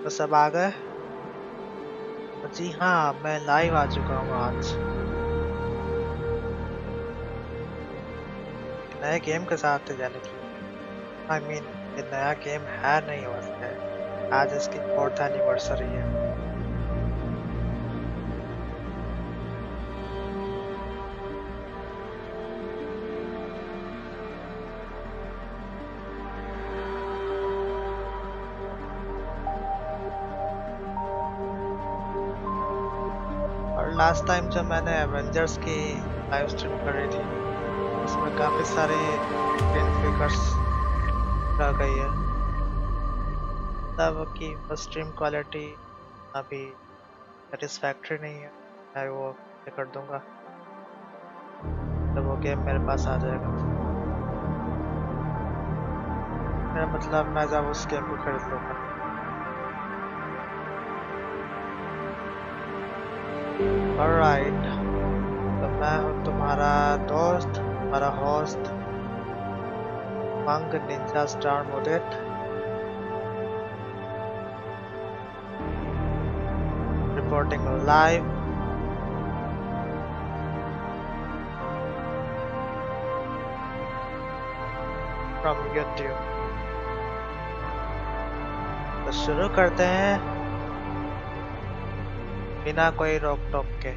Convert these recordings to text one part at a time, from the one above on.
तो सब आ गए। जी हाँ, मैं लाइव आ चुका हूँ आज नए गेम के साथ, यानी कि ये नया गेम है नहीं, वैसे आज इसकी 4th एनिवर्सरी है। और लास्ट टाइम जब मैंने एवेंजर्स की लाइव स्ट्रीम करी थी, उसमें काफी सारे स्क्रीन फ्लिकर्स रह गई है, तब की स्ट्रीम क्वालिटी अभी सेटिस्फैक्ट्री नहीं है। मैं वो ये कर दूंगा जब वो गेम मेरे पास आ जाएगा। मेरा मतलब मैं जब उस गेम को खरीद लूंगा। ऑलराइट, तो मैं हूँ तुम्हारा दोस्त, तुम्हारा होस्ट मंग Ninja storm Udit, reporting live from YouTube. तो शुरू करते हैं बिना कोई रोक टोक के।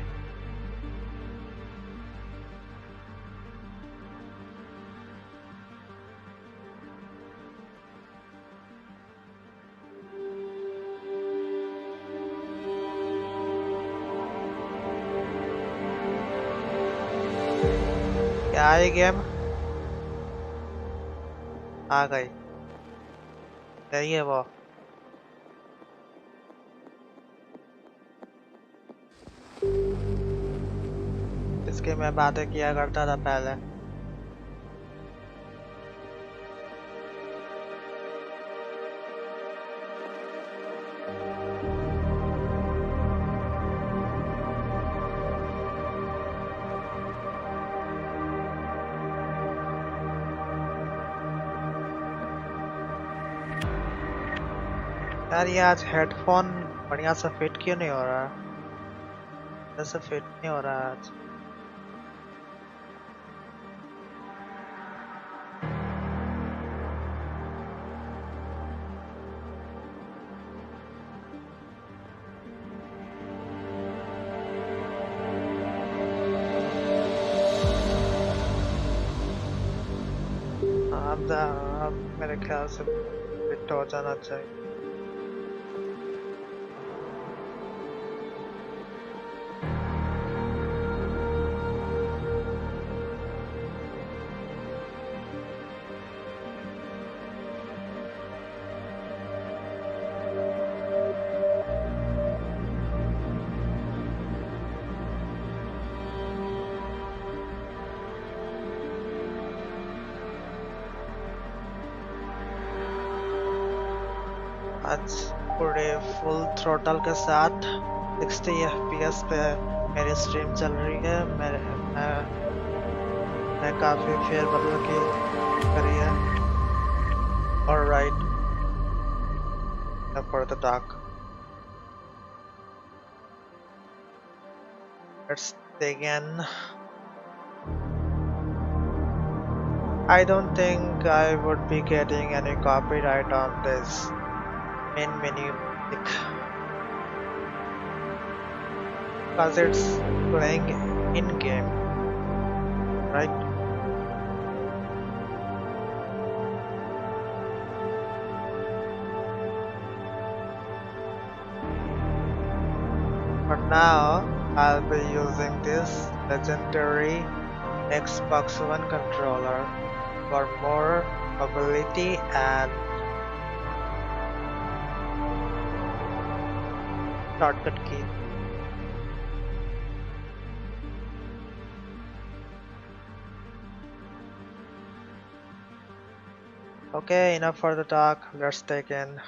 क्या आई गेम आ गई, यही है वो। इसके मैं बातें किया करता था पहले। यार ये आज हेडफोन बढ़िया से फिट क्यों नहीं हो रहा? जैसे फिट नहीं हो रहा आज। अब मेरे ख्याल से फिट हो जाना चाहिए। आज पूरे फुल थ्रोटल के साथ 60 FPS पे मेरी स्ट्रीम चल रही है। मैं काफी फेरबदल की करी है। Alright, for the dark, let's begin. I don't think I would be getting any copyright on this main menu music because it's playing in game, right? For now, I'll be using this legendary Xbox One controller for more mobility and shortcut key. Okay, enough for the talk. Let's take in.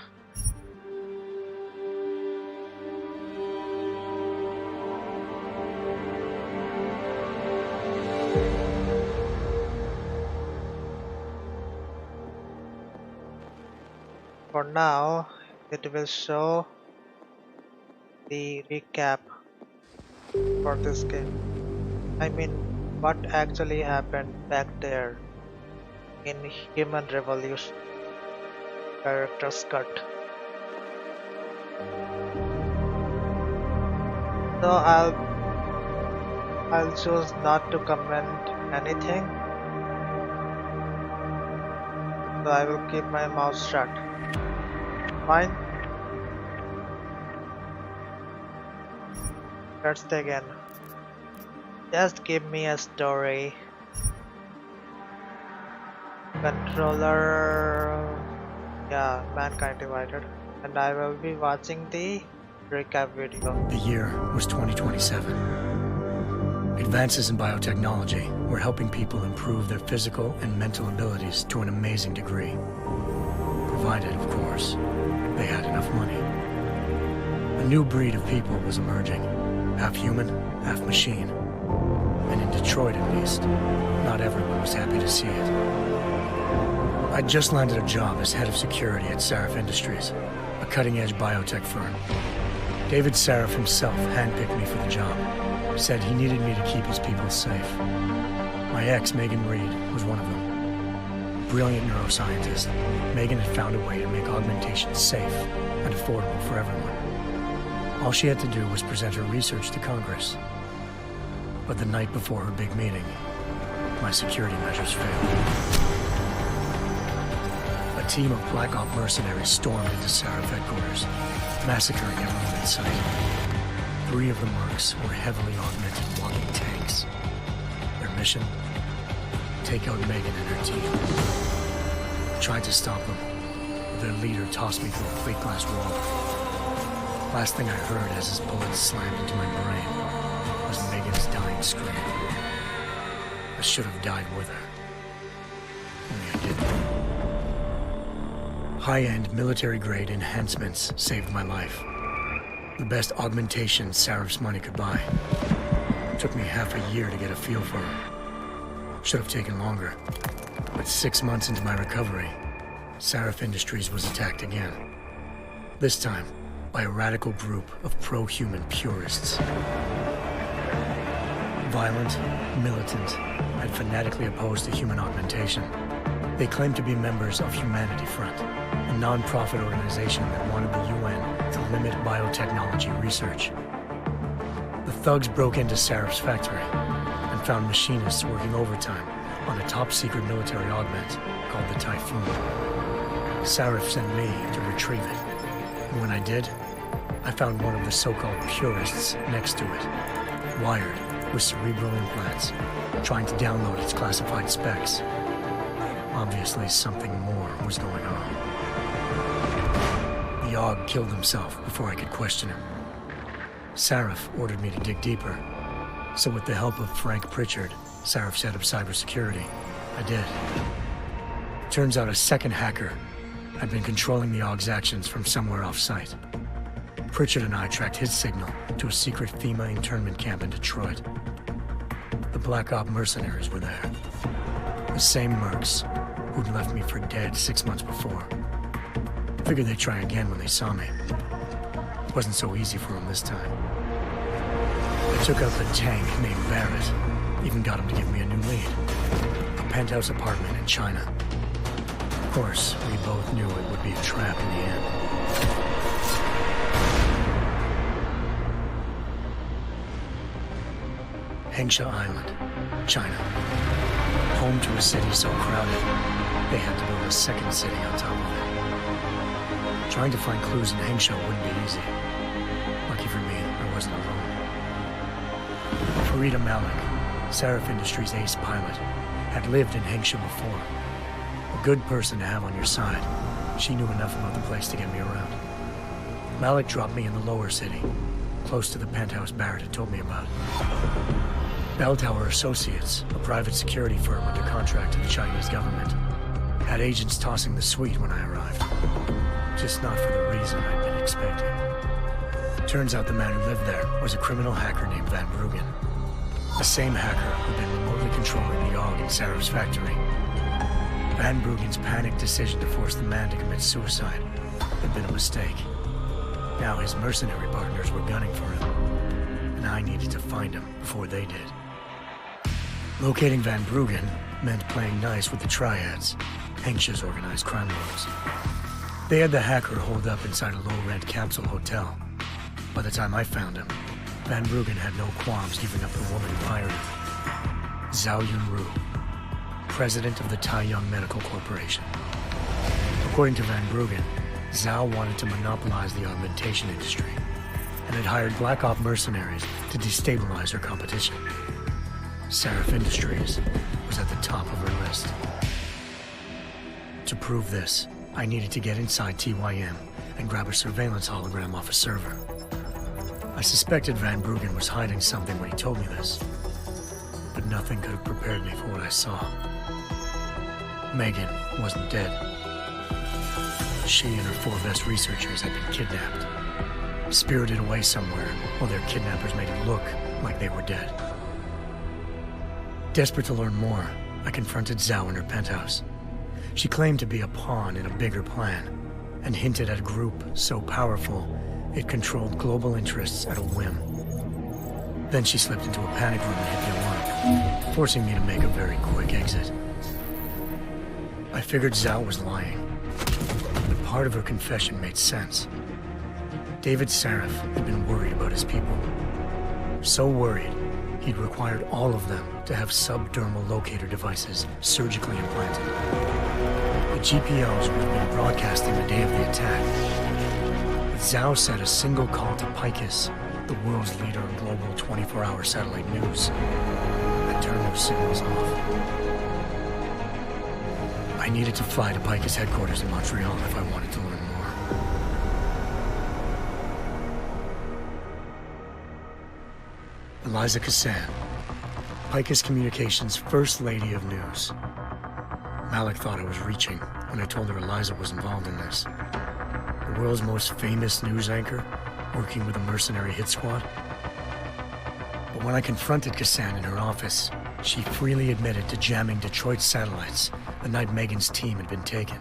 For now, it will show the recap for this game. I mean, what actually happened back there in Human Revolution Director's Cut. So I'll choose not to comment anything. So I will keep my mouth shut. Fine. Let's begin. Just give me a story. Controller. Yeah, Mankind Divided. And I will be watching the recap video. The year was 2027. Advances in biotechnology were helping people improve their physical and mental abilities to an amazing degree. Provided, of course, they had enough money. A new breed of people was emerging, half human, half machine. And in Detroit at least, not everyone was happy to see it. I'd just landed a job as head of security at Sarif Industries, a cutting-edge biotech firm. David Sarif himself handpicked me for the job, said he needed me to keep his people safe. My ex, Megan Reed, was one of them. Brilliant neuroscientist, Megan had found a way to make augmentation safe and affordable for everyone. All she had to do was present her research to Congress. But the night before her big meeting, my security measures failed. A team of Black Op mercenaries stormed into Sarif headquarters, massacring everyone in sight. 3 of the mercs were heavily augmented walking tanks. Their mission? Take out Megan and her team. I tried to stop them, but their leader tossed me through a plate glass wall. Last thing I heard as his bullets slammed into my brain was Megan's dying scream. I should have died with her. Only I didn't. High-end military-grade enhancements saved my life. The best augmentation Sarif's money could buy. It took me half a year to get a feel for her. Should have taken longer. But 6 months into my recovery, Sarif Industries was attacked again. This time, by a radical group of pro-human purists. Violent, militant, and fanatically opposed to human augmentation. They claimed to be members of Humanity Front, a non-profit organization that wanted the UN to limit biotechnology research. The thugs broke into Sarif's factory and found machinists working overtime on a top-secret military augment called the Typhoon. Sarif sent me to retrieve it, and when I did, I found one of the so-called purists next to it, wired with cerebral implants, trying to download its classified specs. Obviously, something more was going on. The AUG killed himself before I could question him. Sarif ordered me to dig deeper, so with the help of Frank Pritchard, Sarif's head of cybersecurity, I did. Turns out a second hacker had been controlling the AUG's actions from somewhere off-site. Pritchard and I tracked his signal to a secret FEMA internment camp in Detroit. The Black Op mercenaries were there. The same mercs who'd left me for dead 6 months before. Figured they'd try again when they saw me. Wasn't so easy for them this time. I took out the tank named Barrett. Even got him to give me a new lead. A penthouse apartment in China. Of course, we both knew it would be a trap in the end. Hengsha Island, China. Home to a city so crowded, they had to build a second city on top of it. Trying to find clues in Hengsha wouldn't be easy. Lucky for me, I wasn't alone. Farida Malik, Sarif Industries' ace pilot, had lived in Hengsha before. A good person to have on your side. She knew enough about the place to get me around. Malik dropped me in the lower city, close to the penthouse Barrett had told me about. Bell Tower Associates, a private security firm under contract to the Chinese government, had agents tossing the suite when I arrived. Just not for the reason I'd been expecting. Turns out the man who lived there was a criminal hacker named Van Bruggen. The same hacker who'd been remotely controlling the AUG in Sarif's factory. Van Bruggen's panicked decision to force the man to commit suicide had had been a mistake. Now his mercenary partners were gunning for him, and I needed to find him before they did. Locating Van Bruggen meant playing nice with the triads, anxious organized crime lords. They had the hacker holed up inside a low-rent capsule hotel. By the time I found him, Van Bruggen had no qualms giving up the woman who hired him. Zhao Yunru, president of the Taiyang Medical Corporation. According to Van Bruggen, Zhao wanted to monopolize the augmentation industry and had hired Black Op mercenaries to destabilize her competition. Seraph Industries was at the top of her list. To prove this, I needed to get inside TYM and grab a surveillance hologram off a server. I suspected Van Bruggen was hiding something when he told me this, but nothing could have prepared me for what I saw. Megan wasn't dead. She and her 4 best researchers had been kidnapped, spirited away somewhere while their kidnappers made it look like they were dead. Desperate to learn more, I confronted Zhao in her penthouse. She claimed to be a pawn in a bigger plan, and hinted at a group so powerful it controlled global interests at a whim. Then she slipped into a panic room and hit the alarm, forcing me to make a very quick exit. I figured Zhao was lying, but part of her confession made sense. David Seraph had been worried about his people. So worried, he'd required all of them to have subdermal locator devices surgically implanted. The GPOs would have been broadcasting the day of the attack. But Zhao said a single call to Picus, the world's leader in global 24-hour satellite news, had turned those signals off. I needed to fly to Picus headquarters in Montreal if I wanted to learn more. Eliza Cassan, Picus Communications' First Lady of News. Malik thought I was reaching when I told her Eliza was involved in this. The world's most famous news anchor, working with a mercenary hit squad. But when I confronted Cassan in her office, she freely admitted to jamming Detroit's satellites the night Megan's team had been taken.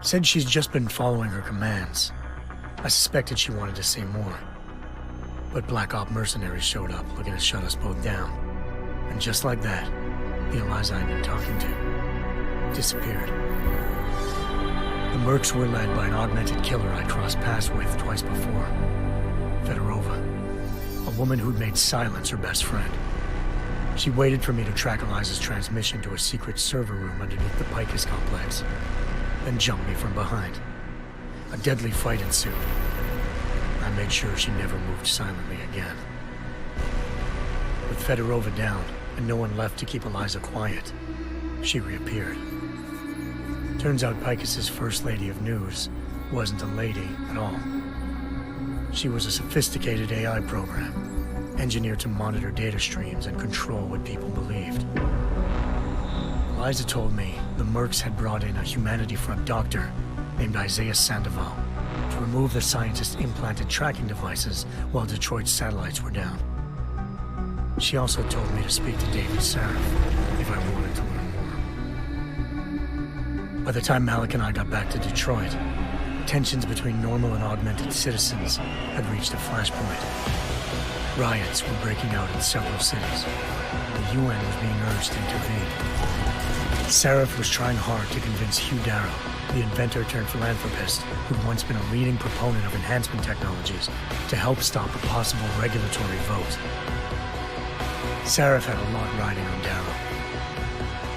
Said she's just been following her commands. I suspected she wanted to say more. But Black Op mercenaries showed up looking to shut us both down. And just like that, the Eliza I'd been talking to disappeared. The mercs were led by an augmented killer I crossed paths with twice before. Fedorova, a woman who'd made silence her best friend. She waited for me to track Eliza's transmission to a secret server room underneath the Picus complex, then jumped me from behind. A deadly fight ensued. I made sure she never moved silently again. With Fedorova down, and no one left to keep Eliza quiet, she reappeared. Turns out Picus's First Lady of News wasn't a lady at all. She was a sophisticated AI program, engineered to monitor data streams and control what people believed. Eliza told me the mercs had brought in a Humanity Front doctor named Isaiah Sandoval to remove the scientist's implanted tracking devices while Detroit's satellites were down. She also told me to speak to David Seraph if I wanted to learn more. By the time Malik and I got back to Detroit, tensions between normal and augmented citizens had reached a flashpoint. Riots were breaking out in several cities. The UN was being urged to intervene. Seraph was trying hard to convince Hugh Darrow, the inventor turned philanthropist who'd once been a leading proponent of enhancement technologies, to help stop a possible regulatory vote. Seraph had a lot riding on Darrow.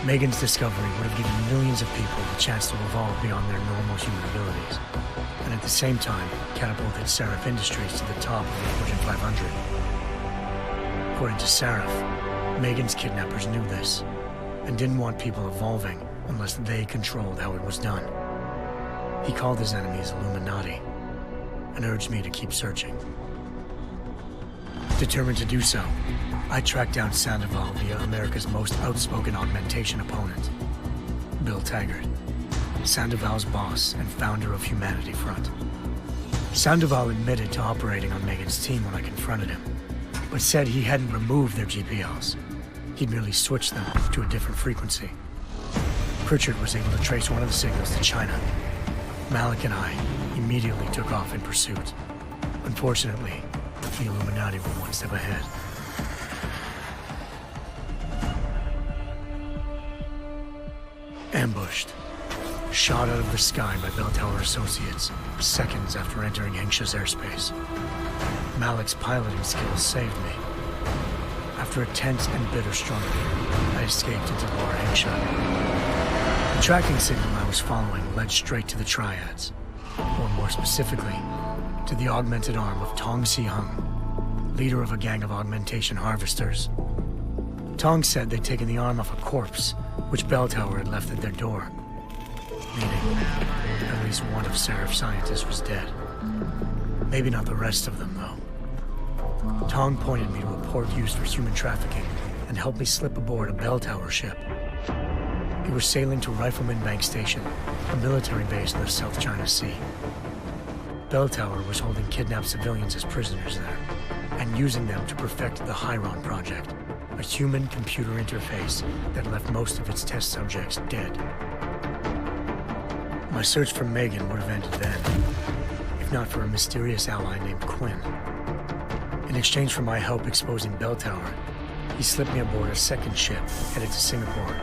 Megan's discovery would have given millions of people the chance to evolve beyond their normal human abilities, and at the same time catapulted Seraph Industries to the top of the Fortune 500. According to Seraph, Megan's kidnappers knew this, and didn't want people evolving unless they controlled how it was done. He called his enemies Illuminati, and urged me to keep searching. Determined to do so, I tracked down Sandoval via America's most outspoken augmentation opponent, Bill Taggart, Sandoval's boss and founder of Humanity Front. Sandoval admitted to operating on Megan's team when I confronted him, but said he hadn't removed their GPLs. He'd merely switched them to a different frequency. Pritchard was able to trace one of the signals to China. Malik and I immediately took off in pursuit. Unfortunately, the Illuminati were one step ahead. Ambushed. Shot out of the sky by Bell Tower associates, seconds after entering Hengsha's airspace. Malik's piloting skills saved me. After a tense and bitter struggle, I escaped into Lower Hengsha. The tracking signal I was following led straight to the Triads, or more specifically, to the augmented arm of Tong Si-hung, leader of a gang of augmentation harvesters. Tong said they'd taken the arm off a corpse, which Bell Tower had left at their door, meaning at least one of Seraph's scientists was dead. Maybe not the rest of them, though. Tong pointed me to a port used for human trafficking and helped me slip aboard a Bell Tower ship. We were sailing to Rifleman Bank Station, a military base in the South China Sea. Bell Tower was holding kidnapped civilians as prisoners there, and using them to perfect the Hyperion project, a human-computer interface that left most of its test subjects dead. My search for Megan would have ended then, if not for a mysterious ally named Quinn. In exchange for my help exposing Bell Tower, he slipped me aboard a second ship headed to Singapore,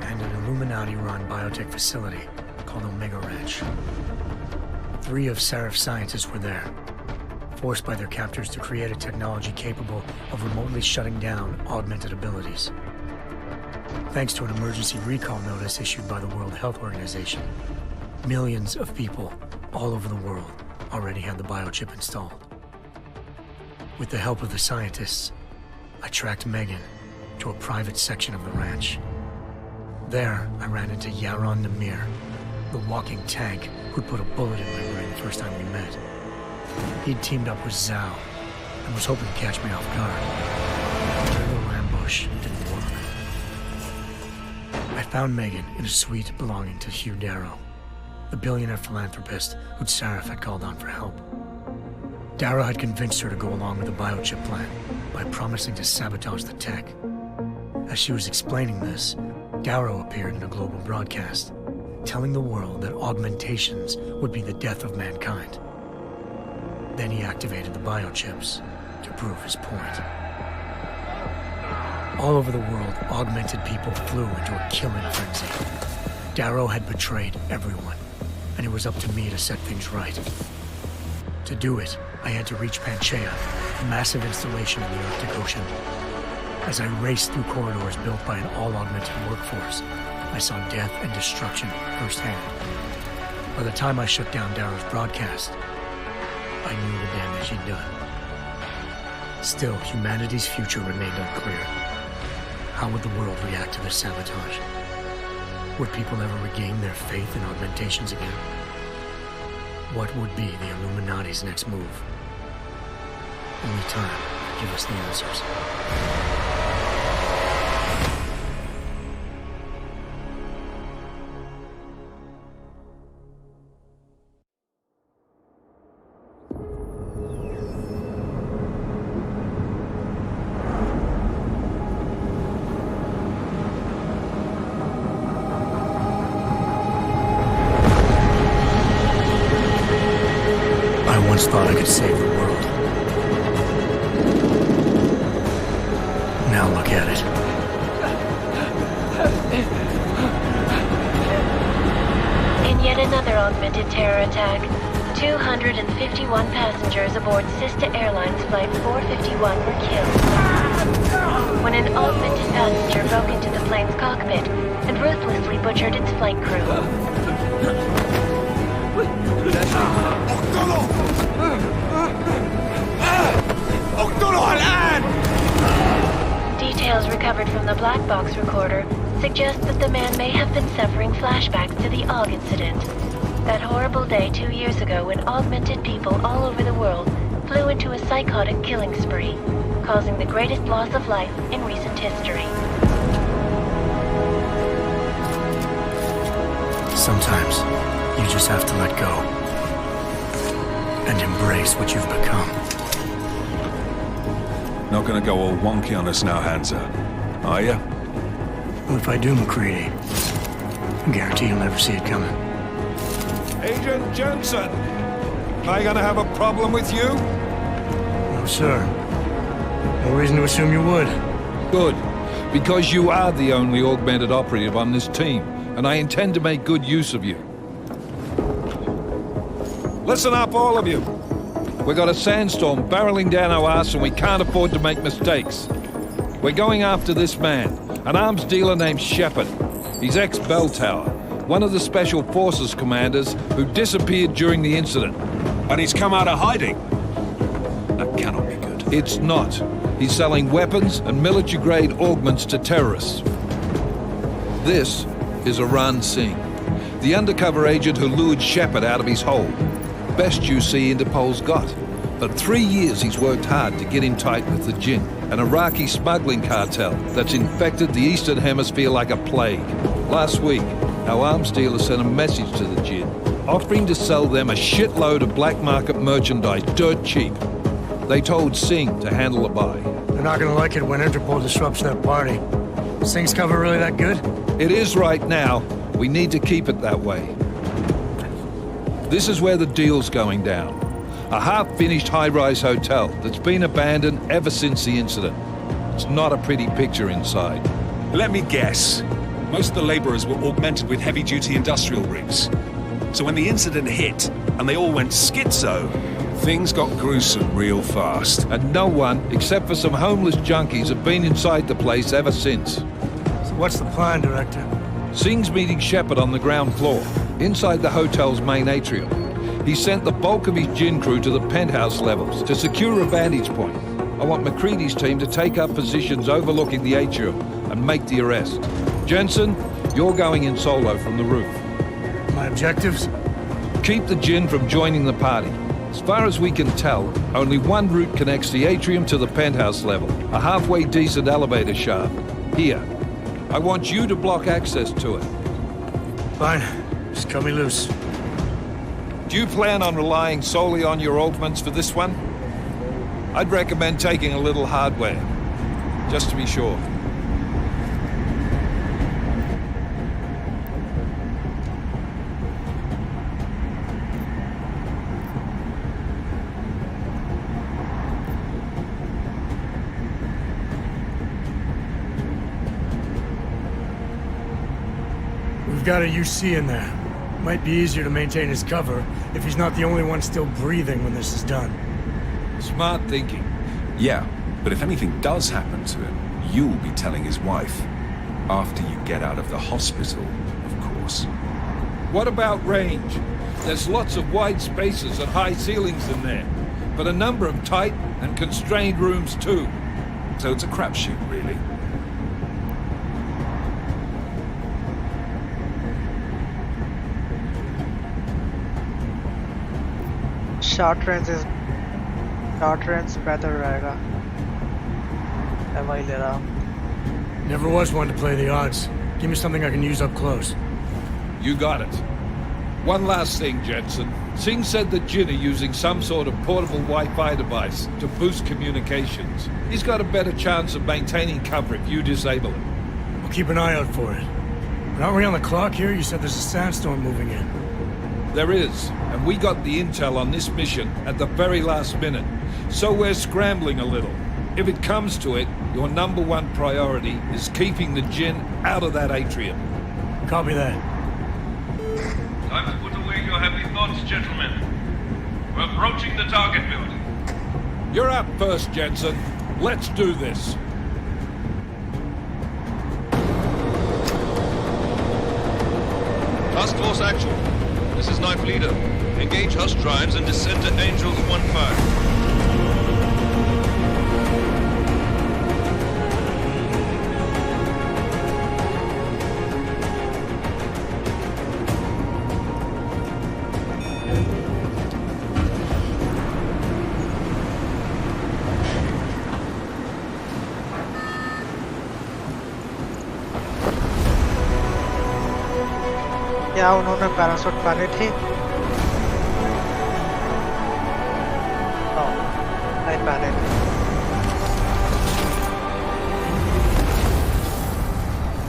and an Illuminati-run biotech facility called Omega Ranch. 3 of Seraph's scientists were there, forced by their captors to create a technology capable of remotely shutting down augmented abilities. Thanks to an emergency recall notice issued by the World Health Organization, millions of people all over the world already had the biochip installed. With the help of the scientists, I tracked Megan to a private section of the ranch. There, I ran into Yaron Namir, the walking tank who'd put a bullet in my brain the first time we met. He'd teamed up with Zhao and was hoping to catch me off guard. Their little ambush didn't work. I found Megan in a suite belonging to Hugh Darrow, the billionaire philanthropist who Seraph had called on for help. Darrow had convinced her to go along with the biochip plan by promising to sabotage the tech. As she was explaining this, Darrow appeared in a global broadcast, telling the world that augmentations would be the death of mankind. Then he activated the biochips to prove his point. All over the world, augmented people flew into a killing frenzy. Darrow had betrayed everyone, and it was up to me to set things right. To do it, I had to reach Panchaea, a massive installation in the Arctic Ocean. As I raced through corridors built by an all-augmented workforce, I saw death and destruction firsthand. By the time I shut down Darrow's broadcast, I knew the damage he'd done. Still, humanity's future remained unclear. How would the world react to this sabotage? Would people ever regain their faith in augmentations again? What would be the Illuminati's next move? Only time could give us the answers. Thought I could save the world. Now look at it. In yet another augmented terror attack, 251 passengers aboard Sister Airlines Flight 451 were killed when an augmented passenger broke into the plane's cockpit and ruthlessly butchered its flight crew. Details recovered from the black box recorder suggest that the man may have been suffering flashbacks to the AUG incident. That horrible day 2 years ago when augmented people all over the world flew into a psychotic killing spree, causing the greatest loss of life in recent history. Sometimes you just have to let go and embrace what you've become. Not gonna go all wonky on us now, Hansa, are ya? Well, if I do, McCready, I guarantee you'll never see it coming. Agent Jensen! Am I gonna have a problem with you? No, sir. No reason to assume you would. Good. Because you are the only augmented operative on this team, and I intend to make good use of you. Listen up, all of you. We got a sandstorm barreling down our ass and we can't afford to make mistakes. We're going after this man, an arms dealer named Shepard. He's ex-Bell Tower, one of the Special Forces commanders who disappeared during the incident. And he's come out of hiding. That cannot be good. It's not. He's selling weapons and military-grade augments to terrorists. This is Aran Singh, the undercover agent who lured Shepard out of his hole. Best you see Interpol's got. For 3 years he's worked hard to get him tight with the Jinn, an Iraqi smuggling cartel that's infected the Eastern Hemisphere like a plague. Last week, our arms dealer sent a message to the Jinn, offering to sell them a shitload of black market merchandise dirt cheap. They told Singh to handle the buy. They're not gonna like it when Interpol disrupts their party. Singh's cover really that good? It is right now. We need to keep it that way. This is where the deal's going down. A half-finished high-rise hotel that's been abandoned ever since the incident. It's not a pretty picture inside. Let me guess. Most of the laborers were augmented with heavy-duty industrial rigs. So when the incident hit, and they all went schizo, things got gruesome real fast. And no one, except for some homeless junkies, have been inside the place ever since. So what's the plan, Director? Singh's meeting Shepard on the ground floor, inside the hotel's main atrium. He sent the bulk of his Jinn crew to the penthouse levels to secure a vantage point. I want McCready's team to take up positions overlooking the atrium and make the arrest. Jensen, you're going in solo from the roof. My objectives? Keep the Jinn from joining the party. As far as we can tell, only one route connects the atrium to the penthouse level, a halfway decent elevator shaft. Here. I want you to block access to it. Fine. Just cut me loose. Do you plan on relying solely on your augments for this one? I'd recommend taking a little hardware, just to be sure. We've got a UC in there. Might be easier to maintain his cover if he's not the only one still breathing when this is done. Smart thinking. Yeah, but if anything does happen to him, you'll be telling his wife. After you get out of the hospital, of course. What about range? There's lots of wide spaces and high ceilings in there, but a number of tight and constrained rooms too. So it's a crapshoot, really. Short range बेहतर रहेगा मैं वही ले रहा हूँ Never was one to play the odds. Give me something I can use up close. You got it. One last thing, Jensen. Singh said the Jinn are using some sort of portable Wi-Fi device to boost communications. He's got a better chance of maintaining cover if you disable it. We'll keep an eye out for it. But aren't we on the clock here? You said there's a sandstorm moving in. There is, and we got the intel on this mission at the very last minute. So we're scrambling a little. If it comes to it, your number one priority is keeping the Jinn out of that atrium. Copy that. Time to put away your heavy thoughts, gentlemen. We're approaching the target building. You're up first, Jensen. Let's do this. Task Force Actual. This is Knife Leader. Engage Hush Drives and descend to Angels 1-5. क्या उन्होंने parachute पहनी थी नहीं पहने थे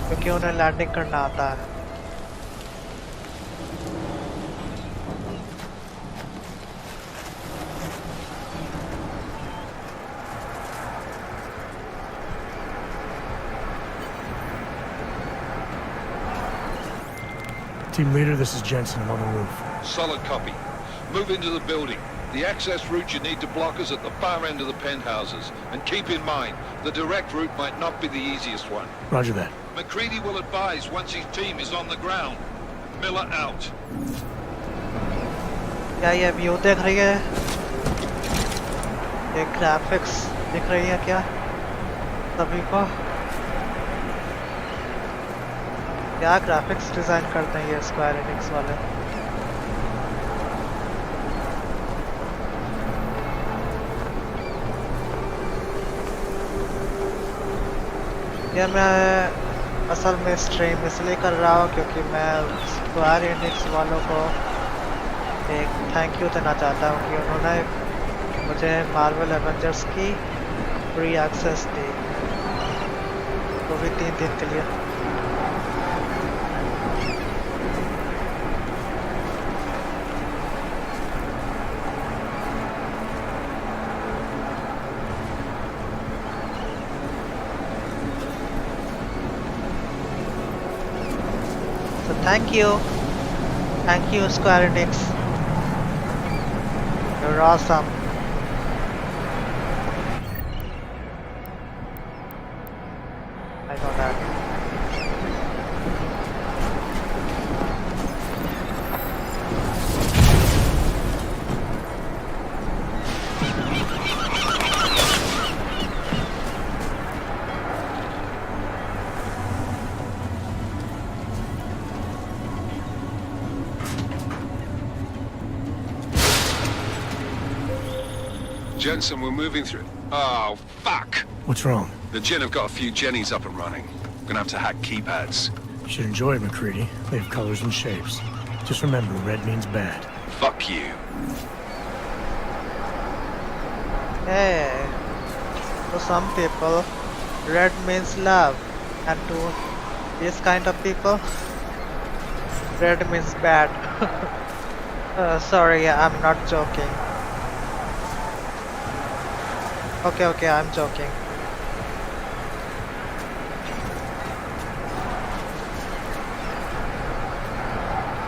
क्योंकि उन्हें landing करना आता है Team leader, this is Jensen. I'm on the roof. Solid copy. Move into the building. The access route you need to block is at the far end of the penthouses. And keep in mind, the direct route might not be the easiest one. Roger that. McCready will advise once his team is on the ground. Miller out. क्या ये view देख रही है? ये graphics दिख रही है क्या सभी को? क्या ग्राफिक्स डिजाइन करते हैं ये स्क्वायर एनिक्स वाले? ये मैं असल में स्ट्रीम इसलिए कर रहा हूँ क्योंकि मैं स्क्वायर एनिक्स वालों को एक थैंक यू देना चाहता हूँ कि उन्होंने मुझे मार्वल एवेंजर्स की फ्री एक्सेस दी, वो भी 3 दिन के लिए। Thank you, Square Enix. You're awesome. I know that. Jensen, we're moving through. Oh, fuck! What's wrong? The Gen have got a few Jennies up and running. We're gonna have to hack keypads. You should enjoy it, McCready. They have colors and shapes. Just remember, red means bad. Fuck you. Hey, to some people, red means love, and to this kind of people, red means bad. Sorry, I'm not joking. Okay, I'm joking.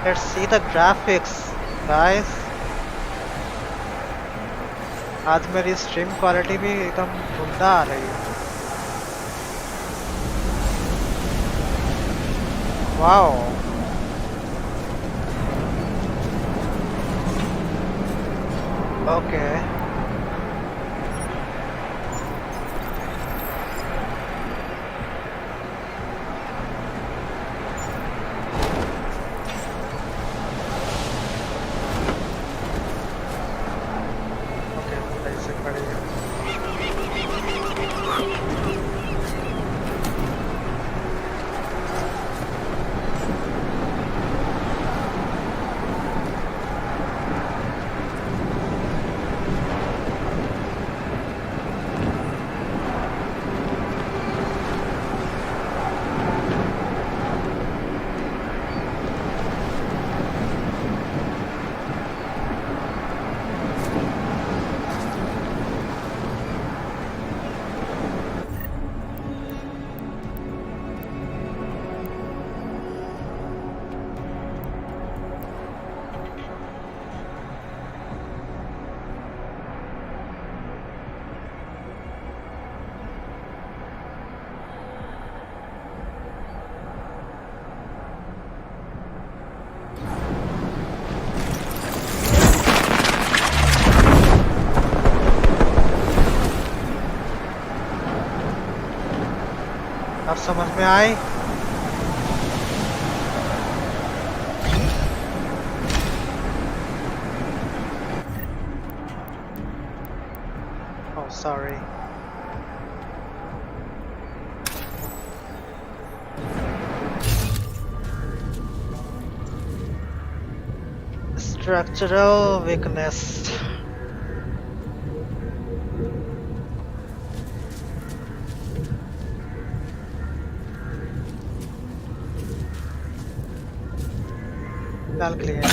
Let's see the graphics, guys. आज मेरी stream quality भी एकदम उम्दा आ रही है। Wow. Okay. अब समझ में आए? Oh, sorry. Structural weakness. Calculate.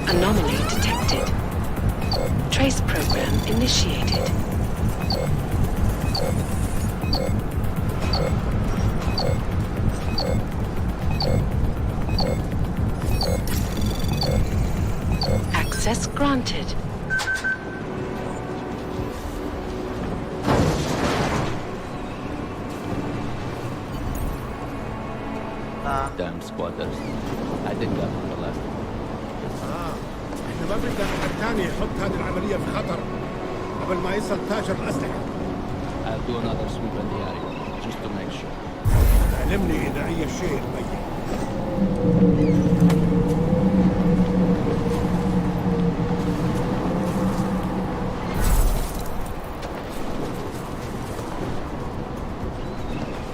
Anomaly detected. Trace program initiated. Access granted. Damn squatters. I did that for the last one. احنا ما بدنا حد ثاني يحط هذه العملية في خطر قبل ما يصل تاجر الأسلحة. I'll do another sweep in the area, just to make sure. علمني إذا أي شيء مبين.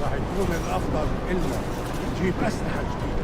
راح يكون الأفضل إلنا نجيب أسلحة جديدة.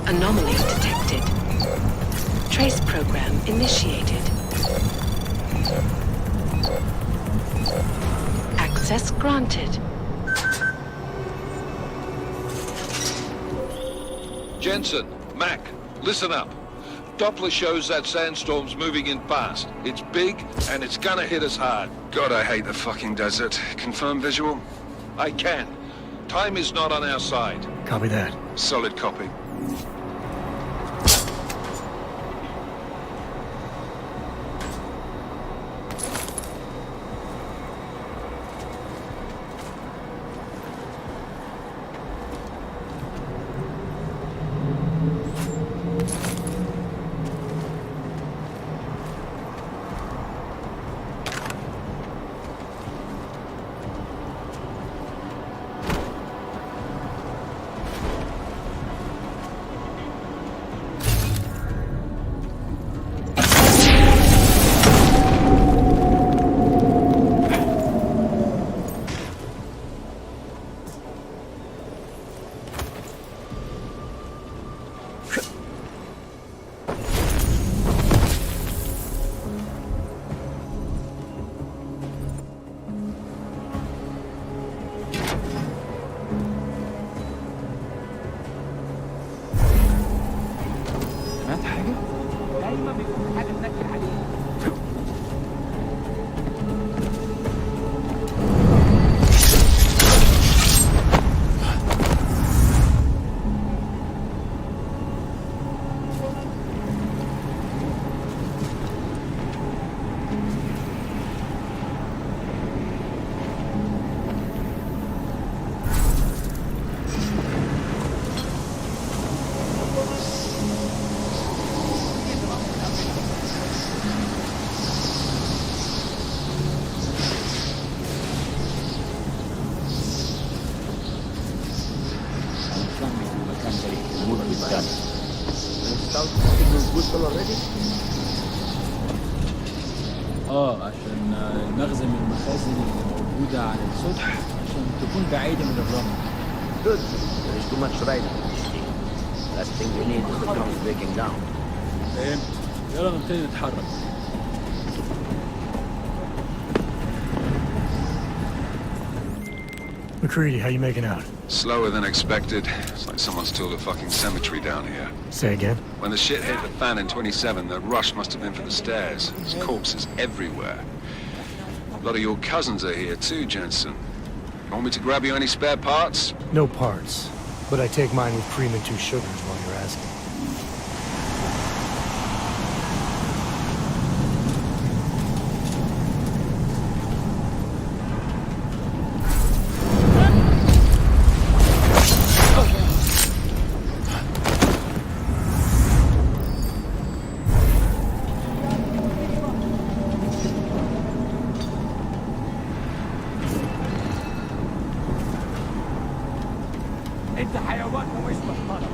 Anomaly detected. Trace program initiated. Access granted. Jensen, Mac, listen up. Doppler shows that sandstorm's moving in fast. It's big, and it's gonna hit us hard. God, I hate the fucking desert. Confirm visual? I can. Time is not on our side. Copy that. Solid copy. عشان نخزن المخازن اللي موجودة على السطح عشان تكون بعيدة من الرمل. Good. There is too much riding in this thing. Last thing we need is the ground breaking down. فهمت. يلا نبتدي نتحرك. McCready, how you making out? Slower than expected. It's like someone's tilled a fucking cemetery down here. Say again? When the shit hit the fan in 27, the rush must have been for the stairs. There's corpses everywhere. A lot of your cousins are here too, Jensen. You want me to grab you any spare parts? No parts. But I take mine with cream and 2 sugars while you're asking. انت حيوان ومش محترم.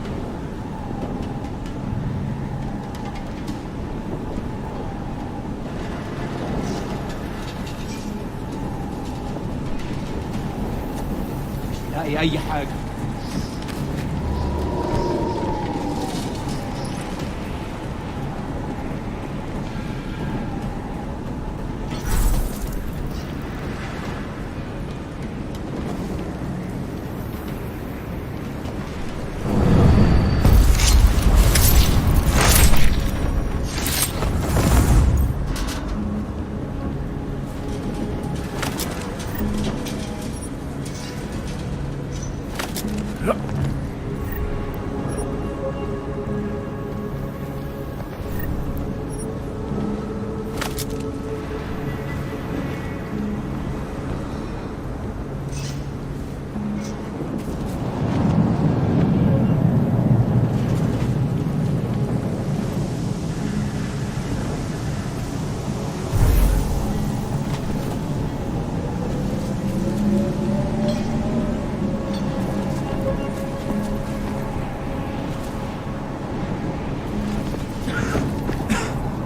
مش لاقي اي حاجة.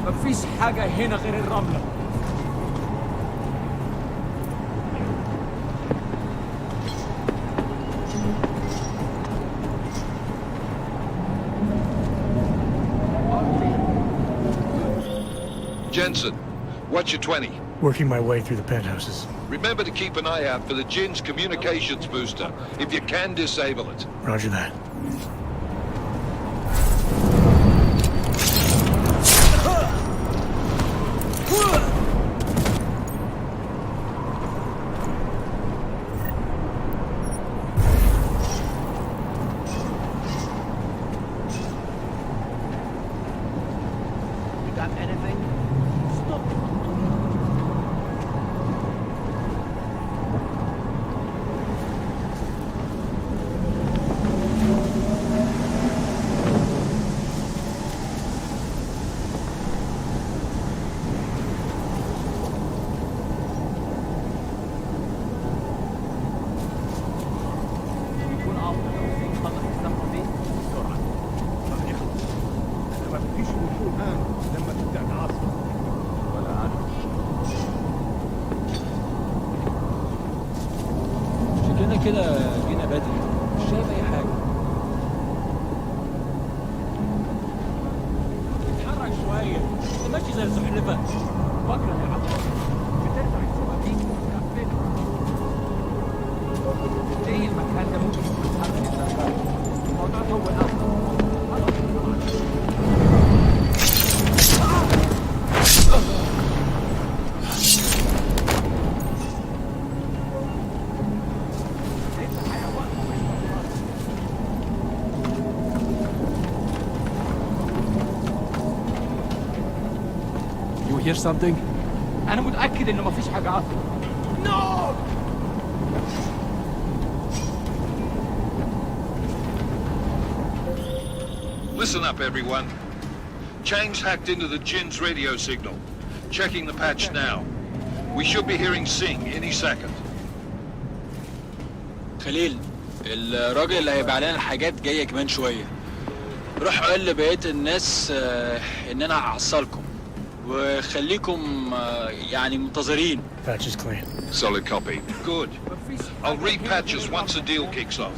مفيش حاجة هنا غير الرملة. Jensen, what's your 20? Working my way through the penthouses. Remember to keep an eye out for the Jinn's communications booster. If you can, disable it. Roger that. كده جينا بدري مش شايف اي حاجه. اتحرك شويه انت ماشي زي السحلفه. بكره يا عم بترجع الشبابيك وتقفل. ليه المكان ده ممكن يتحرك الدرجات؟ الموضوع هو الاول. Hear something? أنا متأكد إنه مفيش حاجة عارفة. No! Listen up, everyone. Chang's hacked into the Jinn's radio signal. Checking the patch now. We should be hearing Sing any second. خليل، الراجل اللي هيبيع لنا الحاجات جاية كمان شوية. روح قول لبقية الناس إن أنا هحصلكم. وخليكم يعني منتظرين. Patch is clean. Solid copy. Good. I'll repatch us once the deal kicks off.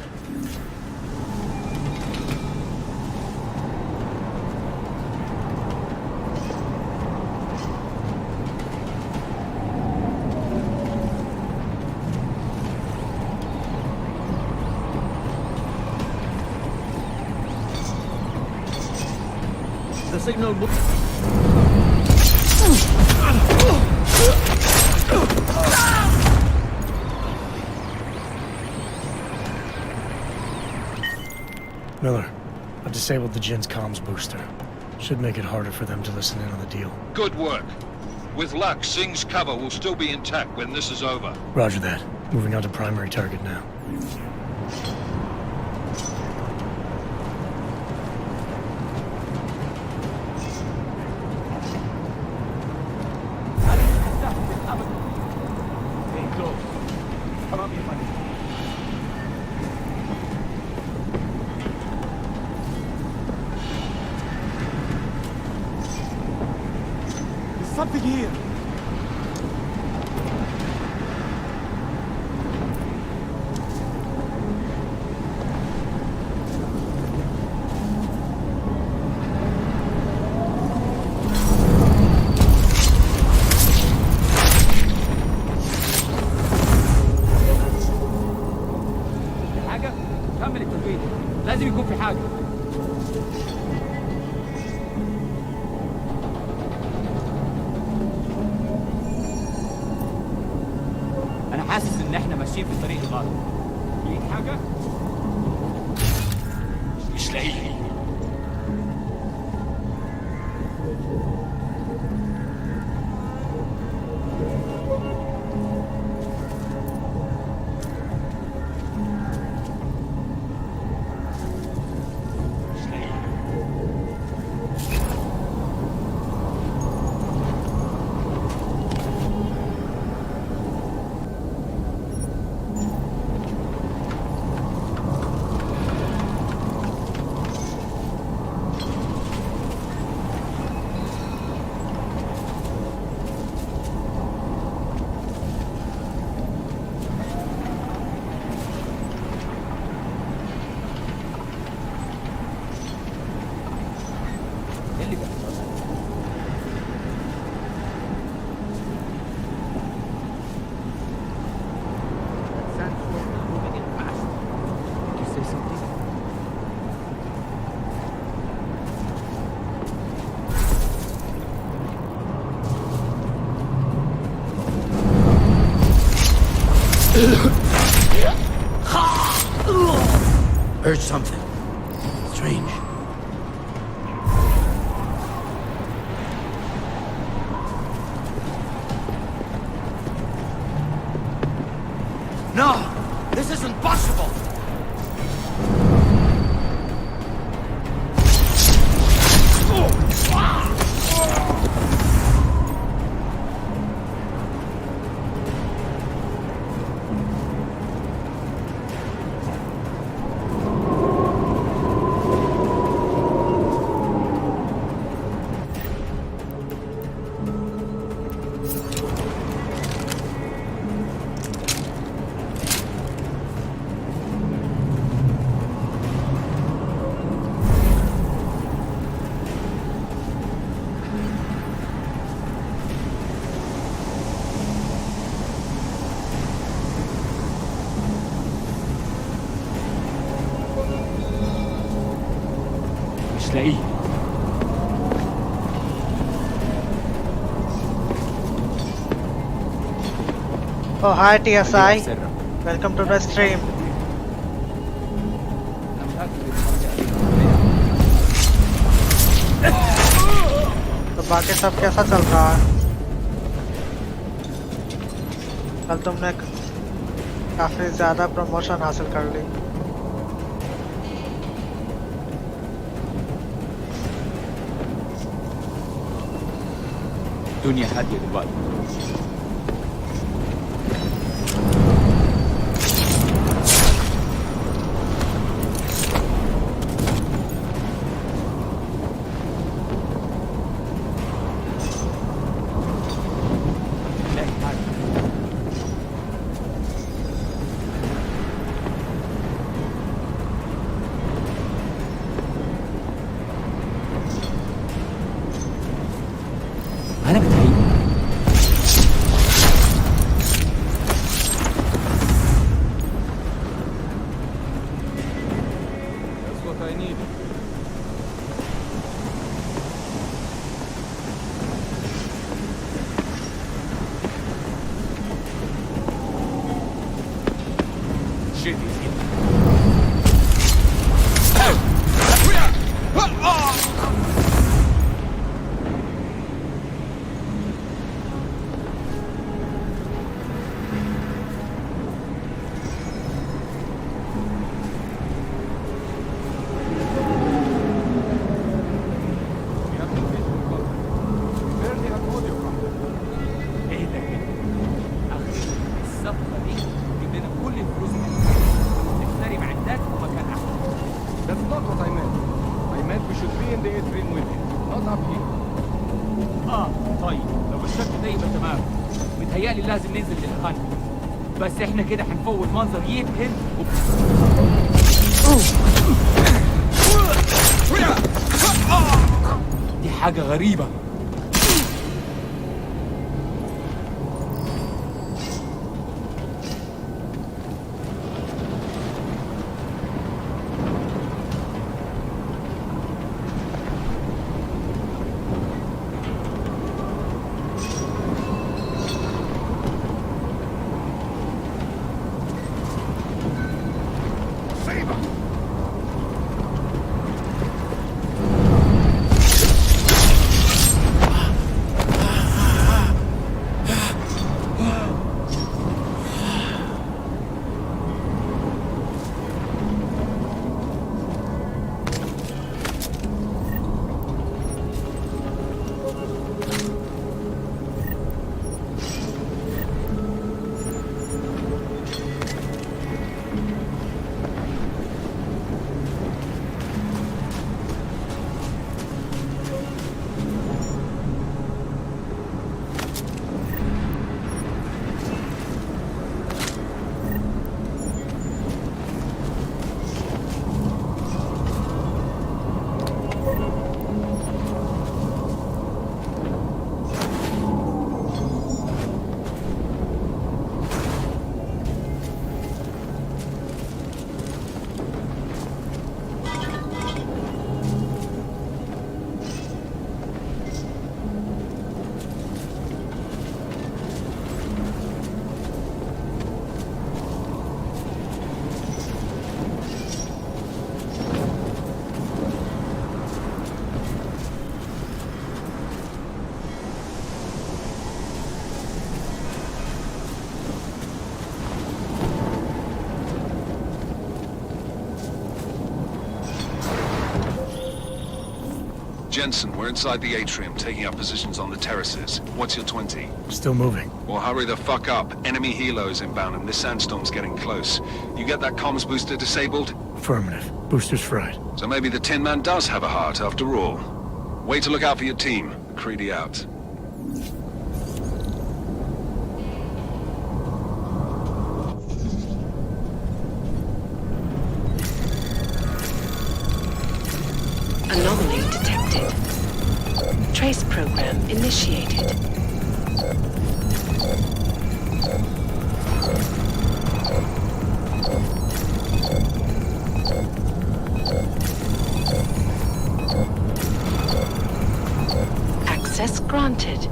The signal. Miller, I've disabled the Jin's comms booster. Should make it harder for them to listen in on the deal. Good work. With luck, Singh's cover will still be intact when this is over. Roger that. Moving on to primary target now. Something here. حاجة؟ كمل التنفيذ. لازم يكون في حاجة. حاسس ان احنا ماشيين في الطريق الغلط. لقيت حاجة؟ مش لاقيه. Heard something strange. No, this isn't possible. لاقيه. Oh, hi TSI. Welcome to the stream. तो बाकी सब कैसा चल रहा है? कल तुमने काफी ज्यादा प्रमोशन हासिल कर ली. الدنيا هادية دلوقتي. shit is here. لازم ننزل للخان بس احنا كده هنفوت منظر يبهر دي حاجة غريبة Jensen, we're inside the atrium, taking up positions on the terraces. What's your 20? Still moving. Well, hurry the fuck up. Enemy helos inbound and this sandstorm's getting close. You get that comms booster disabled? Affirmative. Booster's fried. So maybe the Tin Man does have a heart after all. Way to look out for your team. Creedy out. Anomaly detected. Trace program initiated. Access granted.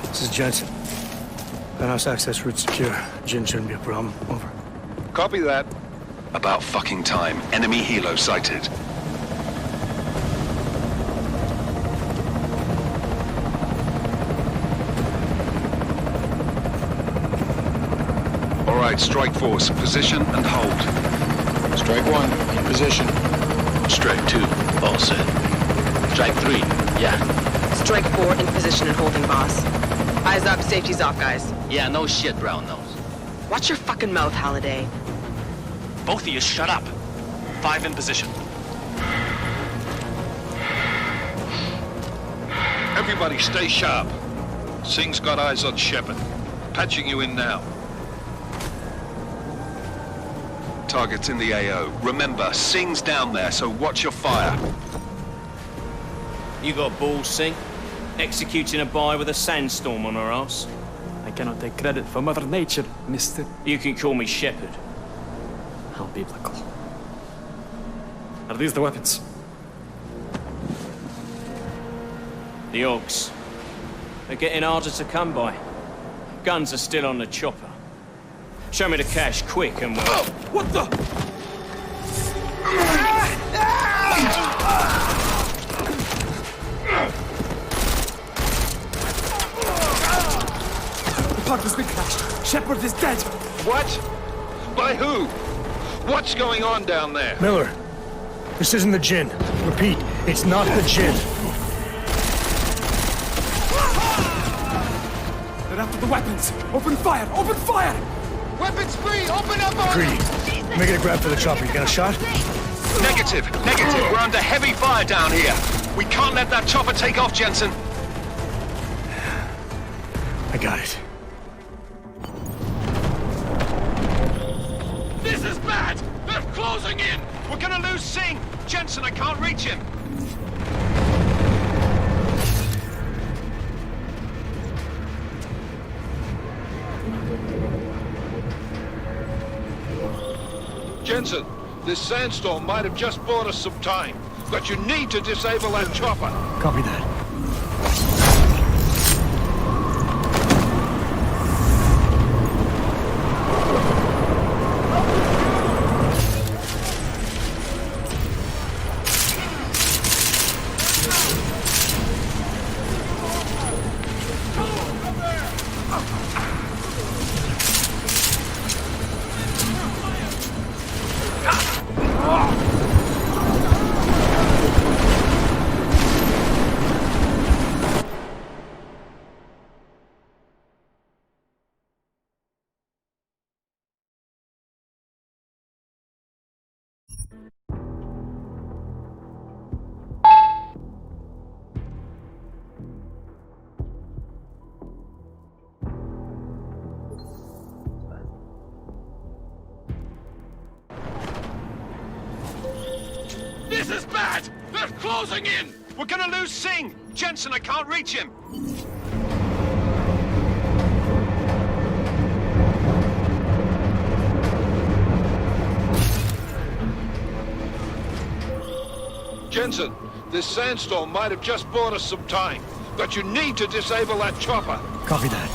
This is Jensen. Penthouse access route secure. Jin shouldn't be a problem. Over. Copy that. About fucking time. Enemy helo sighted. All right, strike force. Position and hold. Strike 1, in position. Strike 2, all set. Strike 3, yeah. Strike 4 in position and holding, boss. Eyes up, safety's off, guys. Yeah, no shit, brown nose. Watch your fucking mouth, Halliday. Both of you shut up. 5 in position. Everybody stay sharp. Singh's got eyes on Shepard. Patching you in now. Target's in the AO. Remember, Singh's down there, so watch your fire. You got balls, Singh? Executing a buy with a sandstorm on our ass. I cannot take credit for Mother Nature, mister. You can call me Shepard. How biblical. Are these the weapons? The Augs. They're getting harder to come by. Guns are still on the chopper. Show me the cash, quick, and we'll... Oh, what the? The parking's been crashed. Shepard is dead. What? By who? What's going on down there? Miller, this isn't the Jinn. Repeat, it's not the Jinn. They're after the weapons. Open fire! Open fire! Weapons free! Open up on Greedy, making a grab for the chopper. You got a shot? Negative. We're under heavy fire down here. We can't let that chopper take off, Jensen. I got it. This is bad! They're closing in! We're gonna lose Singh! Jensen, I can't reach him! Jensen, this sandstorm might have just bought us some time, but you need to disable that chopper. Copy that. This is bad! They're closing in! We're gonna lose Singh! Jensen, I can't reach him! Jensen, this sandstorm might have just bought us some time, but you need to disable that chopper. Copy that.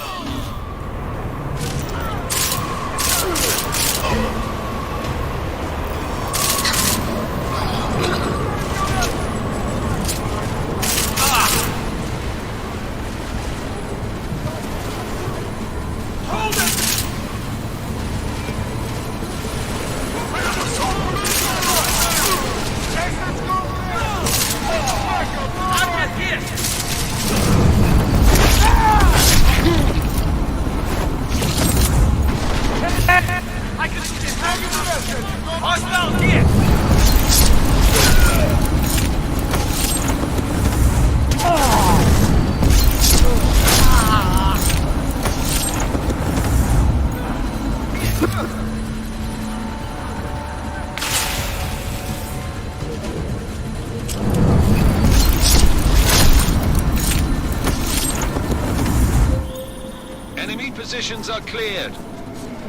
Positions are cleared.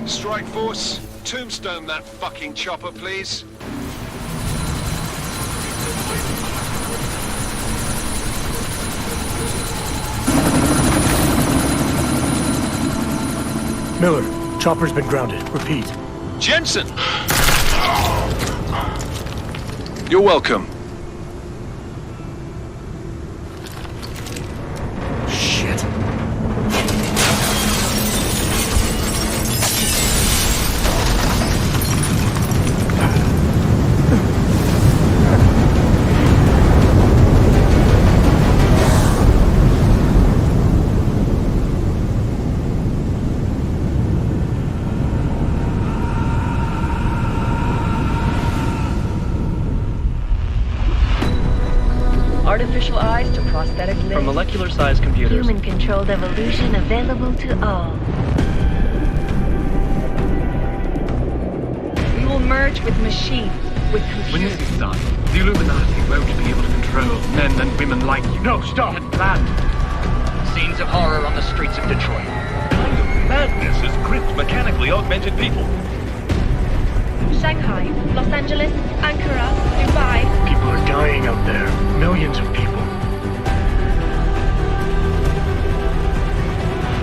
Strike Force, tombstone that fucking chopper, please. Miller, chopper's been grounded. Repeat. Jensen! You're welcome. Shit. Artificial eyes to prosthetic limbs. From molecular-sized computers. Human-controlled evolution available to all. We will merge with machines, with computers. When this is done, the Illuminati won't be able to control men and women like you. No, stop! And planned. Scenes of horror on the streets of Detroit. What kind of madness has gripped mechanically augmented people? Shanghai, Los Angeles, Ankara, Dubai. People are dying out there. Millions of people.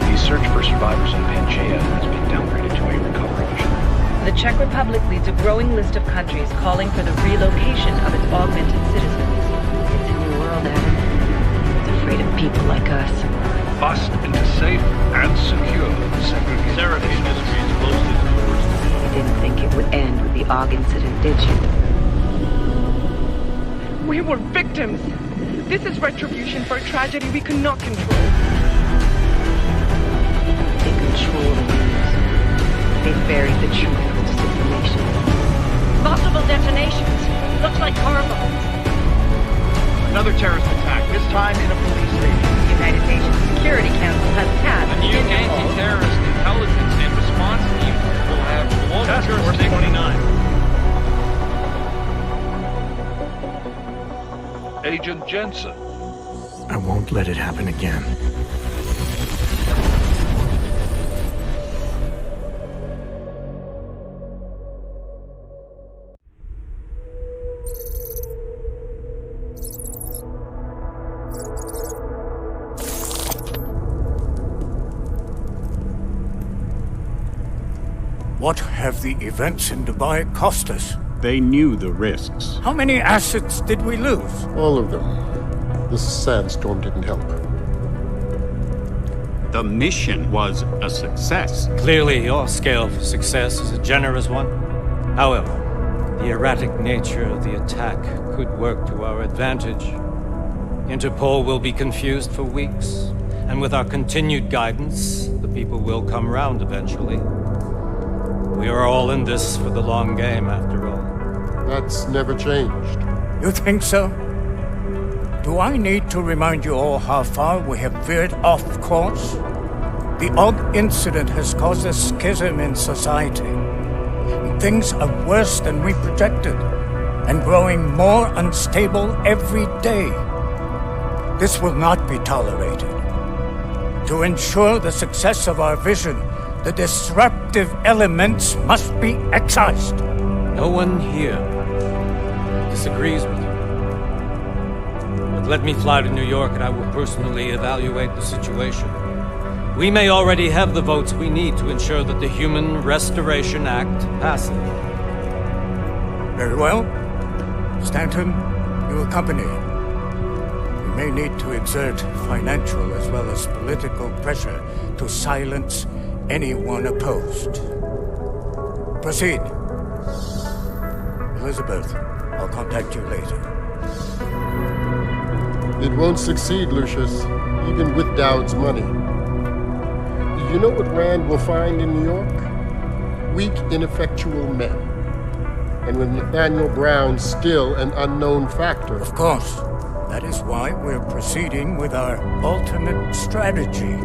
The search for survivors in Pangaea has been downgraded to a recovery mission. The Czech Republic leads a growing list of countries calling for the relocation of its augmented citizens. It's a new world, Adam. It's afraid of people like us. Bust into safe and secure segregation. Seraphine Industries closely towards. You didn't think it would end with the AUG incident, did you? We were victims. This is retribution for a tragedy we could not control. They control the news. They buried the truth with disinformation. Possible detonations. Looks like car bombs. Another terrorist attack, this time in a police station. The United Nations Security Council has passed A new anti-terrorist intelligence and response team will have global jurisdiction. 29. Agent Jensen. I won't let it happen again. What have the events in Dubai cost us? They knew the risks. How many assets did we lose? All of them. This sandstorm didn't help. The mission was a success. Clearly, your scale of success is a generous one. However, the erratic nature of the attack could work to our advantage. Interpol will be confused for weeks, and with our continued guidance, the people will come round eventually. We are all in this for the long game, after all. That's never changed. You think so? Do I need to remind you all how far we have veered off course? The AUG incident has caused a schism in society. Things are worse than we projected, and growing more unstable every day. This will not be tolerated. To ensure the success of our vision, the disruptive elements must be excised. No one here disagrees with you. But let me fly to New York and I will personally evaluate the situation. We may already have the votes we need to ensure that the Human Restoration Act passes. Very well. Stanton, you accompany. We may need to exert financial as well as political pressure to silence anyone opposed. Proceed. Elizabeth, I'll contact you later. It won't succeed, Lucius, even with Dowd's money. You know what Rand will find in New York? Weak, ineffectual men. And with Nathaniel Brown still an unknown factor. Of course. That is why we're proceeding with our alternate strategy.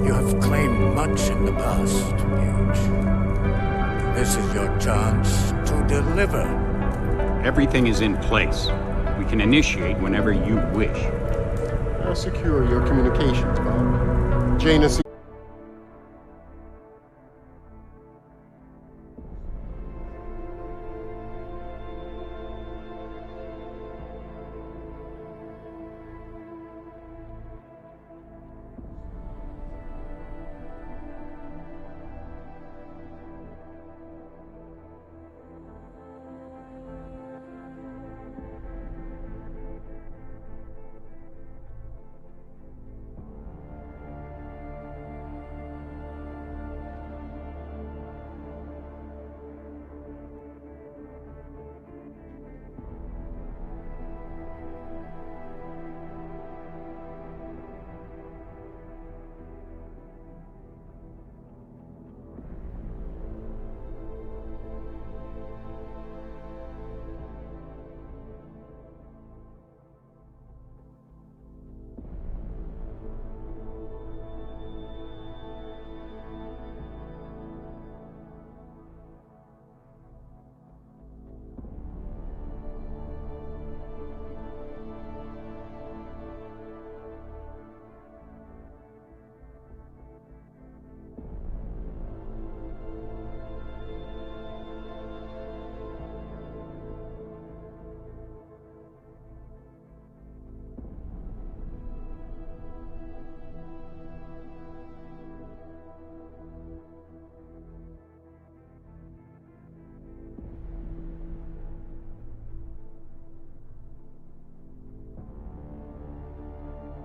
You have claimed much in the past, Huge. This is your chance to deliver. Everything is in place. We can initiate whenever you wish. I'll secure your communications, Bob. Janus.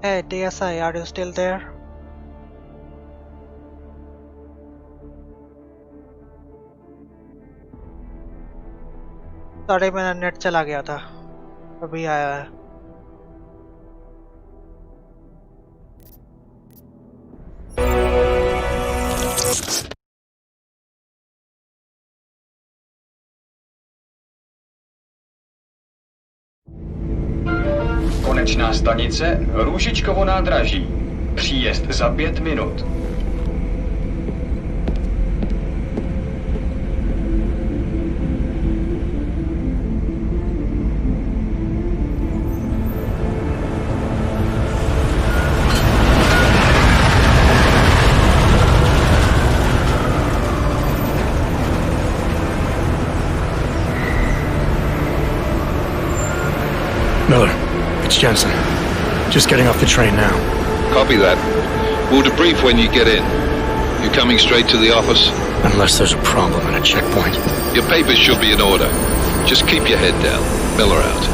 Hey, DSI, are you still there? Sorry, मेरा net चला गया था, अभी आया है। Konečná stanice Růžičkovo nádraží. Příjezd za 5 minut. Miller, it's Jensen. Just getting off the train now. Copy that. We'll debrief when you get in. You coming straight to the office? Unless there's a problem at a checkpoint. Your papers should be in order. Just keep your head down. Miller out.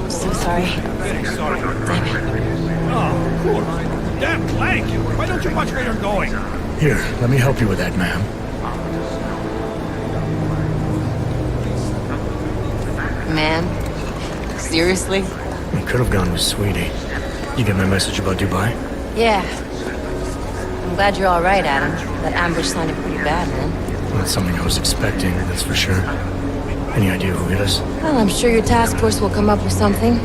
So sorry. Oh, cool. Damn plank! Why don't you watch where you're going? Here, let me help you with that, ma'am. Man? Seriously? We could have gone with Sweetie. You get my message about Dubai? Yeah. I'm glad you're alright, Adam. That ambush sounded pretty bad, man. Not something I was expecting, that's for sure. Any idea who hit us? Well, I'm sure your task force will come up with something.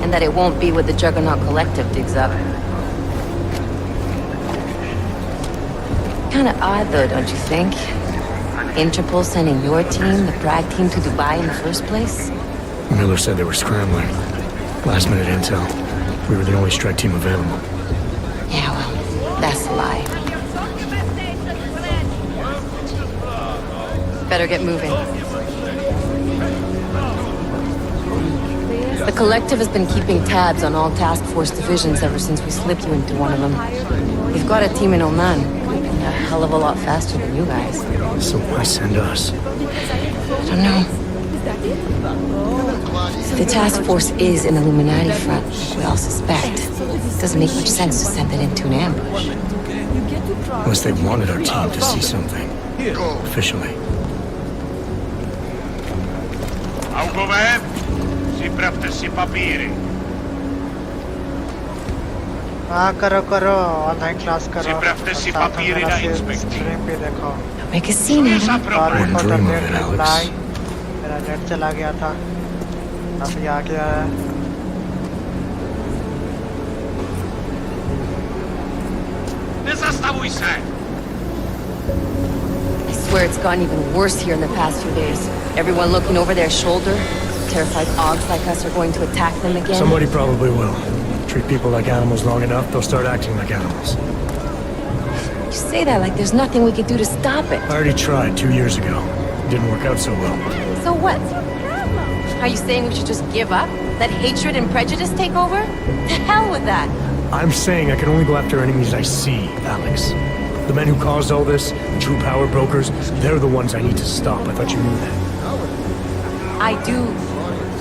And that it won't be what the Juggernaut Collective digs up. Kinda odd, though, don't you think? Interpol sending your team, the Bragg team, to Dubai in the first place? Miller said they were scrambling. Last minute intel. We were the only strike team available. Yeah, well, that's a lie. Better get moving. The Collective has been keeping tabs on all task force divisions ever since we slipped you into one of them. We've got a team in Oman, moving a hell of a lot faster than you guys. So why send us? I don't know. If the task force is an Illuminati front, we all suspect, it doesn't make much sense to send it into an ambush. Unless they wanted our team to see something. Officially. हाँ करो online class करो stream पे देखो Make a scene, Adam. मेरा net चला गया था अभी आ गया है I swear it's gotten even worse here in the past few days. Everyone looking over their shoulder. Terrified Augs like us are going to attack them again. Somebody probably will. Treat people like animals long enough, they'll start acting like animals. You say that like there's nothing we could do to stop it. I already tried 2 years ago. Didn't work out so well. So what? Are you saying we should just give up? Let hatred and prejudice take over? To hell with that! I'm saying I can only go after enemies I see, Alex. The men who caused all this, the true power brokers, they're the ones I need to stop. I thought you knew that. I do.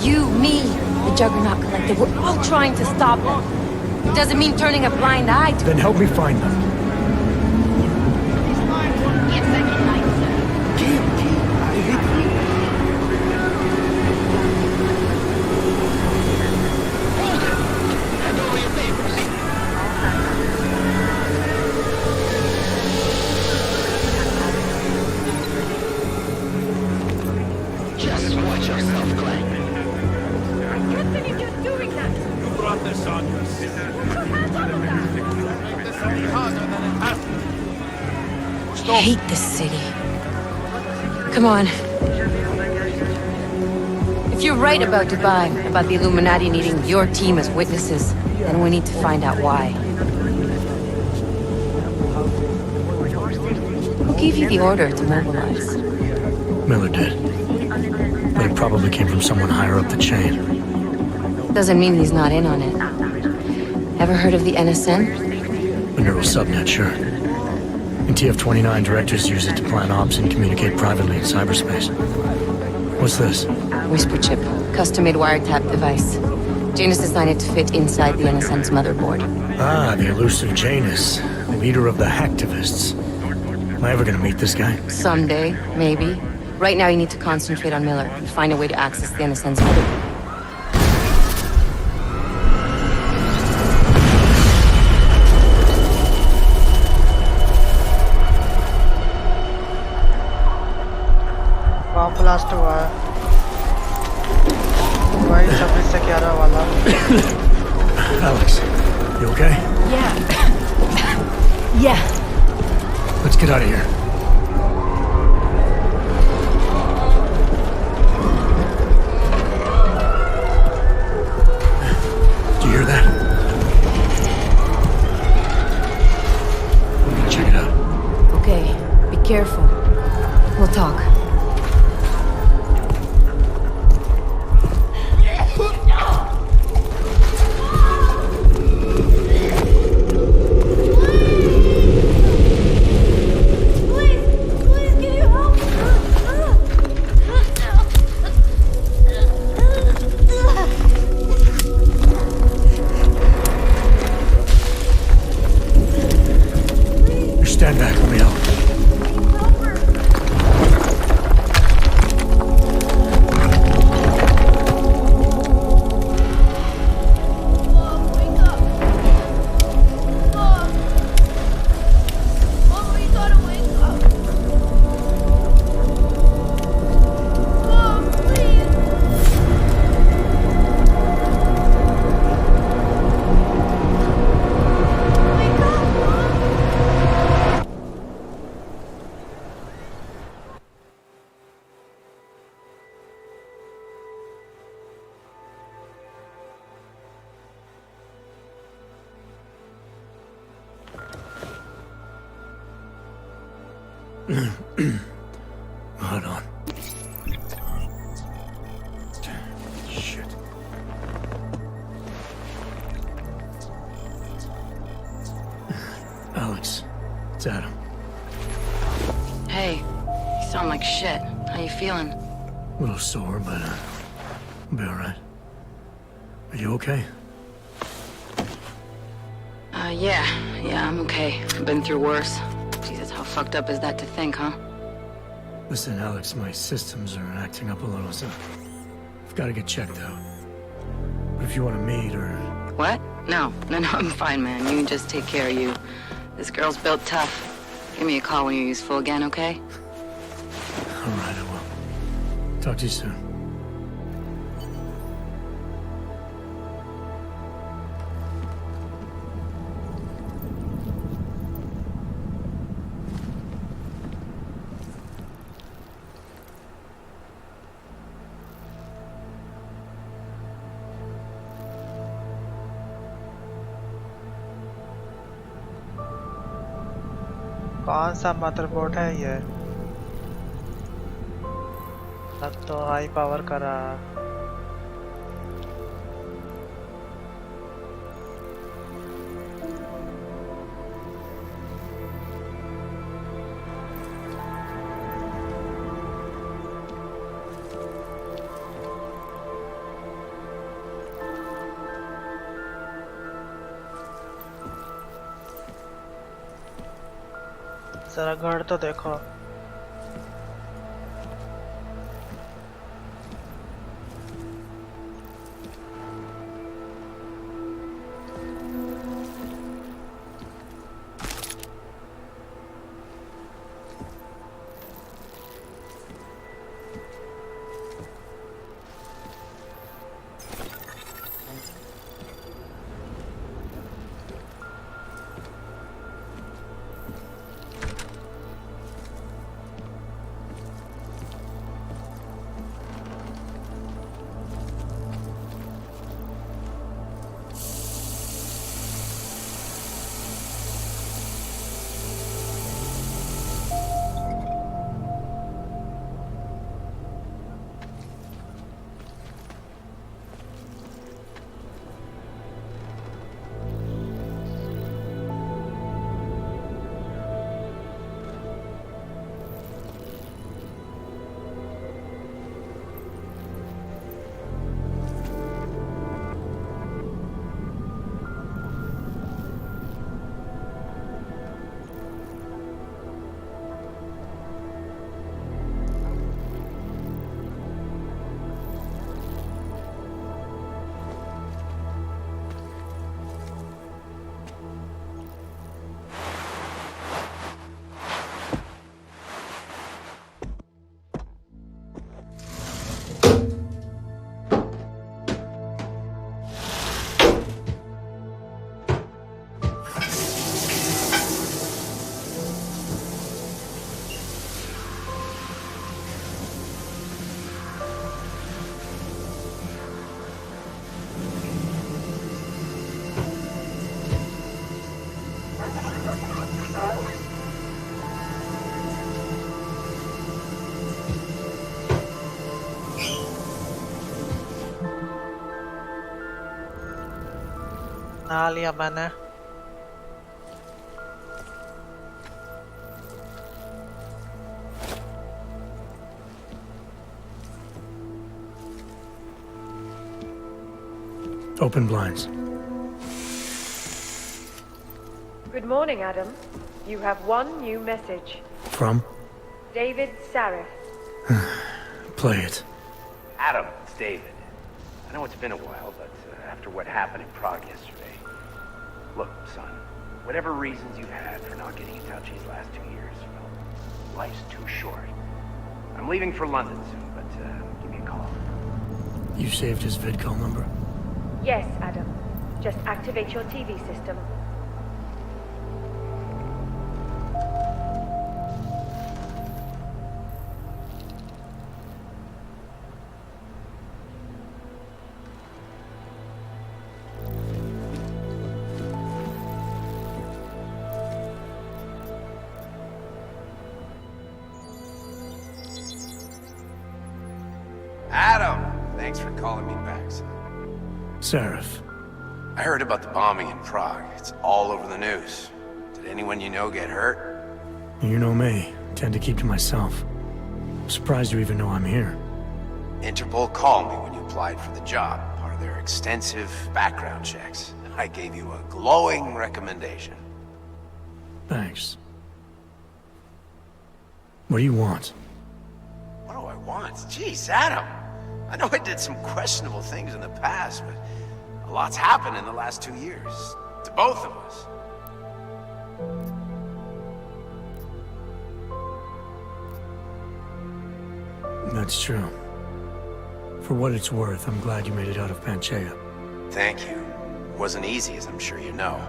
You, me, the Juggernaut Collective, we're all trying to stop them. It doesn't mean turning a blind eye to Then help me find them. Just watch yourself, Glenn. I hate this city. Come on. If you're right about Dubai, about the Illuminati needing your team as witnesses, then we need to find out why. gave you the order to mobilize? Miller did. But it probably came from someone higher up the chain. Doesn't mean he's not in on it. Ever heard of the NSN? A neural subnet, sure. In TF-29, directors use it to plan ops and communicate privately in cyberspace. What's this? Whisper chip. Custom-made wiretap device. Janus designed it to fit inside the NSN's motherboard. Ah, the elusive Janus. Leader of the hacktivists. Am I ever gonna meet this guy? Someday, maybe. Right now you need to concentrate on Miller and find a way to access the NSN's motherboard. Bomb blast हुआ है वही 26 से 11 वाला Alex, you okay? Yeah. Let's get out of here. Do you hear that? I'm gonna check it out. Okay, be careful. We'll talk. Stand back, let me help. Hold on. Shit. Alex, it's Adam. Hey, you sound like shit. How you feeling? A little sore, but I'll be alright. Are you okay? Yeah, I'm okay. I've been through worse. Jesus, how fucked up is that to think, huh? Listen, Alex, my systems are acting up a little, so I've got to get checked out. But if you want to meet or... What? No, I'm fine, man. You can just take care of you. This girl's built tough. Give me a call when you're useful again, okay? Alright, I will. Talk to you soon. कौन सा motherboard है ये अब तो high power का रहा जरा घर तो देखो नहा लिया मैंने। Open blinds. Good morning, Adam. You have one new message. From? David Sarif. Play it. Adam, it's David. I know it's been a while, but after what happened in Prague yesterday... Look, son, whatever reasons you've had for not getting in touch these last 2 years, well, life's too short. I'm leaving for London soon, but give me a call. You saved his vidcall number? Yes, Adam. Just activate your TV system. Adam! Thanks for calling me back, son. Sarif. I heard about the bombing in Prague. It's all over the news. Did anyone you know get hurt? You know me. Tend to keep to myself. I'm surprised you even know I'm here. Interpol called me when you applied for the job, part of their extensive background checks. I gave you a glowing recommendation. Thanks. What do you want? What do I want? Jeez, Adam! I know I did some questionable things in the past, but a lot's happened in the last 2 years. To both of us. That's true. For what it's worth, I'm glad you made it out of Panchea. Thank you. It wasn't easy, as I'm sure you know.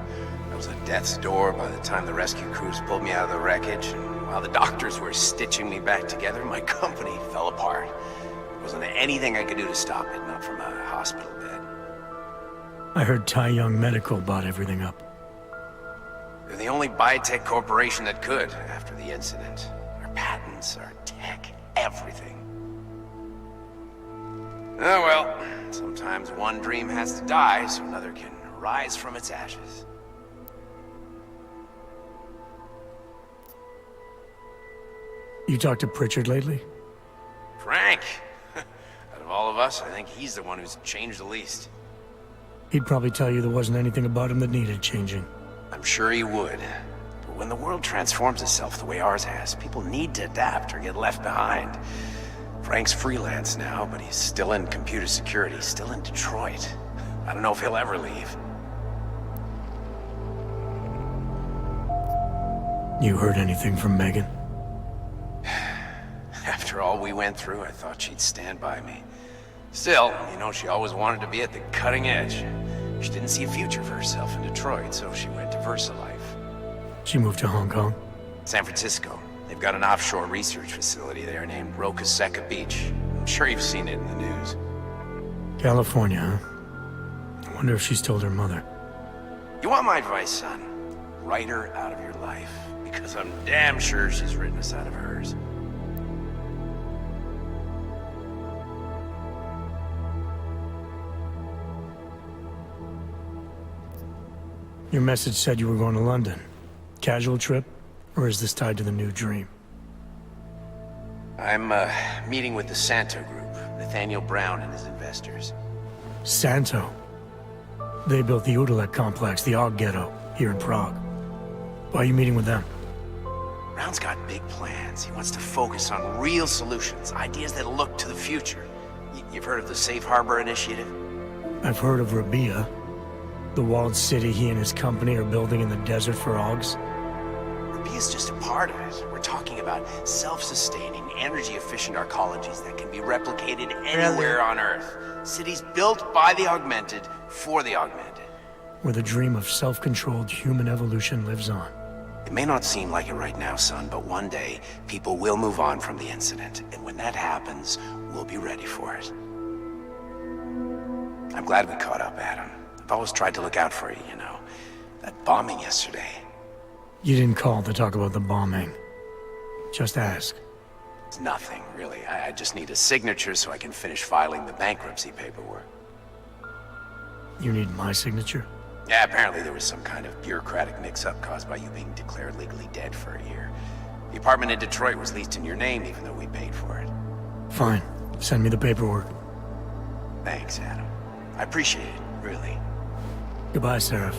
I was at death's door by the time the rescue crews pulled me out of the wreckage, and while the doctors were stitching me back together, my company fell apart. There wasn't anything I could do to stop it, not from a hospital bed. I heard Tai Young Medical bought everything up. They're the only biotech corporation that could, after the incident. Our patents, our tech, everything. Oh well, sometimes one dream has to die so another can rise from its ashes. You talked to Pritchard lately? Frank! Out of all of us, I think he's the one who's changed the least. He'd probably tell you there wasn't anything about him that needed changing. I'm sure he would. But when the world transforms itself the way ours has, people need to adapt or get left behind. Frank's freelance now, but he's still in computer security, still in Detroit. I don't know if he'll ever leave. You heard anything from Megan? After all we went through, I thought she'd stand by me. Still, you know, she always wanted to be at the cutting edge. She didn't see a future for herself in Detroit, so she went to VersaLife. She moved to Hong Kong? San Francisco. They've got an offshore research facility there named Rokaseca Beach. I'm sure you've seen it in the news. California, huh? I wonder if she's told her mother. You want my advice, son? Write her out of your life. Because I'm damn sure she's written us out of hers. Your message said you were going to London. Casual trip? Or is this tied to the new dream? I'm, meeting with the Santo Group. Nathaniel Brown and his investors. Santo? They built the Udalek complex, the Og Ghetto, here in Prague. Why are you meeting with them? Brown's got big plans. He wants to focus on real solutions, ideas that look to the future. You've heard of the Safe Harbor Initiative? I've heard of Rabia, the walled city he and his company are building in the desert for Augs. Rabia's just a part of it. We're talking about self-sustaining, energy-efficient arcologies that can be replicated anywhere on Earth. Cities built by the augmented, for the augmented. Where the dream of self-controlled human evolution lives on. It may not seem like it right now, son, but one day, people will move on from the incident. And when that happens, we'll be ready for it. I'm glad we caught up, Adam. I've always tried to look out for you, you know. That bombing yesterday. You didn't call to talk about the bombing. Just ask. It's nothing, really. I just need a signature so I can finish filing the bankruptcy paperwork. You need my signature? Yeah, apparently there was some kind of bureaucratic mix-up caused by you being declared legally dead for a year. The apartment in Detroit was leased in your name even though we paid for it. Fine. Send me the paperwork. Thanks, Adam. I appreciate it, really. Goodbye, Seraph.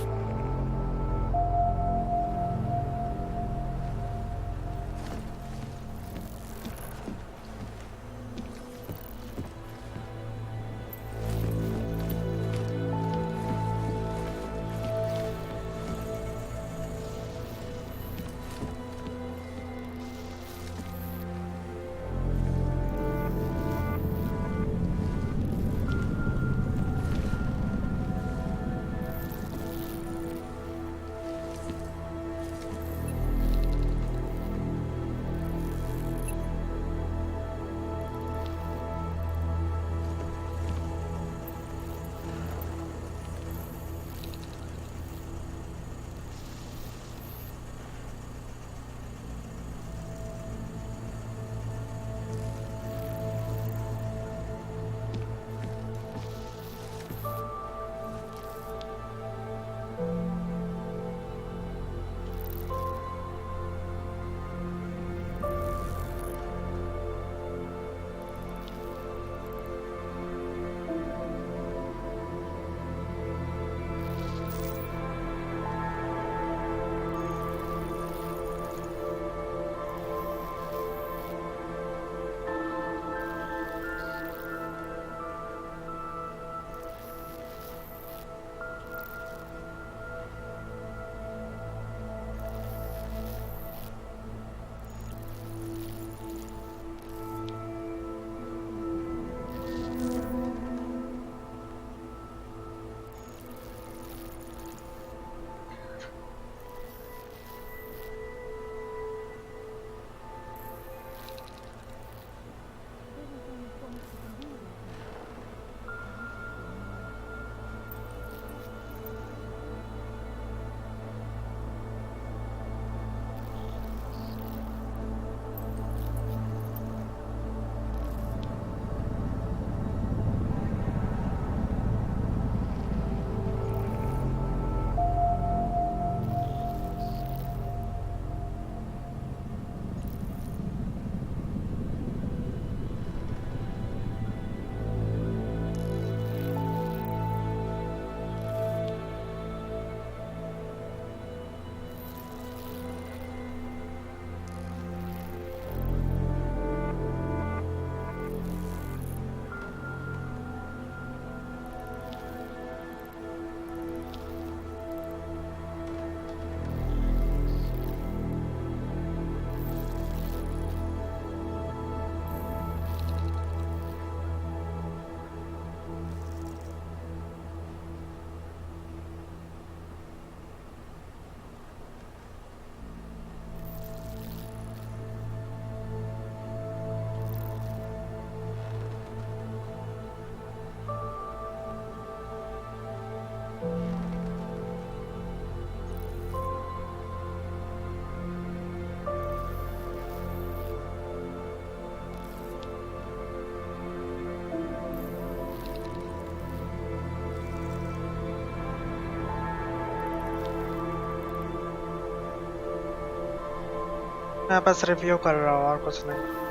मैं बस review कर रहा हूँ और कुछ नहीं।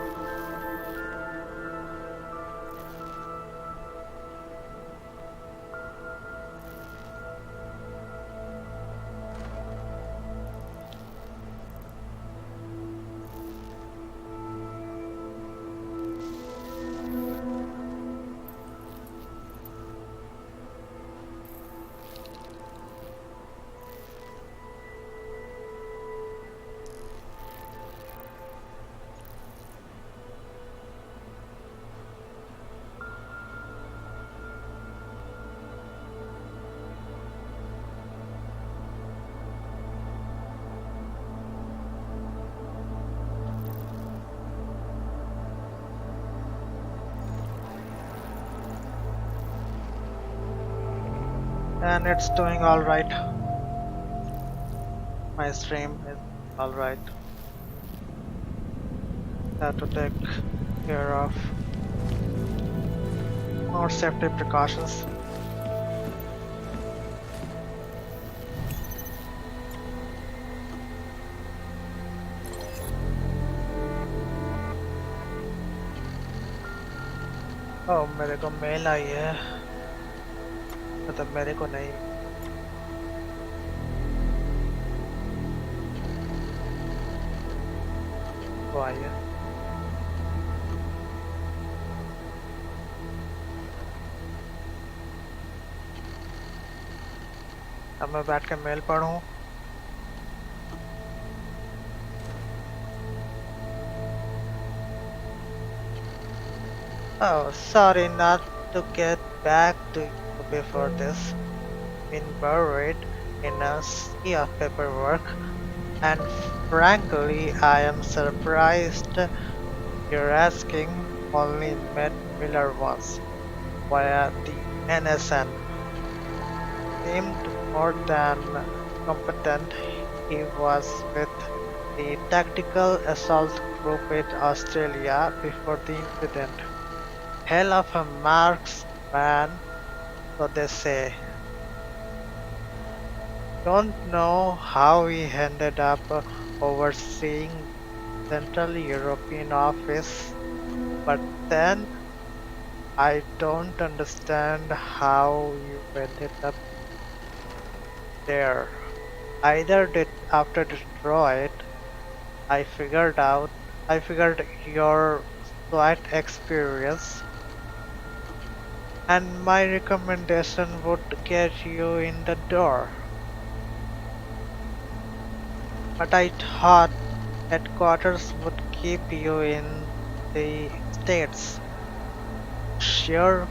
And it's doing all right. My stream is all right. Have to take care of more safety precautions. ओह मेरे को मेल आई है मतलब मेरे को नहीं वो आई है अब मैं बैठ के मेल पढ़ूं Oh, sorry not to get back to you before this. Been buried in a sea of paperwork, and frankly, I am surprised you're asking. Only met Miller once via the NSN. Seemed more than competent. He was with the Tactical Assault Group in Australia before the incident. Hell of a marksman, so they say. Don't know how he ended up overseeing Central European office, but then I don't understand how you ended up there. Either did after Detroit, I figured your flight experience and my recommendation would get you in the door. But I thought headquarters would keep you in the States. Sure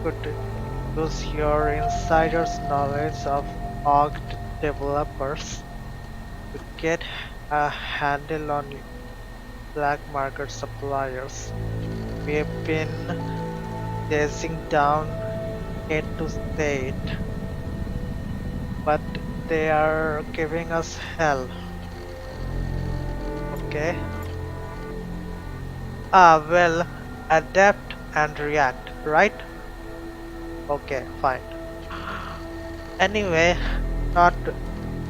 could use your insider's knowledge of OGD developers to get a handle on black market suppliers. We've been chasing down hate to say it, but they are giving us hell. Okay. Well, adapt and react, right? Okay, fine. Anyway, not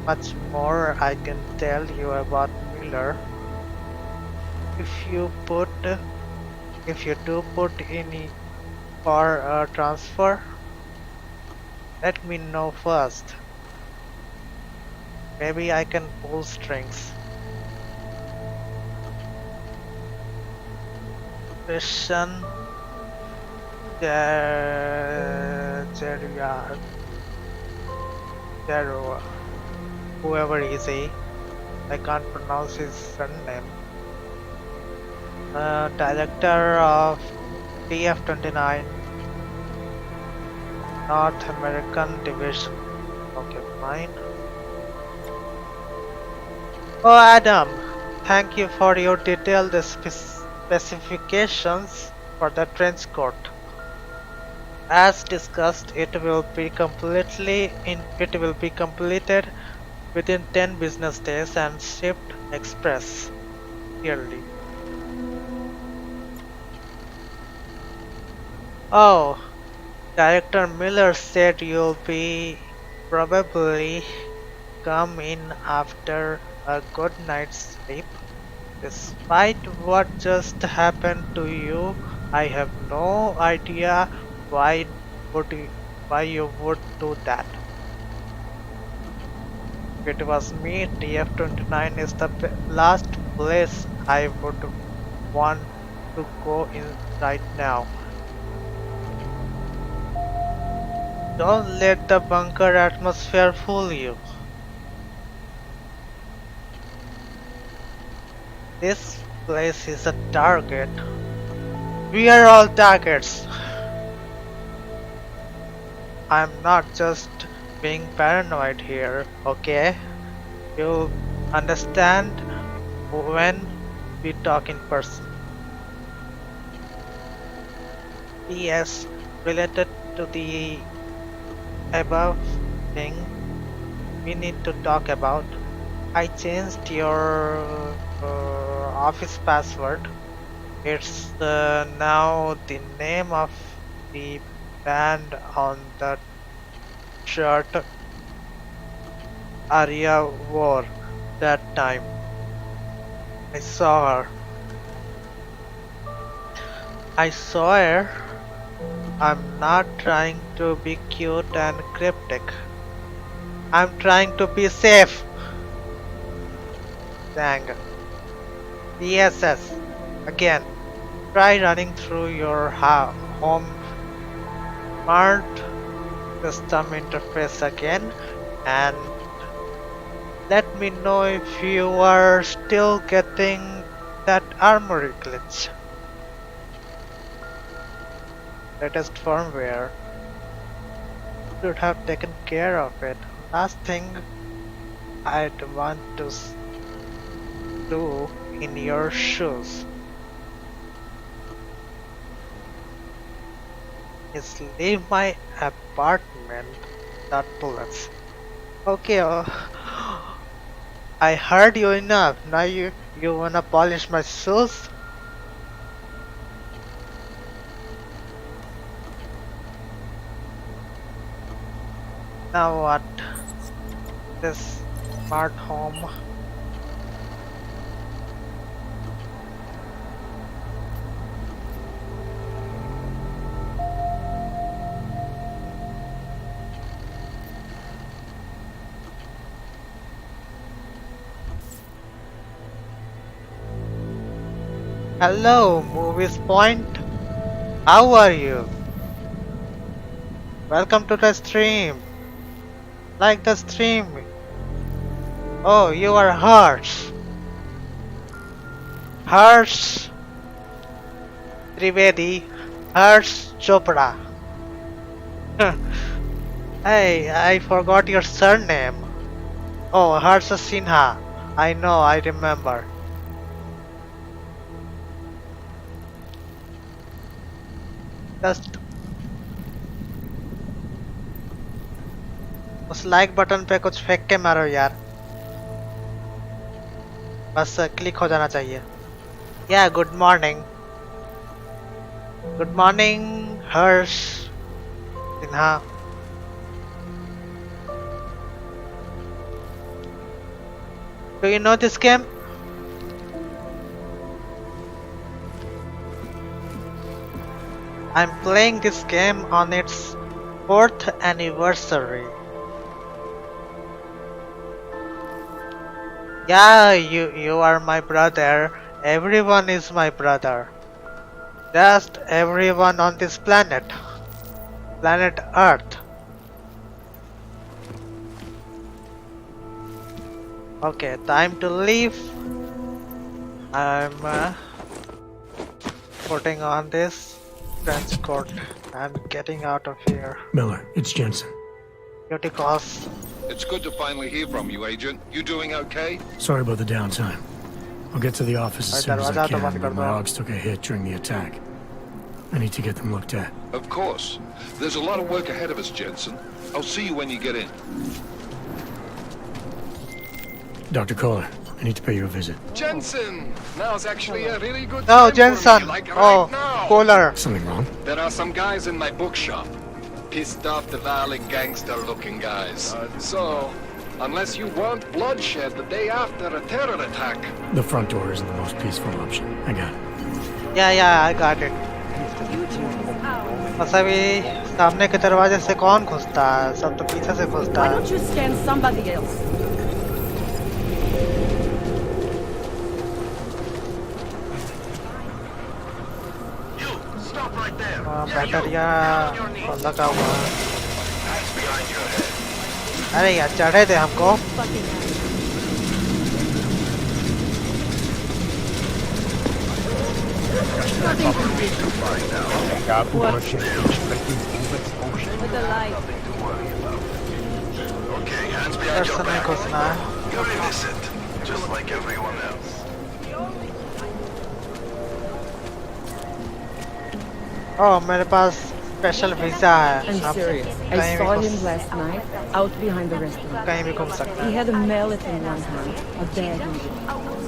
much more I can tell you about Miller. If you do put in for a transfer, let me know first. Maybe I can pull strings. Christian whoever is he, I can't pronounce his surname. Director of TF-29 North American Division. Okay, fine. Oh, Adam, thank you for your detailed specifications for the trench coat. As discussed, it will be completed within 10 business days and shipped express yearly. Oh, Director Miller said you'll be probably come in after a good night's sleep. Despite what just happened to you, I have no idea why you would do that. If it was me, TF-29 is the last place I would want to go in right now. Don't let the bunker atmosphere fool you. This place is a target. We are all targets. I'm not just being paranoid here, okay? You'll understand when we talk in person. P.S. Related to the above thing we need to talk about, I changed your office password. It's now the name of the band on the shirt Arya wore that time. I saw her I'm not trying to be cute and cryptic. I'm trying to be safe. Dang. DSS. Again. Try running through your home smart system interface again and let me know if you are still getting that armory glitch. Latest firmware. Should have taken care of it. Last thing I'd want to do in your shoes is leave my apartment without bullets. Okay, I heard you enough. Now you wanna polish my shoes? Now what? This smart home. Hello, Movies Point. How are you? Welcome to the stream. Like the stream. Oh, you are Harsh. Harsh Trivedi. Harsh Chopra. Hey, I forgot your surname. Oh, Harsha Sinha. I know, I remember. Just उस like button पे कुछ फेंक के मारो यार, बस click हो जाना चाहिए। या good morning Harsh Sinha. Do you know this game? I'm playing this game on its 4th anniversary. Yeah, you are my brother. Everyone is my brother. Just everyone on this planet. Planet Earth. Okay, time to leave. I'm putting on this trench coat and getting out of here. Miller, it's Jensen. Duty calls. It's good to finally hear from you, Agent. You doing okay? Sorry about the downtime. I'll get to the office as soon as I can, but my dogs took a hit during the attack. I need to get them looked at. Of course. There's a lot of work ahead of us, Jensen. I'll see you when you get in. Dr. Kohler, I need to pay you a visit. Jensen! Now's actually a really good No, time Jensen! for me, like Oh, right now. Kohler! Something wrong? There are some guys in my bookshop. Pissed off the valley gangster-looking guys. So, unless you want bloodshed the day after a terror attack... The front door isn't the most peaceful option. I got it. Yeah, I got it. बस अभी सामने के दरवाजे से कौन घुसता है? सब तो पीछे से घुसता है। Why don't you scan somebody else? बैटरिया लगा हुआ है। अरे यार चढ़े थे हमको। नहीं घुसना है। Oh, मेरे पास स्पेशल वीजा है। I'm serious. I saw him last night out behind the restaurant. कहीं भी घूम सकता है। He had a mallet in one hand, a bag in the other.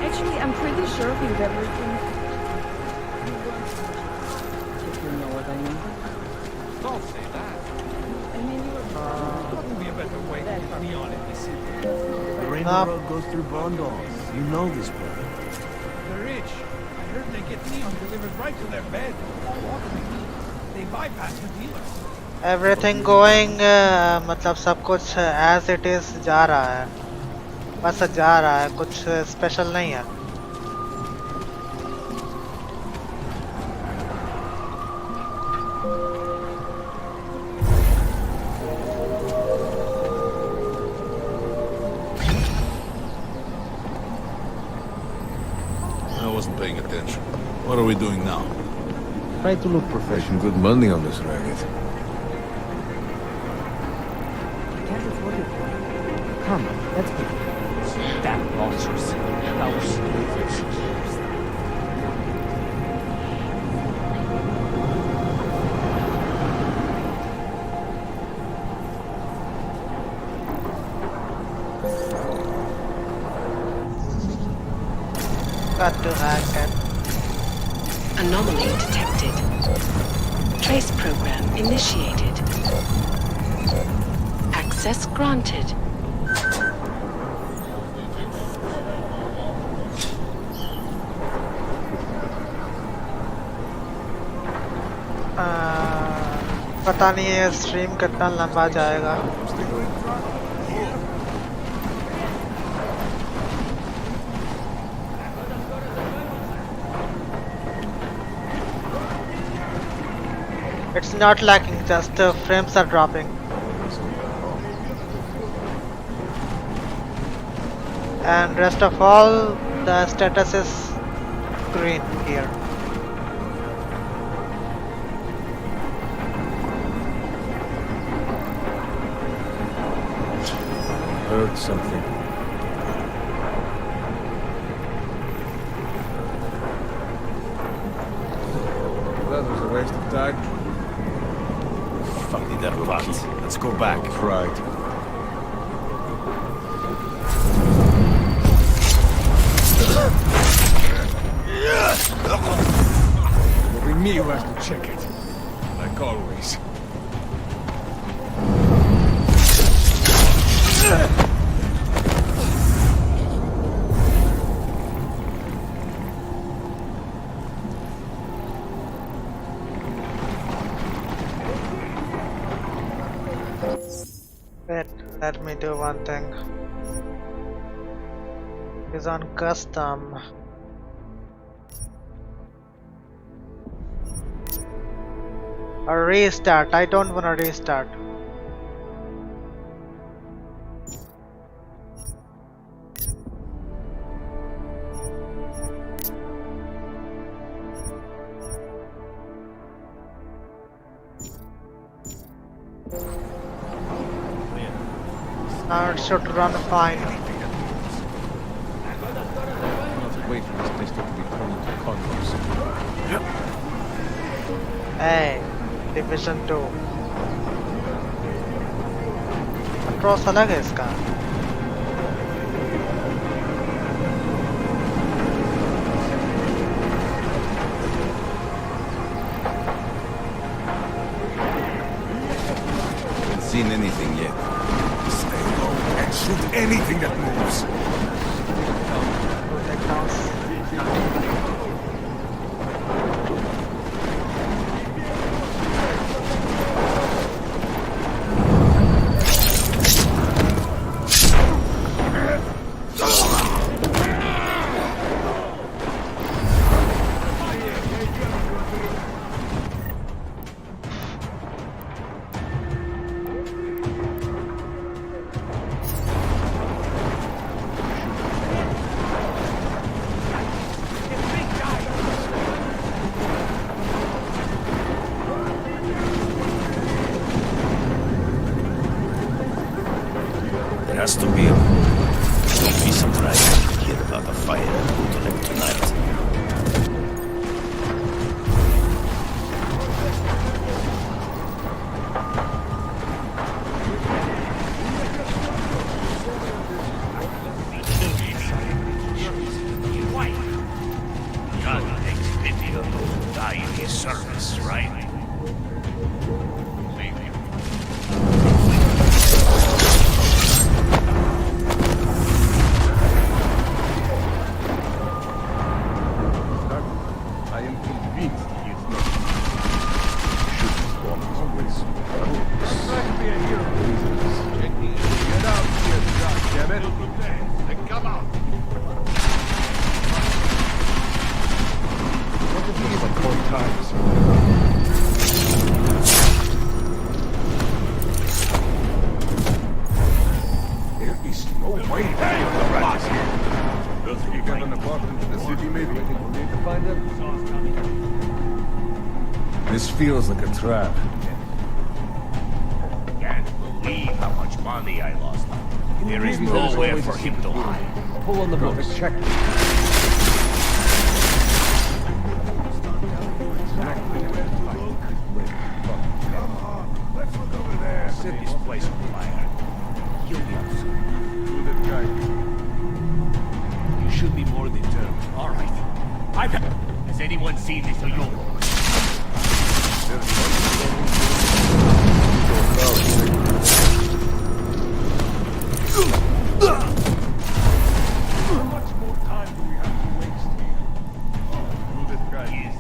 Actually, I'm pretty sure he did everything. If you know what I mean. Don't say that. going up. The road goes through Bondals. You know this place. The rich. I heard they get neon delivered right to their bed. They bypass the dealers. Everything going मतलब सब कुछ as it is जा रहा है, बस जा रहा है, कुछ स्पेशल नहीं है। I wasn't paying attention. What are we doing now? Try to look professional. Good money on this racket. Can't afford it. Come, let's go. Damn monsters. How stupid. Got to hack it. Anomaly detected. Trace program initiated. Access granted. पता नहीं है stream कितना लंबा जाएगा। It's not lagging, just frames are dropping. And rest of all, the status is green here. Heard something. That was a waste of time. Fucking that pot. Let's go back. Right. It'll be me who has to check it. Like always. Wait, let me do one thing. It's on custom. A restart. I don't want to restart. Now it should run fine. We'll have to wait for this district to be turned into condos. Yep. Hey, Division 2. Across अलग है इसका. Haven't seen anything yet. Stay low and shoot anything that moves. Has to be. Don't be surprised to hear about the fire in Logitech tonight. God takes pity on those who die in his service, right? Maybe. This feels like a trap. Can't believe how much money I lost. There is nowhere for him to hide. Pull on the books. Check. Let's look over there. Set this place on fire. You'll be up soon. You should be more determined. All right. Has anyone seen this Oyoko? How much more time do we have to waste here? Who this guy is?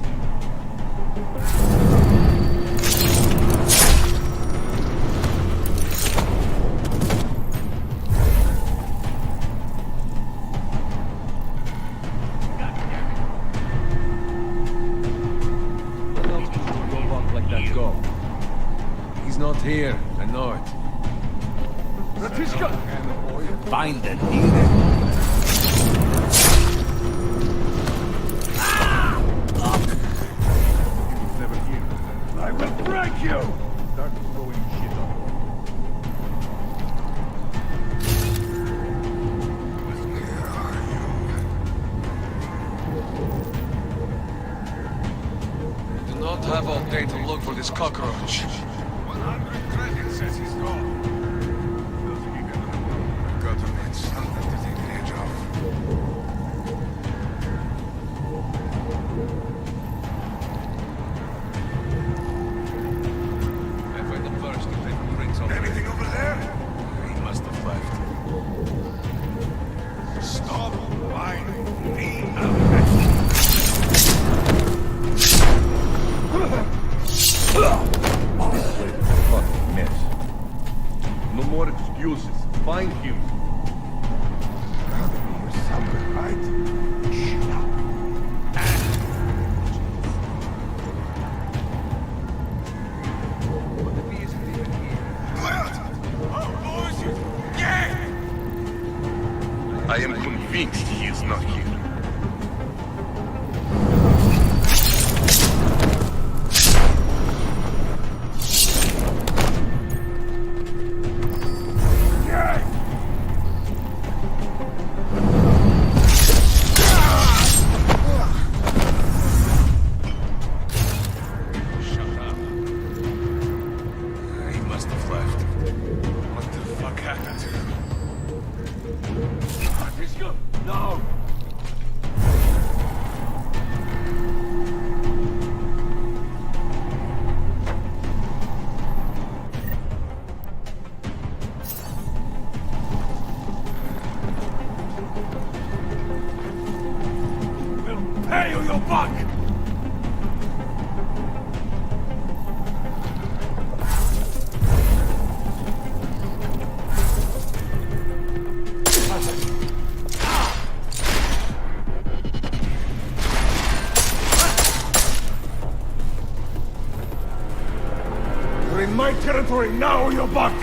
He's not here. I know it. Find and eat it. I will break you! Start throwing shit on. Do not have all day to look for this cockroach. 100 credits says he's gone. Gotta find something to take the edge off. I find the first to take the drinks off. Anything over there? He must have left. Stop whining. Fucking mess. No more excuses. Find him. Gotta be something, right? Shut up. What if he isn't even here? Oh, boys! Yeah! I am convinced he is not here. Hey, you buck! You're in my territory now, you buck!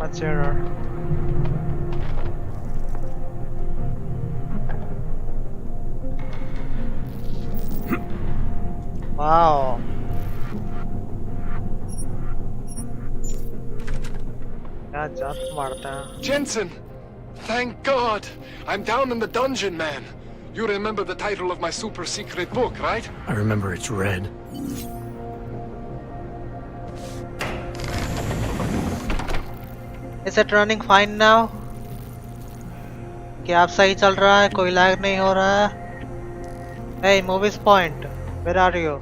much error. Wow. क्या जात मारता है? Jensen! Thank God! I'm down in the dungeon, man. You remember the title of my super secret book, right? I remember it's red. Is it running fine now? बाकी आप सही चल रहा है, कोई लैग नहीं हो रहा है? Hey, movies point, where are you?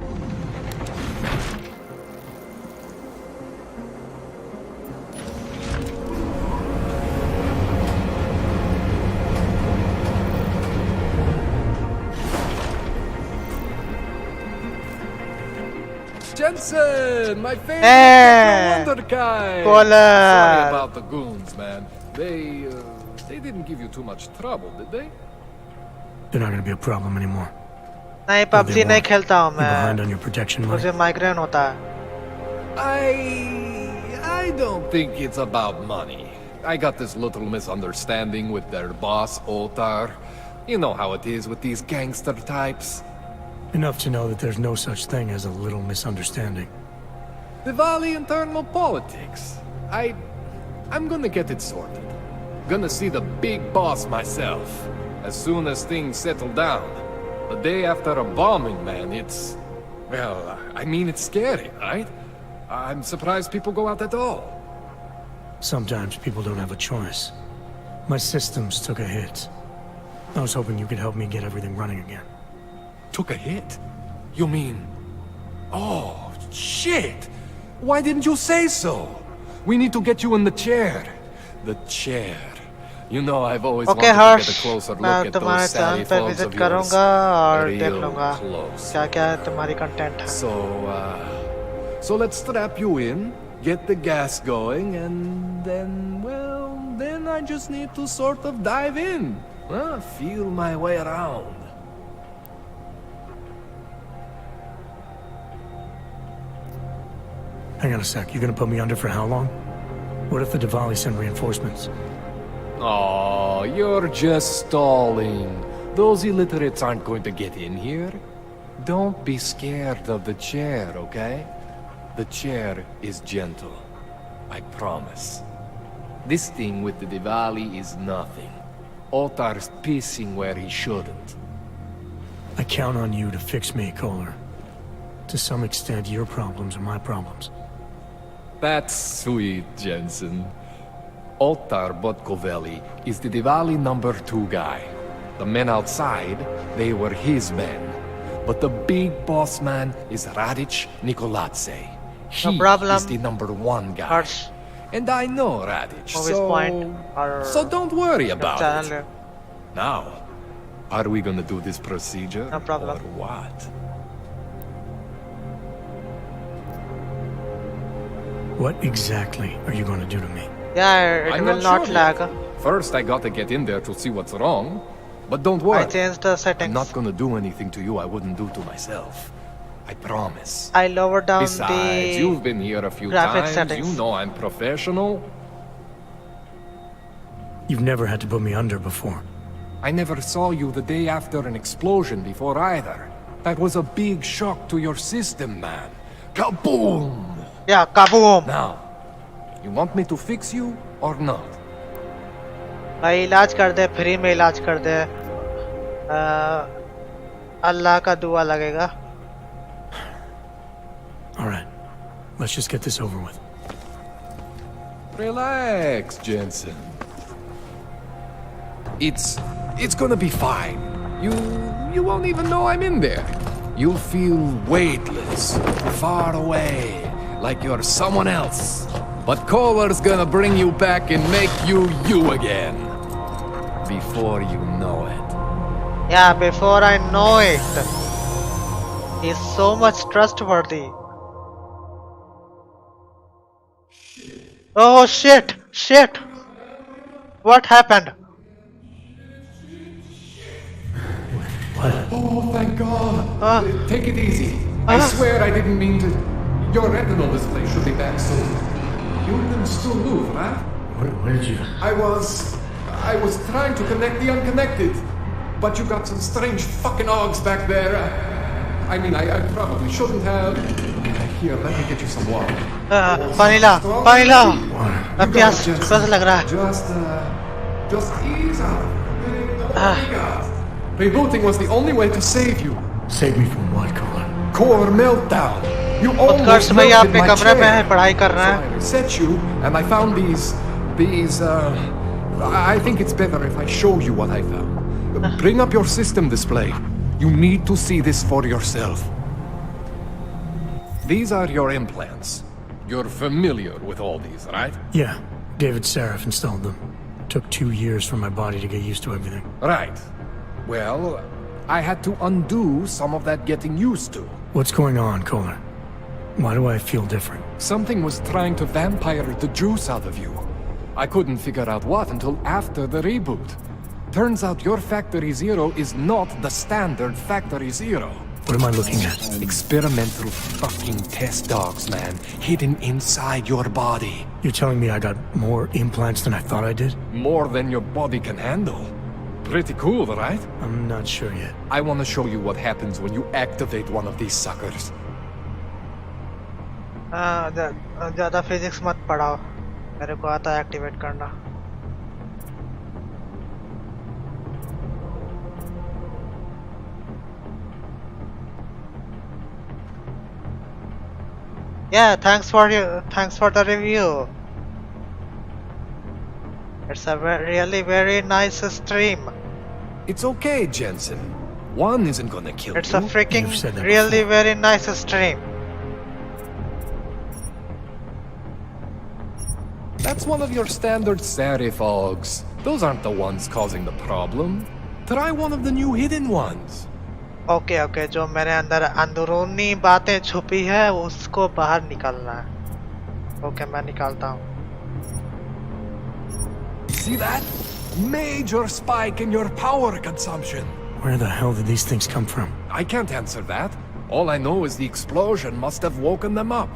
Jensen, my favorite Hey! wonder guy. Caller. Sorry about the goons, man. They didn't give you too much trouble, did they? They're not gonna be a problem anymore. नहीं PUBG नहीं खेलता हूँ मैं. Behind on your protection money? मुझे migraine होता है. I don't think it's about money. I got this little misunderstanding with their boss, Otar. You know how it is with these gangster types. Enough to know that there's no such thing as a little misunderstanding. Diwali internal politics. I'm gonna get it sorted. Gonna see the big boss myself. As soon as things settle down. The day after a bombing, man, it's... Well, I mean, it's scary, right? I'm surprised people go out at all. Sometimes people don't have a choice. My systems took a hit. I was hoping you could help me get everything running again. Took a hit? You mean... Oh, shit! Why didn't you say so? We need to get you in the chair. The chair. You know, I've always wanted to get a closer look at those savvy phones of yours. Real close. क्या-क्या तुम्हारी content है? So let's strap you in, get the gas going, and then, well, then I just need to sort of dive in. Feel my way around. Hang on a sec, you're gonna put me under for how long? What if the Diwali send reinforcements? Oh, you're just stalling. Those illiterates aren't going to get in here. Don't be scared of the chair, okay? The chair is gentle. I promise. This thing with the Diwali is nothing. Otar's pissing where he shouldn't. I count on you to fix me, Kohler. To some extent, your problems are my problems. That's sweet, Jensen. Otar Botkovelli is the Diwali #2 guy. The men outside, they were his men. But the big boss man is Radic Nikoladze. He is the #1 guy. And I know Radic, so don't worry about it. Now, are we gonna do this procedure? No problem. Or what? What exactly are you gonna do to me? Yeah, it will not lag. First, I gotta get in there to see what's wrong. But don't worry. I changed the settings. I'm not gonna do anything to you I wouldn't do to myself. I promise. I lowered down Besides, you've been here a few times. settings. You know I'm professional. You've never had to put me under before. I never saw you the day after an explosion before either. That was a big shock to your system, man. Kaboom! Yeah, kaboom! Now, you want me to fix you or not? भाई इलाज कर दे, free में इलाज कर दे. अल्लाह का दुआ लगेगा. All right, let's just get this over with. Relax, Jensen. It's gonna be fine. You won't even know I'm in there. You'll feel weightless, far away, like you're someone else. But Kohler's gonna bring you back and make you you again. Before you know it. Yeah, before I know it. He's so much trustworthy. Oh shit! Shit! What happened? Oh, thank God. Take it easy. I swear I didn't mean to. Your retinal display should be back soon. You can still move, right? Where did you? I was trying to connect the unconnected, but you got some strange fucking ogs back there. I mean, I probably shouldn't have. Here, let me get you some water. पानी ला. अब प्यास लग रहा है. Just ease out. Rebooting was the only way to save you. Save me from what, Kohler? Core meltdown. You उत्कर्ष भैया अपने कमरे में है, पढ़ाई कर रहे हैं. I reset you, and I found these I think it's better if I show you what I found. Bring up your system display. You need to see this for yourself. These are your implants. You're familiar with all these, right? Yeah, David Seraph installed them. Took 2 years for my body to get used to everything. Right. Well, I had to undo some of that getting used to. What's going on, Kohler? Why do I feel different? Something was trying to vampire the juice out of you. I couldn't figure out what until after the reboot. Turns out your Factory Zero is not the standard Factory Zero. What am I looking at? Experimental fucking test dogs, man. Hidden inside your body. You're telling me I got more implants than I thought I did? More than your body can handle. Pretty cool, right? I'm not sure yet. I want to show you what happens when you activate one of these suckers. ज़्यादा physics मत पढ़ाओ. मेरे को आता है activate करना. Yeah, thanks for the review. It's a really very nice stream. It's okay, Jensen. One isn't gonna kill you. It's a freaking really very nice stream. That's one of your standard Serif Ogs. Those aren't the ones causing the problem. Try one of the new hidden ones. Okay जो मेरे अंदर अंदरूनी बातें छुपी है उसको बाहर निकालना है. ओके मैं निकालता हूँ. See that? Major spike in your power consumption. Where the hell did these things come from? I can't answer that. All I know is the explosion must have woken them up.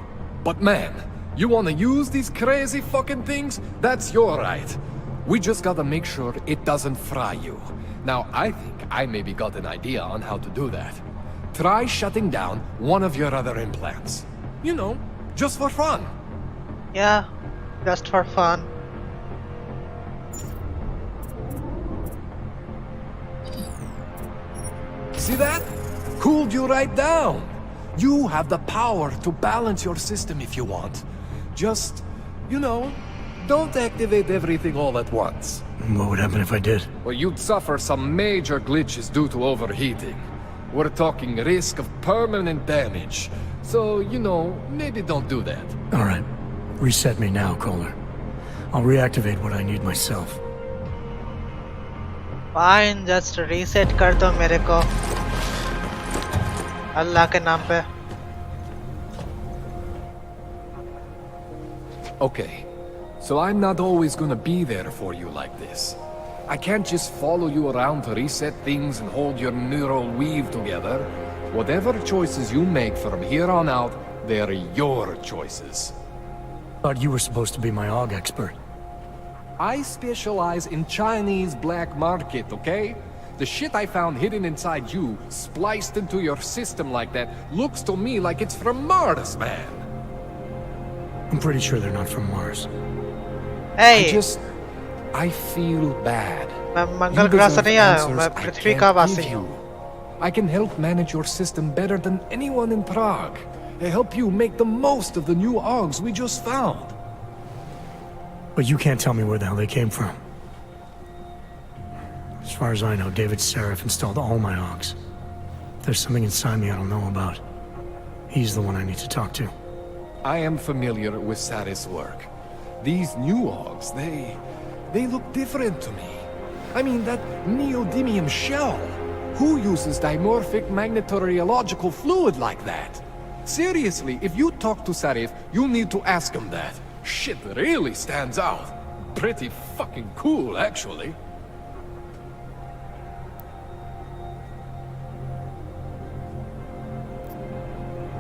But man, you want to use these crazy fucking things? That's your right. We just gotta make sure it doesn't fry you. Now, I think I maybe got an idea on how to do that. Try shutting down one of your other implants. You know, just for fun. Yeah, just for fun. See that? Cooled you right down. You have the power to balance your system if you want. Just, you know, don't activate everything all at once. What would happen if I did? Well, you'd suffer some major glitches due to overheating. We're talking risk of permanent damage. So, you know, maybe don't do that. Alright. Reset me now, Kohler. I'll reactivate what I need myself. Fine, just reset कर दो मेरे को. अल्लाह के नाम पे. Okay. So I'm not always gonna be there for you like this. I can't just follow you around to reset things and hold your neural weave together. Whatever choices you make from here on out, they're your choices. Thought you were supposed to be my AUG expert. I specialize in Chinese black market, okay? The shit I found hidden inside you, spliced into your system like that, looks to me like it's from Mars, man. I'm pretty sure they're not from Mars. Hey! I feel bad. मैं मंगल ग्रह से नहीं आया हूँ, मैं पृथ्वी का वासी हूँ. I can help manage your system better than anyone in Prague. I help you make the most of the new AUGs we just found. But you can't tell me where the hell they came from. As far as I know, David Seraph installed all my AUGs. If there's something inside me I don't know about, he's the one I need to talk to. I am familiar with Sarah's work. These new AUGs, they look different to me. I mean, that neodymium shell. Who uses dimorphic magnetorheological fluid like that? Seriously, if you talk to Sarif, you need to ask him that. Shit really stands out. Pretty fucking cool, actually.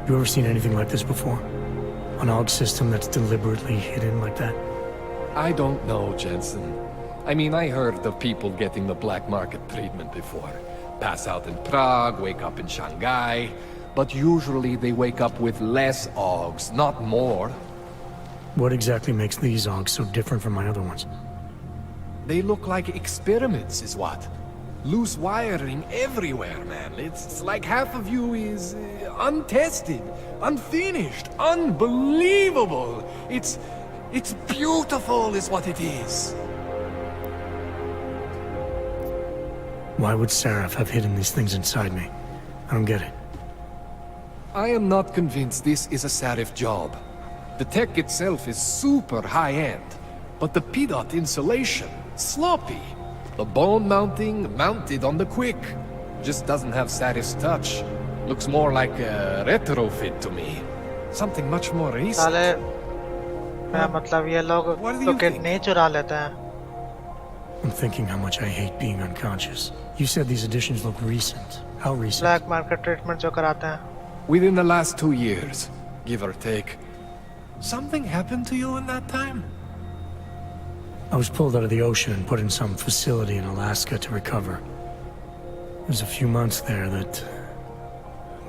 You ever seen anything like this before? An AUG system that's deliberately hidden like that? I don't know, Jensen. I mean, I heard of people getting the black market treatment before. Pass out in Prague, wake up in Shanghai. But usually they wake up with less AUGs, not more. What exactly makes these AUGs so different from my other ones? They look like experiments, is what? Loose wiring everywhere, man. It's like half of you is untested, unfinished, unbelievable. It's beautiful is what it is. Why would Seraph have hidden these things inside me? I don't get it. I am not convinced this is a Seraph job. The tech itself is super high-end, but the PDOT insulation, sloppy. The bone mounting, mounted on the quick. Just doesn't have Saraph's touch. Looks more like a retrofit to me. Something much more recent. साले मैं मतलब ये लोग तो kidney चुरा लेते हैं. I'm thinking how much I hate being unconscious. You said these additions look recent. How recent? Black market treatment जो कराते हैं. Within the last 2 years, give or take. Something happened to you in that time? I was pulled out of the ocean and put in some facility in Alaska to recover. There's a few months there that...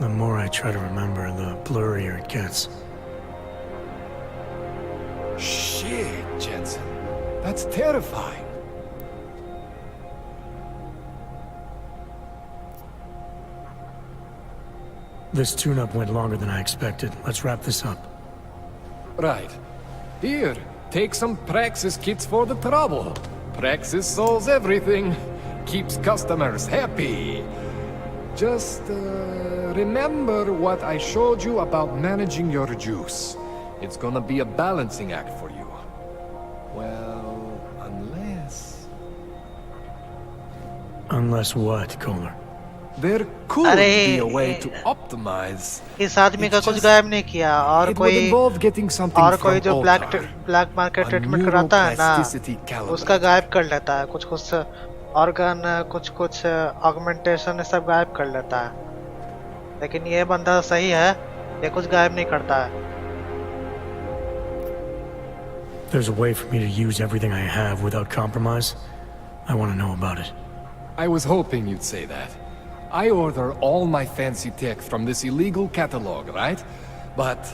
the more I try to remember, the blurrier it gets. Shit, Jensen. That's terrifying. This tune-up went longer than I expected. Let's wrap this up. Right. Here, take some Praxis kits for the trouble. Praxis solves everything. Keeps customers happy. Just, remember what I showed you about managing your juice. It's gonna be a balancing act for you. Well, unless... Unless what, Kohler? There could be a way to optimize. इस आदमी का कुछ गायब नहीं किया और कोई जो ब्लैक मार्केट ट्रीटमेंट कराता है ना उसका गायब कर लेता है कुछ ऑर्गन कुछ ऑगमेंटेशन सब गायब कर लेता है लेकिन ये बंदा सही है ये कुछ गायब नहीं करता है. There's a way for me to use everything I have without compromise. I want to know about it. I was hoping you'd say that. I order all my fancy tech from this illegal catalog, right? But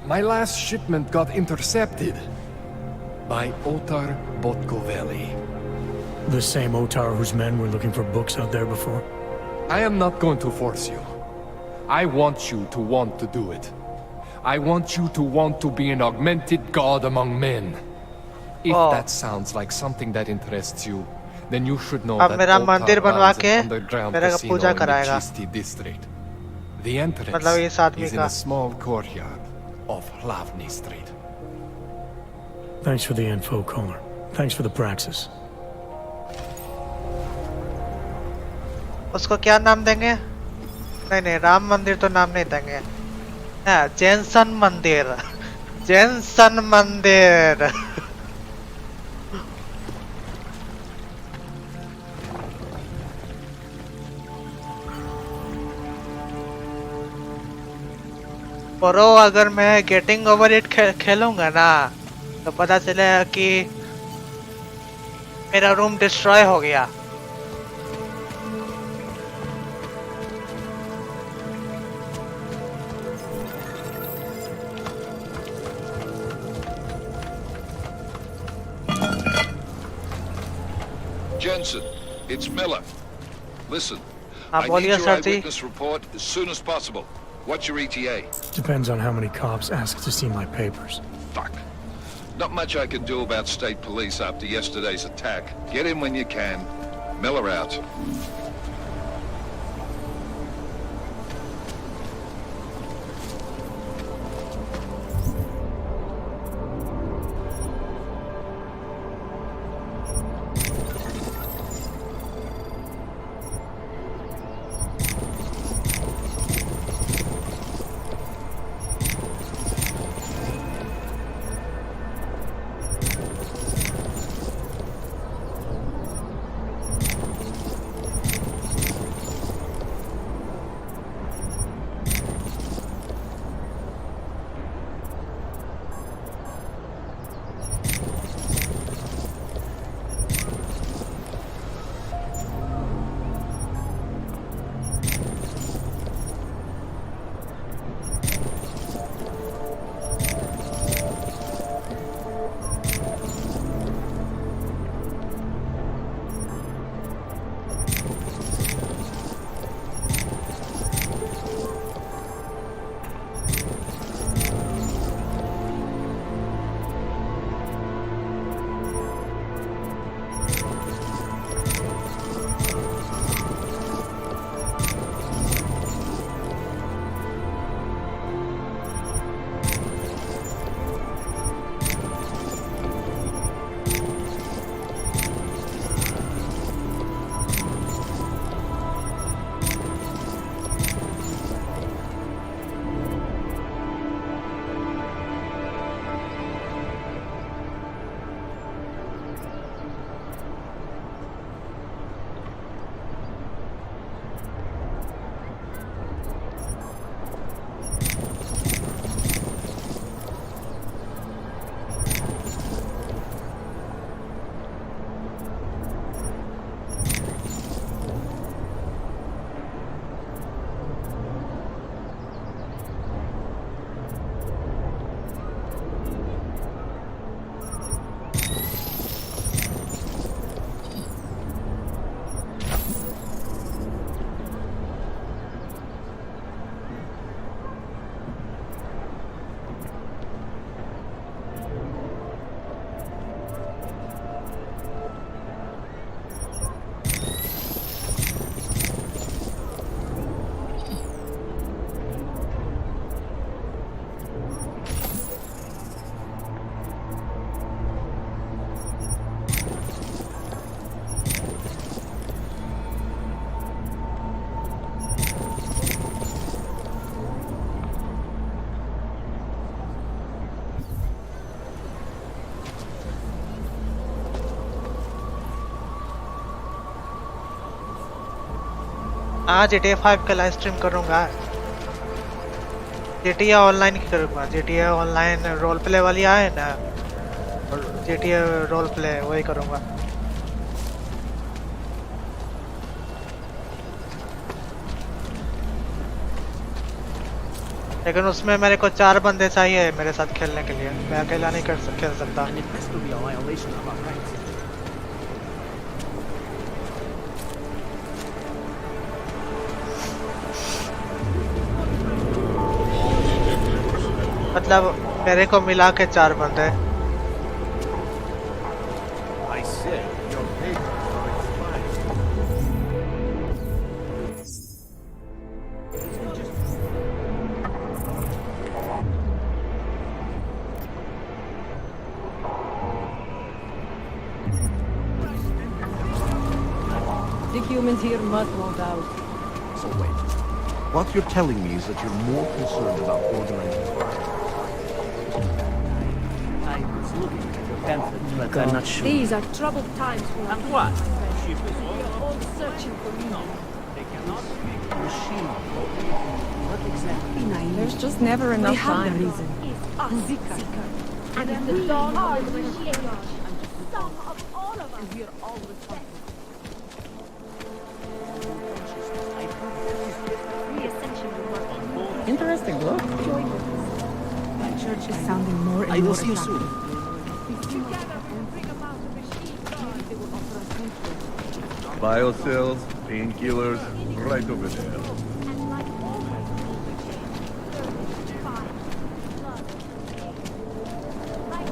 my last shipment got intercepted by Otar Botkoveli. The same Otar whose men were looking for books out there before? I am not going to force you. I want you to want to do it. I want you to want to be an augmented god among men. If that sounds like something that interests you, then you should know that Otar runs an underground casino in the Chisti district. The entrance is in a small courtyard off Hlavny Street. Thanks for the info, Kohler. Thanks for the praxis. उसको क्या नाम देंगे? नहीं राम मंदिर तो नाम नहीं देंगे. हाँ जेनसन मंदिर. जेनसन मंदिर. प्रो अगर मैं गेटिंग ओवर इट खेलूंगा ना तो पता चलेगा कि मेरा रूम डिस्ट्रॉय हो गया. Jensen, it's Miller. Listen, I बोलिए need your sir ji. eyewitness report as soon as possible. What's your ETA? Depends on how many cops ask to see my papers. Fuck. Not much I can do about state police after yesterday's attack. Get in when you can. Miller out. हाँ GTA 5 का live stream करूँगा। GTA online की करूँगा। GTA online role play वाली आए ना, और GTA role play वही करूँगा। लेकिन उसमें मेरे को 4 बंदे चाहिए मेरे साथ खेलने के लिए, मैं अकेला नहीं खेल सकता। मतलब मेरे को मिला के 4 बंदे। The humans here must hold out. So wait. What you're telling me is that you're more concerned about ordering fire. I was looking at your pamphlets, but I'm not sure. These are troubled times for us. And what? We are all searching for meaning. They cannot speak machine. What exactly? There's just never enough time. We have the reason. Seeker. And it's the dawn of the machine. Some of all of us. And we are all responsible. Interesting book. My church is sounding more and I will see you soon. Together we'll bring about the machine. They will offer us sanctuary. Biocells, painkillers, right over there. And like always, fire, blood, like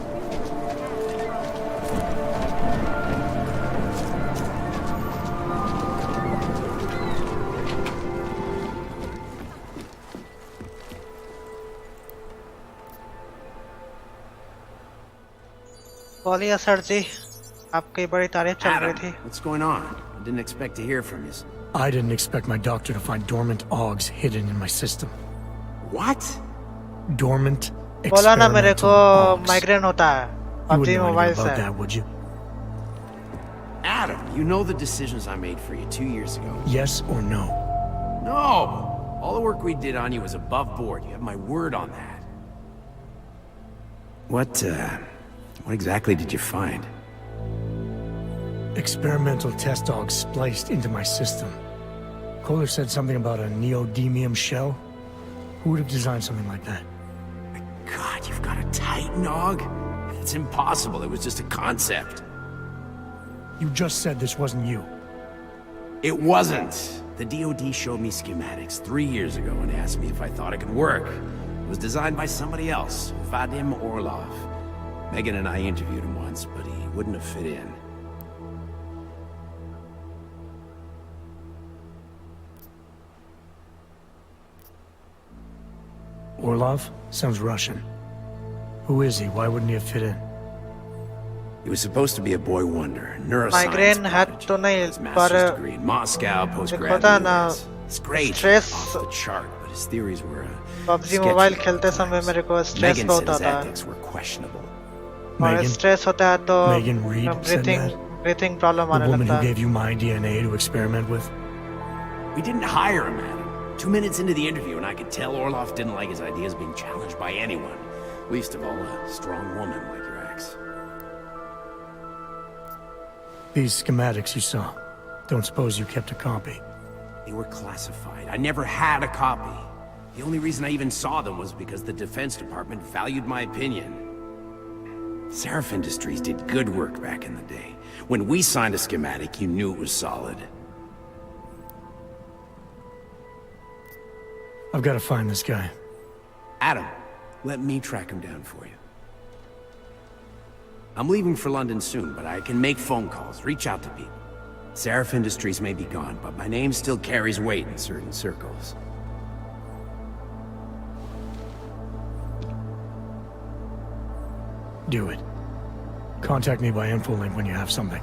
बोलिए sir जी, आपकी बड़ी तारीफ चल रही थी। What's going on? I didn't expect to hear from you. I didn't expect my doctor to find dormant augs hidden in my system. What? Dormant बोला ना मेरे experimental को augs. माइग्रेन होता है। You PUBG wouldn't know mobile anything about से। that, would you? Adam, you know the decisions I made for you 2 years ago. Yes or no? No! All the work we did on you was above board. You have my word on that. What exactly did you find? Experimental test augs spliced into my system. Kohler said something about a neodymium shell. Who would have designed something like that? God, you've got a Titan-og? It's impossible. It was just a concept. You just said this wasn't you. It wasn't. The DoD showed me schematics 3 years ago and asked me if I thought it could work. It was designed by somebody else, Vadim Orlov. Megan and I interviewed him once, but he wouldn't have fit in. Orlov? Sounds Russian. Who is he? Why wouldn't he have fit in? He was supposed to be a boy wonder, neuroscience migraine है तो नहीं, his पर master's degree in Moscow, postgrad पता in the ना, US. It's great, stress off the chart, but his theories were PUBG sketchy mobile at खेलते times. समय मेरे को स्ट्रेस Megan बहुत said his आता है। ethics were questionable. और स्ट्रेस होता है तो Megan Reed said that? Breathing problem The आने woman लगता who है। gave you my DNA to experiment with? We didn't hire him, Adam. 2 minutes into the interview, and I could tell Orlov didn't like his ideas being challenged by anyone. Least of all, a strong woman like your ex. These schematics you saw. Don't suppose you kept a copy? They were classified. I never had a copy. The only reason I even saw them was because the Defense Department valued my opinion. Seraph Industries did good work back in the day. When we signed a schematic, you knew it was solid. I've got to find this guy. Adam, let me track him down for you. I'm leaving for London soon, but I can make phone calls, reach out to people. Seraph Industries may be gone, but my name still carries weight in certain circles. Do it. Contact me by infolink when you have something.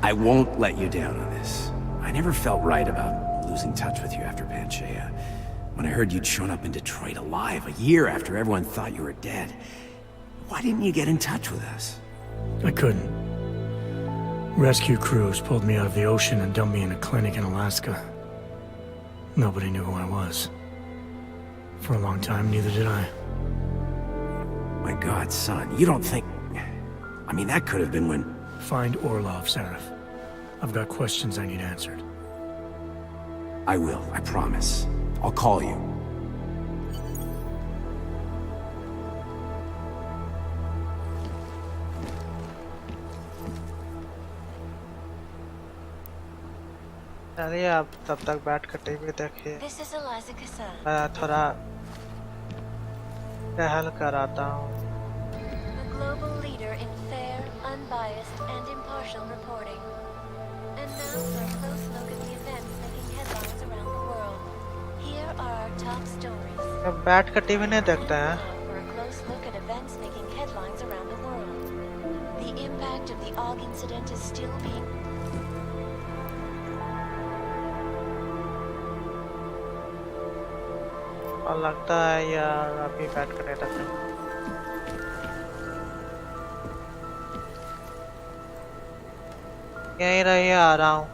I won't let you down on this. I never felt right about losing touch with you after Panchea. When I heard you'd shown up in Detroit alive a year after everyone thought you were dead, why didn't you get in touch with us? I couldn't. Rescue crews pulled me out of the ocean and dumped me in a clinic in Alaska. Nobody knew who I was. For a long time, neither did I. My God, son, you don't think... I mean, that could have been when... Find Orlov, Seraph. I've got questions I need answered. I will, I promise. I'll call you. चलिए आप तब तक बैठ कर TV देखिए। मैं थोड़ा टहल कर आता हूँ। The global leader in fair, unbiased, and impartial reporting. And now for a close look at the events making headlines around the world. Here are our top stories. अब बैठ कर टीवी नहीं देखते हैं। For a close look at events making headlines around the world. The impact of the AUG incident is still being... और लगता है यार अभी बैठ कर नहीं देखते। यहीं रहिए, आ रहा हूँ।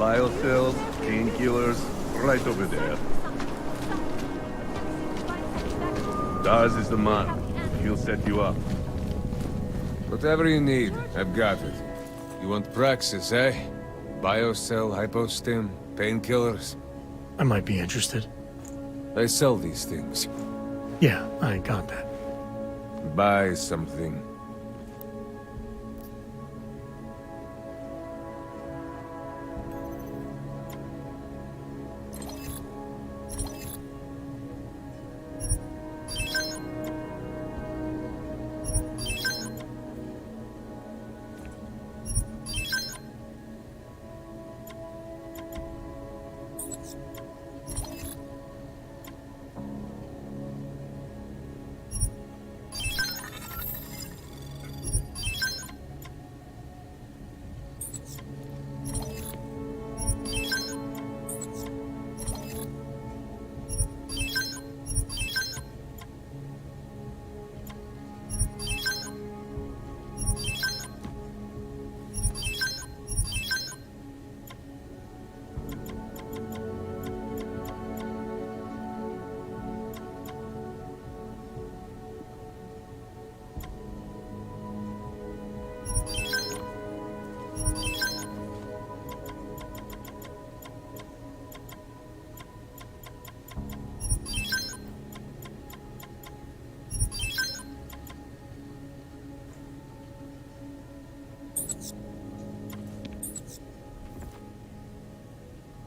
Biocells, painkillers, right over there. Daz is the man. He'll set you up. Whatever you need, I've got it. You want Praxis, eh? Biocell, hypostim, painkillers. I might be interested. I sell these things. Yeah, I got that. Buy something.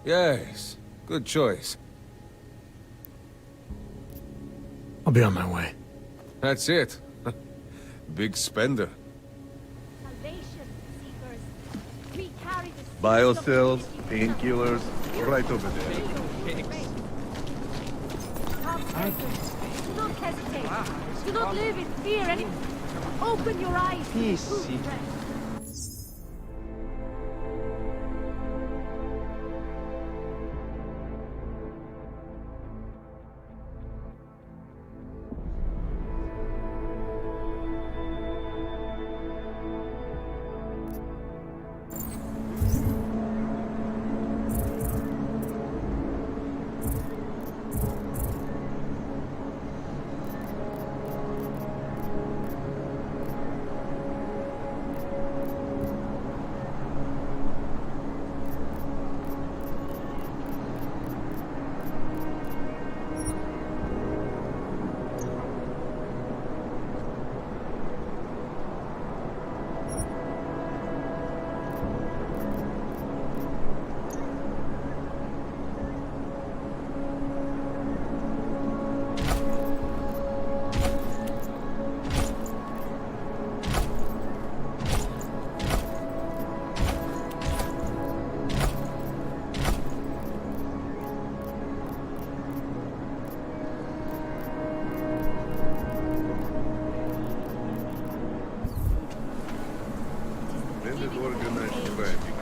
Yes, good choice. I'll be on my way. That's it. Big spender. Biocells, painkillers, right over there. Do not hesitate. Do not live in fear any. Open your eyes. Peace.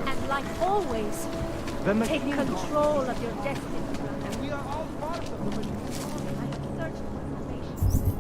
And like always, take control of your destiny. And we are all part of the mission. Search for salvation.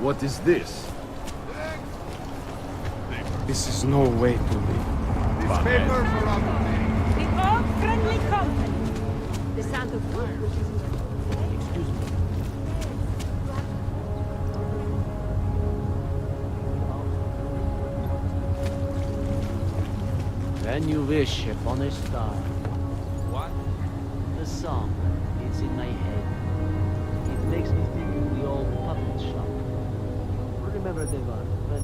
What is this? This is no way to live. This paper for our We all friendly company. The sound of wood. Excuse me. When you wish upon a star. What? The song is in my head. It makes me think of the old puppet shop. Remember the one, but...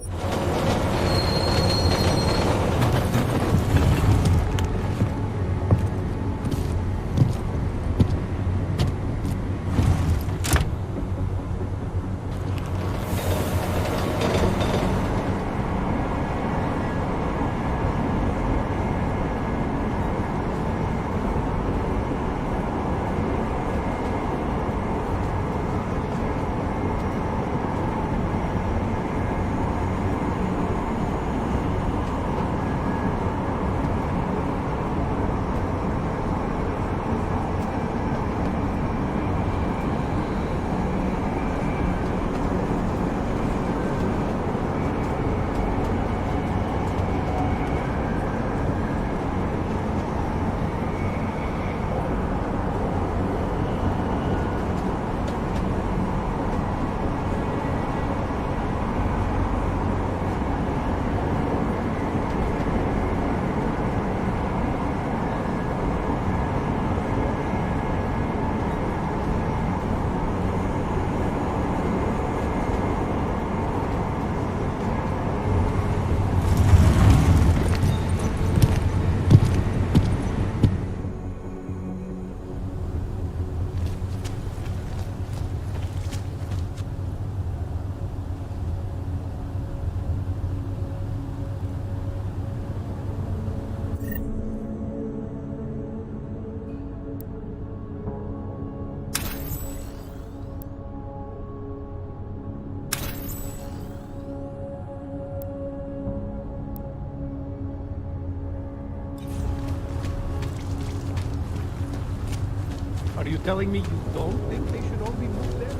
Are you telling me you don't think they should all be moved there?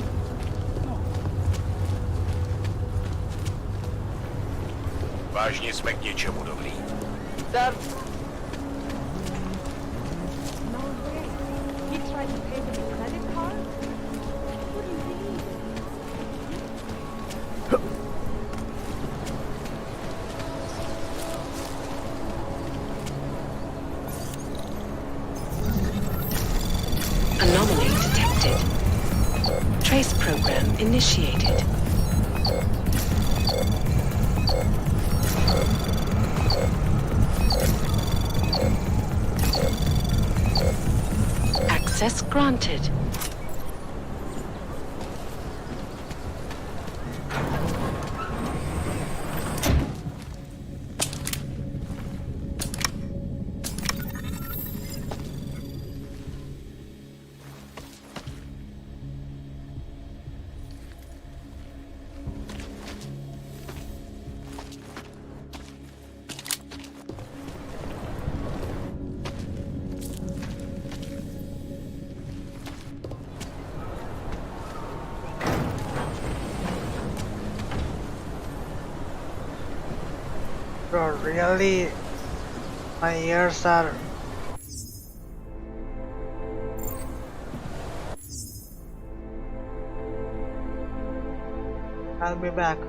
No. Vážně jsme k něčemu dobrý. Sir. No way. He tried to pay with a credit card? What do you mean? Anomaly detected. Trace program initiated. Access granted. Bro, really? My ears are... I'll be back.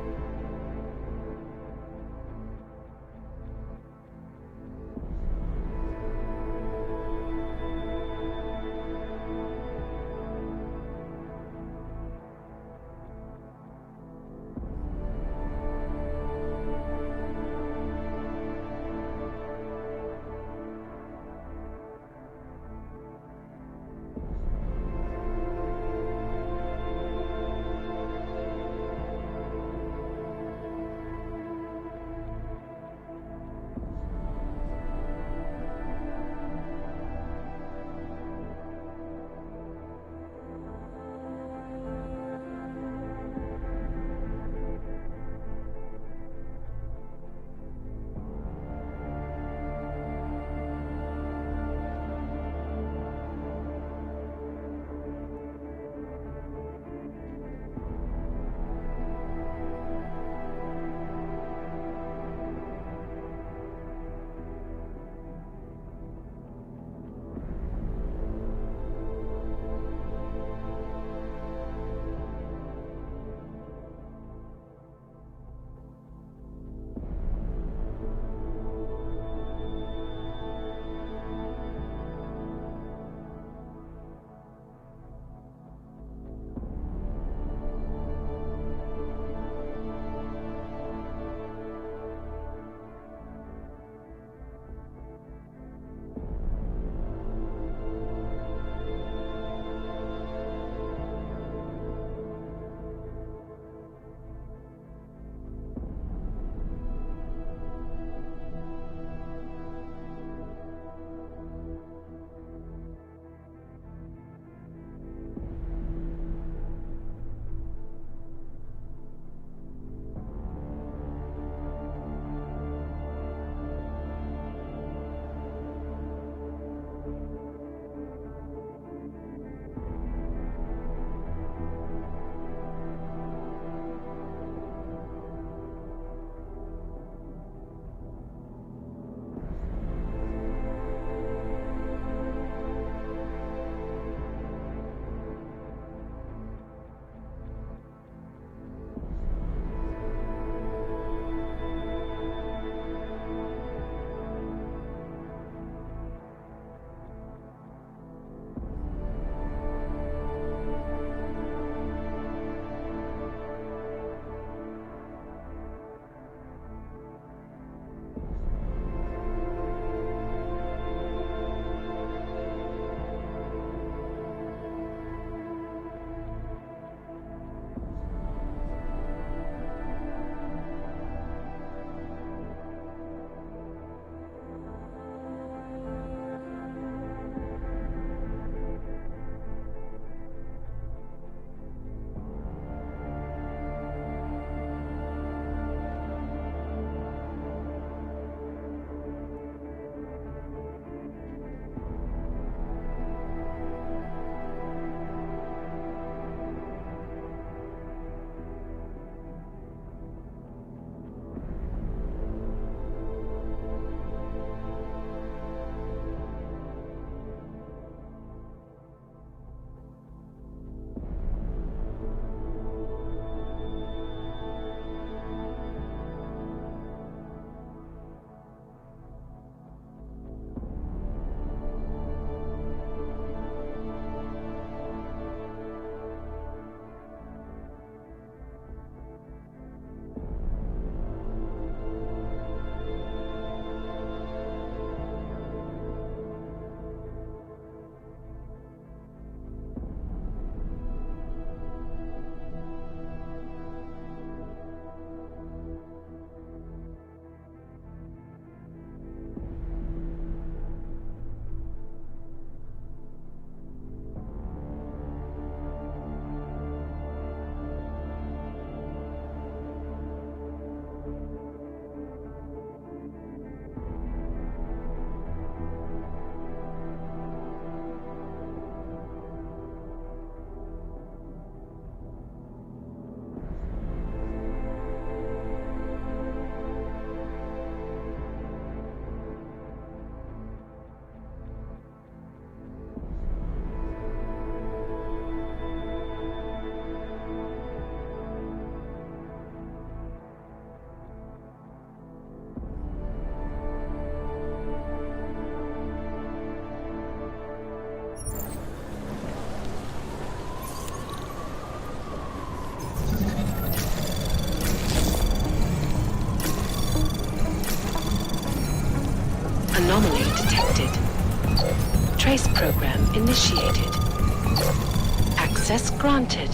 initiated. Access granted.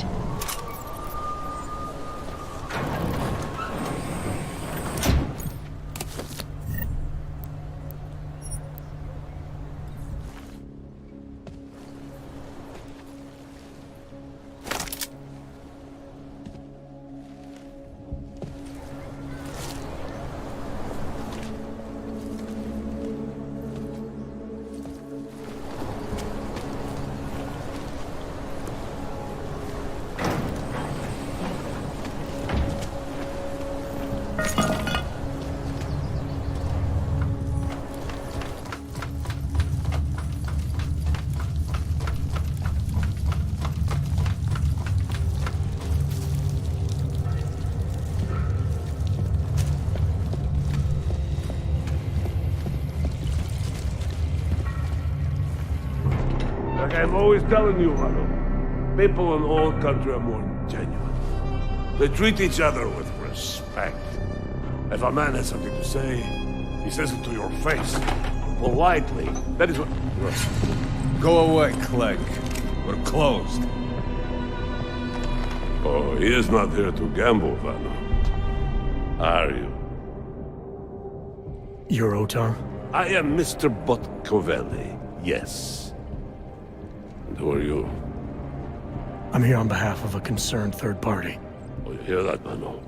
Like I'm always telling you, Rado, people in all country are more genuine. They treat each other with respect. If a man has something to say, he says it to your face. Politely. That is what... Go away, Clegg. We're closed. Oh, he is not here to gamble, Vano. Are you? You're Otar? I am Mr. Botkovelli, yes. And who are you? I'm here on behalf of a concerned third party. Oh, you hear that, Mano?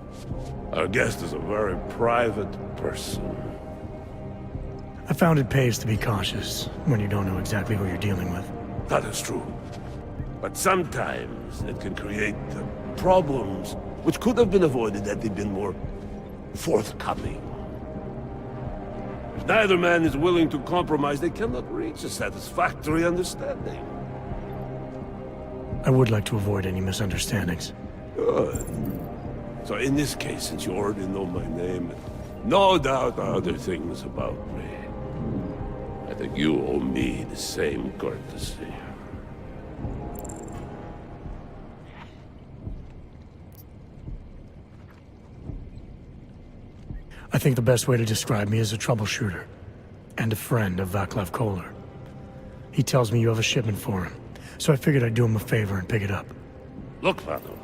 Our guest is a very private person. I found it pays to be cautious when you don't know exactly who you're dealing with. That is true. But sometimes it can create problems which could have been avoided had they been more forthcoming. If neither man is willing to compromise, they cannot reach a satisfactory understanding. I would like to avoid any misunderstandings. Good. So in this case, since you already know my name, no doubt other things about me, I think you owe me the same courtesy. I think the best way to describe me is a troubleshooter, and a friend of Vaclav Kohler. He tells me you have a shipment for him, so I figured I'd do him a favor and pick it up. Look, Vano.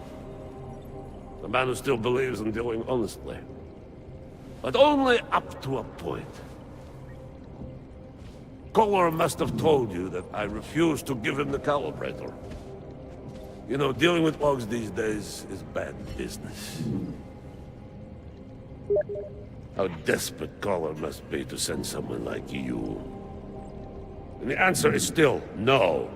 The man who still believes in dealing honestly. But only up to a point. Kohler must have told you that I refused to give him the calibrator. You know, dealing with logs these days is bad business. How desperate Kohler must be to send someone like you. And the answer is still no.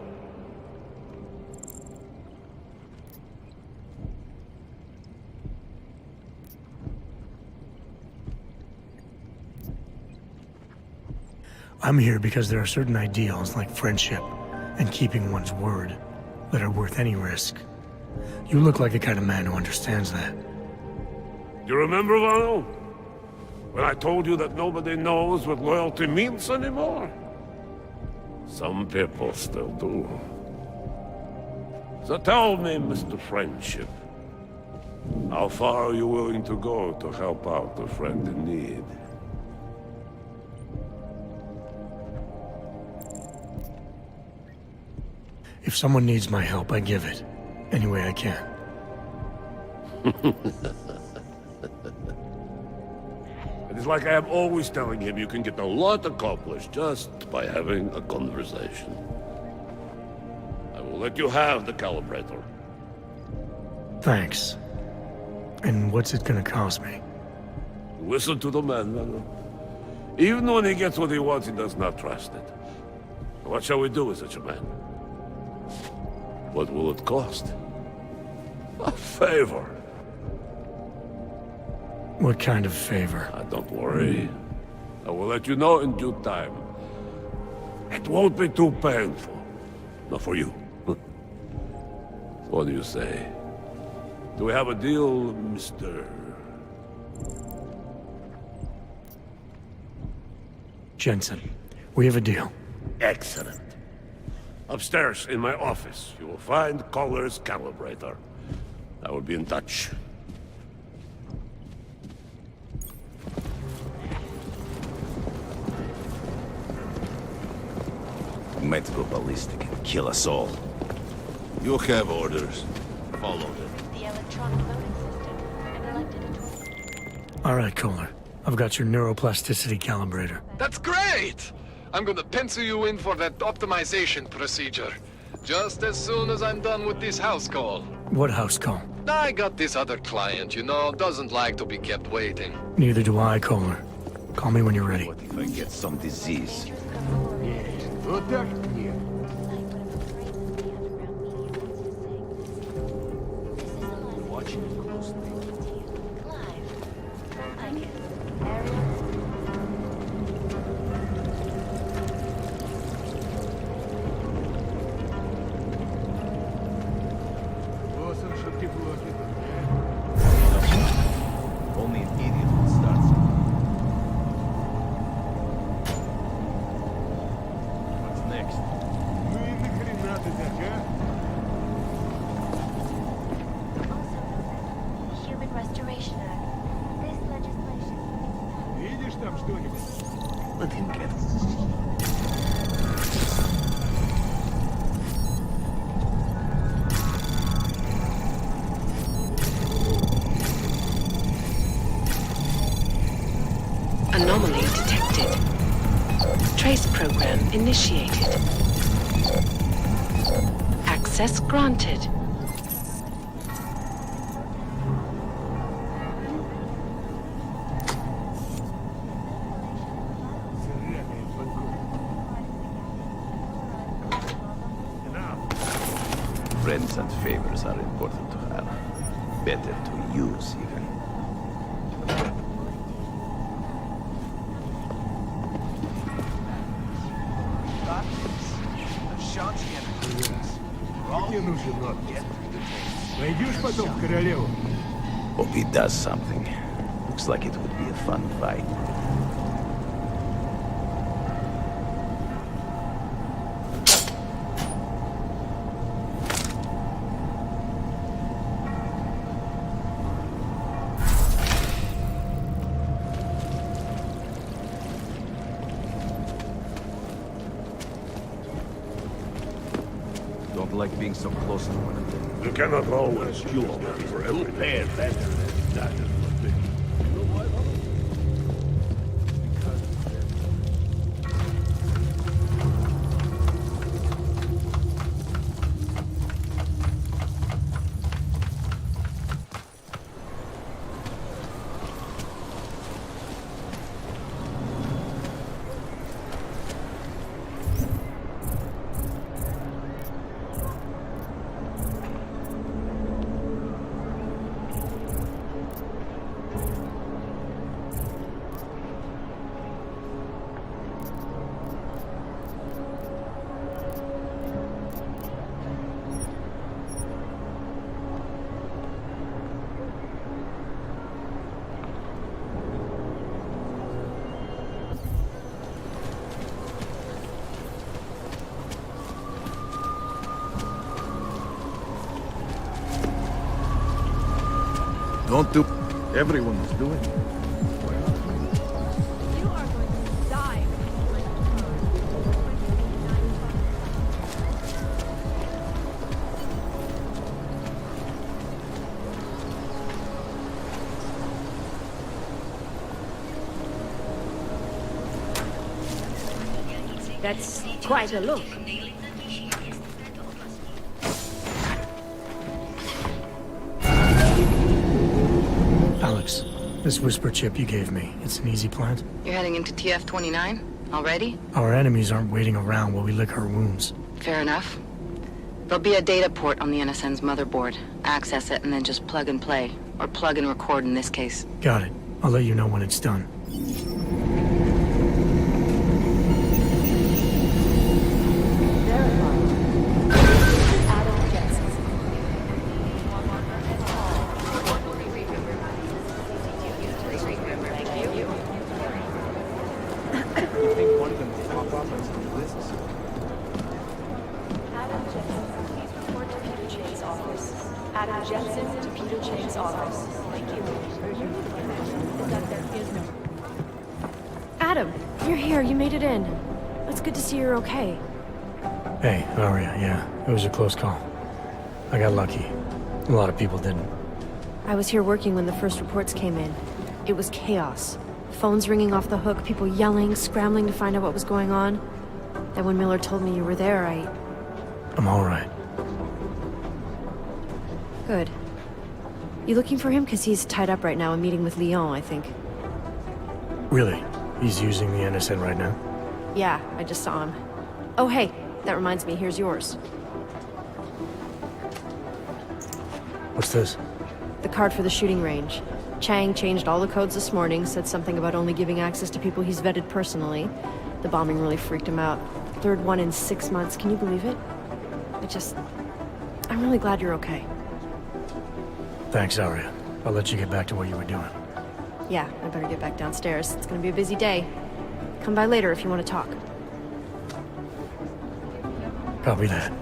I'm here because there are certain ideals like friendship and keeping one's word that are worth any risk. You look like the kind of man who understands that. You remember, Vano? When I told you that nobody knows what loyalty means anymore? Some people still do. So tell me, Mr. Friendship, how far are you willing to go to help out a friend in need? If someone needs my help, I give it. Any way I can. It is like I am always telling him, you can get a lot accomplished just by having a conversation. I will let you have the calibrator. Thanks. And what's it gonna cost me? Listen to the man, Vano. Even when he gets what he wants, he does not trust it. What shall we do with such a man? What will it cost? A favor. What kind of favor? Don't worry. I will let you know in due time. It won't be too painful. Not for you. What do you say? Do we have a deal, Mr. Jensen, we have a deal. Excellent. Upstairs in my office, you will find Kohler's calibrator. I will be in touch. might go ballistic and kill us all. You have orders. Follow them. The electronic voting system and elected a All right, Kohler. I've got your neuroplasticity calibrator. That's great! I'm gonna pencil you in for that optimization procedure. Just as soon as I'm done with this house call. What house call? I got this other client, you know, doesn't like to be kept waiting. Neither do I, Kohler. Call me when you're ready. What if I get some disease? Watching it closely. Only an idiot would start something. What's next? Human Restoration Act. This legislation. Let him get it. Anomaly detected. Trace program initiated. Access granted. Friends and favors are important to have. Better to use, even. Hope he does something. Looks like it would be a fun fight. Don't like being so close to one of them. You cannot always cure them for everything. That is the thing. You know why, Don't do... Everyone is doing it. You are going to die. That's quite a look. Alex, this whisper chip you gave me, it's an easy plant? You're heading into TF-29 already? Our enemies aren't waiting around while we lick our wounds. Fair enough. There'll be a data port on the NSN's motherboard. Access it and then just plug and play. Or plug and record in this case. Got it. I'll let you know when it's done. Adam, you're here. You made it in. It's good to see you're okay. Hey, how are you? Yeah, it was a close call. I got lucky. A lot of people didn't. I was here working when the first reports came in. It was chaos. Phones ringing off the hook, people yelling, scrambling to find out what was going on. Then when Miller told me you were there, I'm all right. Good. You looking for him? Because he's tied up right now and meeting with Lyon, I think. Really? He's using the NSN right now? Yeah, I just saw him. Oh, hey, that reminds me, here's yours. What's this? The card for the shooting range. Chang changed all the codes this morning, said something about only giving access to people he's vetted personally. The bombing really freaked him out. Third one in 6 months, can you believe it? I'm really glad you're okay. Thanks, Aria. I'll let you get back to what you were doing. Yeah, I better get back downstairs. It's gonna be a busy day. Come by later if you want to talk. Copy that.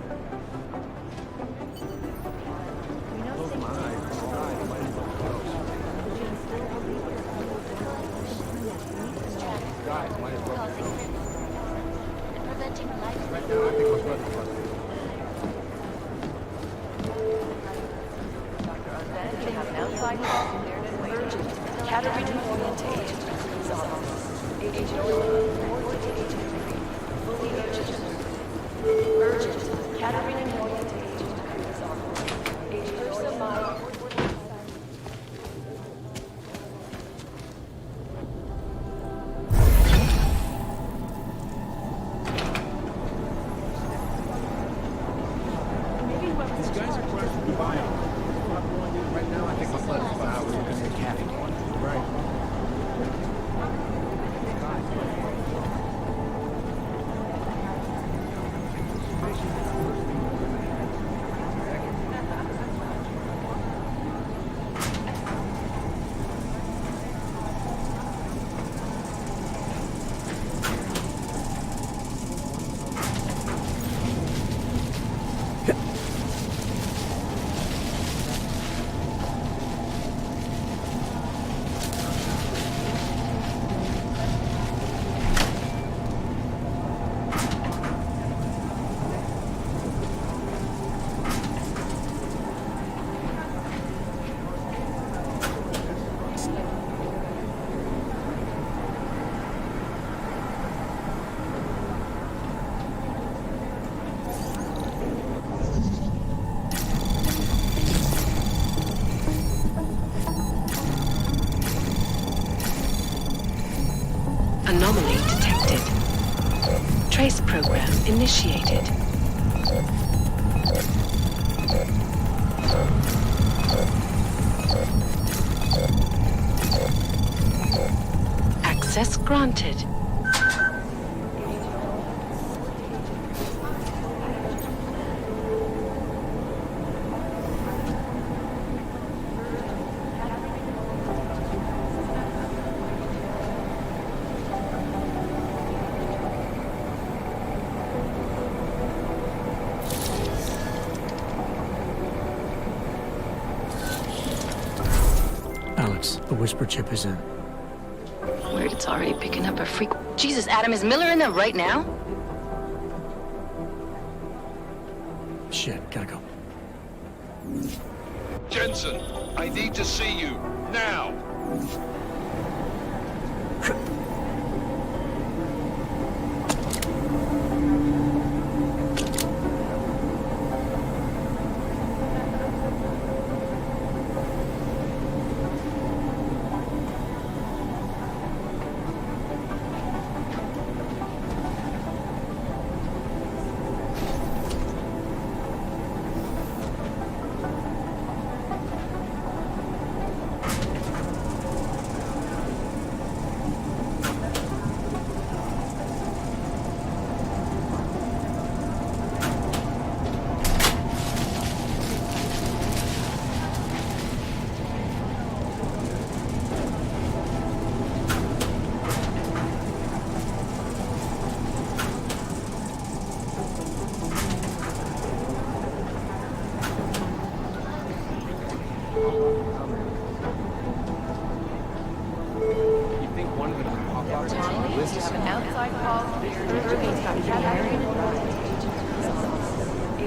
Anomaly detected. Trace program initiated. Access granted. The whisper chip is in. Weird, it's already picking up a freak. Jesus, Adam, is Miller in there right now? Shit, gotta go. Jensen, I need to see you, now!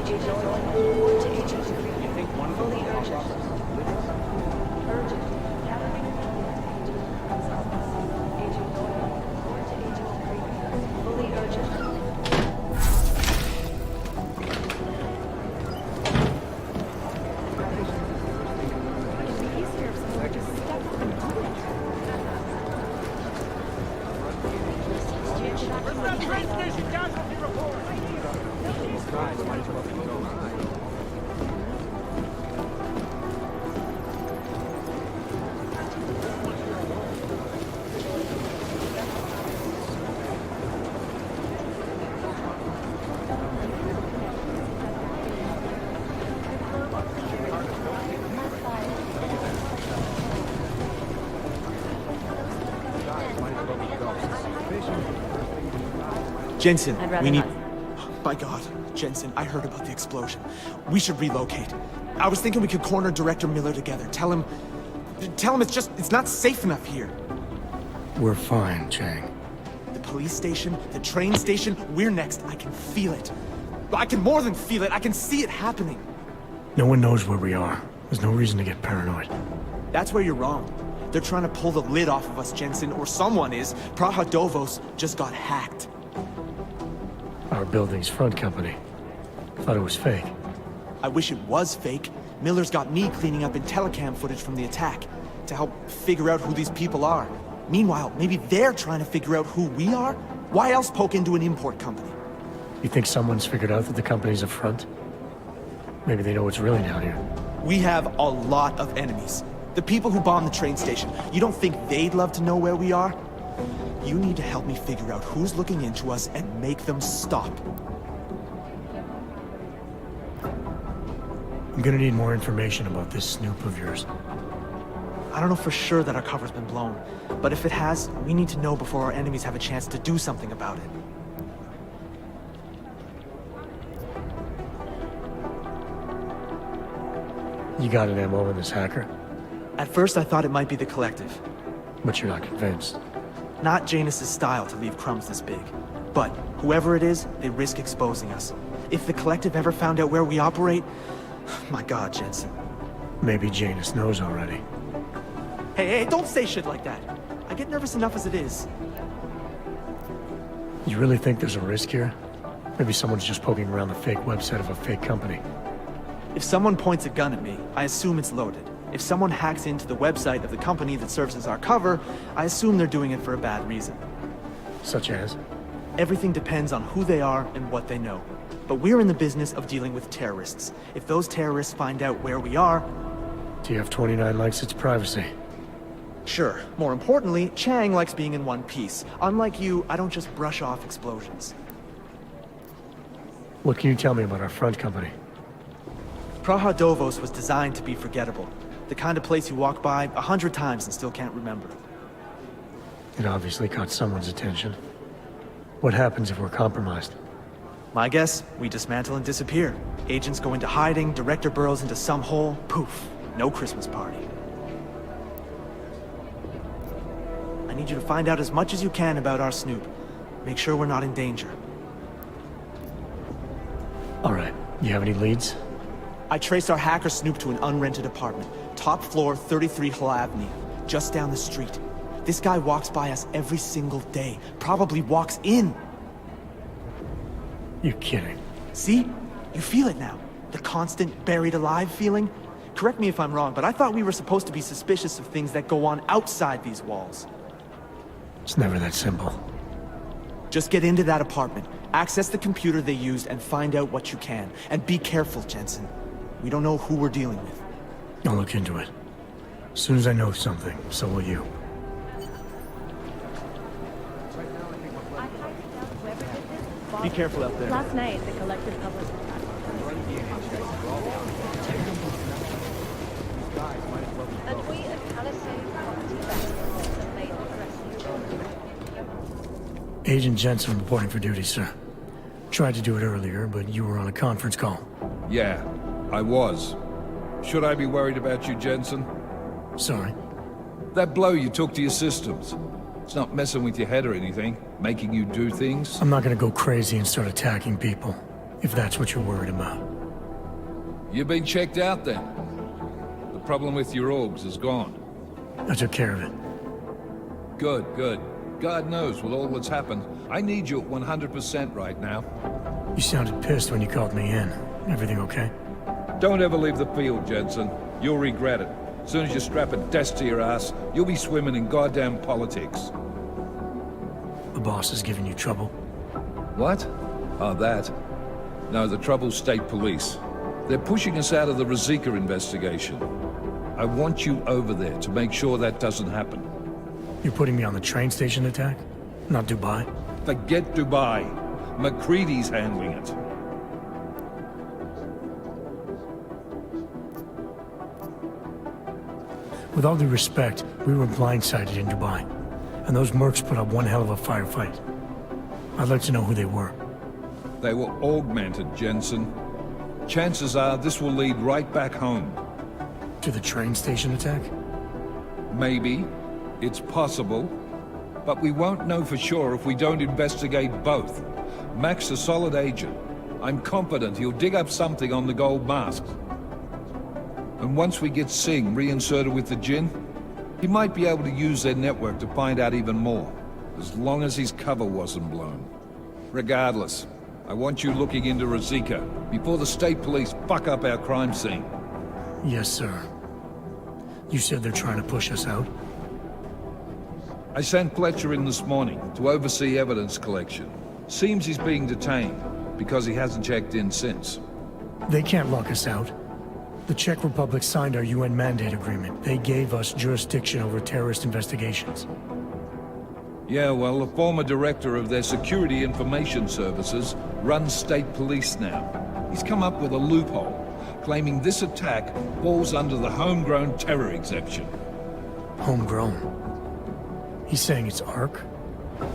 Agent Doyle, report to Agent Hyperion. You think one of Fully them will urgent. pop up? Urgent. Gathering Agent Doyle, report to Agent Hyperion. Fully urgent. Jensen, I'd rather we need... not. By God, Jensen, I heard about the explosion. We should relocate. I was thinking we could corner Director Miller together. Tell him it's not safe enough here. We're fine, Chang. The police station, the train station, we're next. I can feel it. I can more than feel it. I can see it happening. No one knows where we are. There's no reason to get paranoid. That's where you're wrong. They're trying to pull the lid off of us, Jensen, or someone is. Praha Dovos just got hacked. Our building's front company. Thought it was fake. I wish it was fake. Miller's got me cleaning up IntelliCam footage from the attack to help figure out who these people are. Meanwhile, maybe they're trying to figure out who we are? Why else poke into an import company? You think someone's figured out that the company's a front? Maybe they know what's really down here. We have a lot of enemies. The people who bombed the train station. You don't think they'd love to know where we are? You need to help me figure out who's looking into us and make them stop. I'm gonna need more information about this snoop of yours. I don't know for sure that our cover's been blown, but if it has, we need to know before our enemies have a chance to do something about it. You got an MO in this hacker? At first I thought it might be the Collective. But you're not convinced. Not Janus's style to leave crumbs this big. But whoever it is, they risk exposing us. If the Collective ever found out where we operate... My God, Jensen. Maybe Janus knows already. Hey, don't say shit like that. I get nervous enough as it is. You really think there's a risk here? Maybe someone's just poking around the fake website of a fake company. If someone points a gun at me, I assume it's loaded. If someone hacks into the website of the company that serves as our cover, I assume they're doing it for a bad reason. Such as? Everything depends on who they are and what they know. But we're in the business of dealing with terrorists. If those terrorists find out where we are... TF-29 likes its privacy. Sure. More importantly, Chang likes being in one piece. Unlike you, I don't just brush off explosions. What can you tell me about our front company? Praha Dovos was designed to be forgettable. The kind of place you walk by 100 times and still can't remember. It obviously caught someone's attention. What happens if we're compromised? My guess, we dismantle and disappear. Agents go into hiding, Director burrows into some hole, poof, no Christmas party. I need you to find out as much as you can about our Snoop. Make sure we're not in danger. All right, you have any leads? I traced our hacker Snoop to an unrented apartment. Top floor, 33 Hull Avenue, just down the street. This guy walks by us every single day. Probably walks in. You're kidding. See? You feel it now. The constant buried alive feeling. Correct me if I'm wrong, but I thought we were supposed to be suspicious of things that go on outside these walls. It's never that simple. Just get into that apartment, access the computer they used, and find out what you can. And be careful, Jensen. We don't know who we're dealing with. I'll look into it. As soon as I know something, so will you. Be careful out there. Last night, the Collective published a tweet of Palisade property basketball that made the press. Agent Jensen reporting for duty, sir. Tried to do it earlier, but you were on a conference call. Yeah, I was. Should I be worried about you, Jensen? Sorry? That blow you took to your systems. It's not messing with your head or anything, making you do things. I'm not gonna go crazy and start attacking people, if that's what you're worried about. You've been checked out then. The problem with your orgs is gone. I took care of it. Good, good. God knows with all that's happened, I need you at 100% right now. You sounded pissed when you called me in. Everything okay? Don't ever leave the field, Jensen. You'll regret it. As soon as you strap a desk to your ass, you'll be swimming in goddamn politics. The boss is giving you trouble? What? Oh, that? No, the trouble's state police. They're pushing us out of the Ruzicka investigation. I want you over there to make sure that doesn't happen. You're putting me on the train station attack? Not Dubai? Forget Dubai. McCready's handling it. With all due respect, we were blindsided in Dubai. And those mercs put up one hell of a firefight. I'd like to know who they were. They were augmented, Jensen. Chances are this will lead right back home. To the train station attack? Maybe. It's possible. But we won't know for sure if we don't investigate both. Mac's a solid agent. I'm confident he'll dig up something on the gold masks. And once we get Singh reinserted with the Jinn, he might be able to use their network to find out even more. As long as his cover wasn't blown. Regardless, I want you looking into Ruzicka before the state police fuck up our crime scene. Yes, sir. You said they're trying to push us out? I sent Fletcher in this morning to oversee evidence collection. Seems he's being detained because he hasn't checked in since. They can't lock us out. The Czech Republic signed our UN mandate agreement. They gave us jurisdiction over terrorist investigations. Yeah, well, the former director of their security information services runs state police now. He's come up with a loophole, claiming this attack falls under the homegrown terror exception. Homegrown? He's saying it's ARC?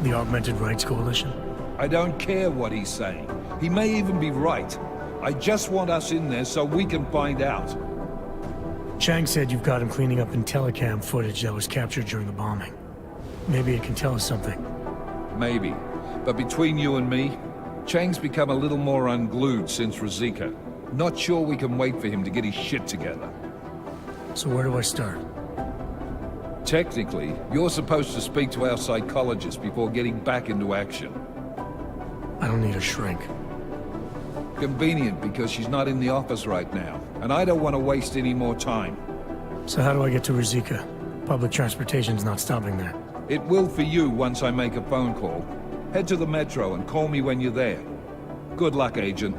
The Augmented Rights Coalition? I don't care what he's saying. He may even be right. I just want us in there so we can find out. Chang said you've got him cleaning up Intellicam footage that was captured during the bombing. Maybe it can tell us something. Maybe. But between you and me, Chang's become a little more unglued since Ruzicka. Not sure we can wait for him to get his shit together. So where do I start? Technically, you're supposed to speak to our psychologist before getting back into action. I don't need a shrink. Convenient because she's not in the office right now, and I don't want to waste any more time. So how do I get to Ruzicka? Public transportation's not stopping there. It will for you once I make a phone call. Head to the metro and call me when you're there. Good luck, Agent.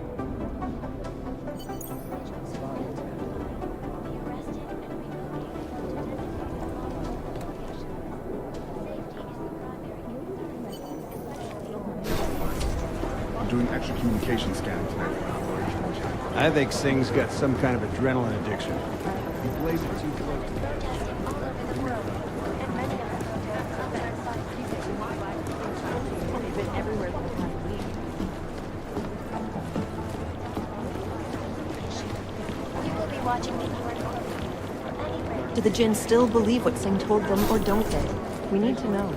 I'm doing extra communication scanning tonight for an operational check. I think Singh's got some kind of adrenaline addiction. He plays it too close. Do the Jinn still believe what Singh told them, or don't they? We need to know.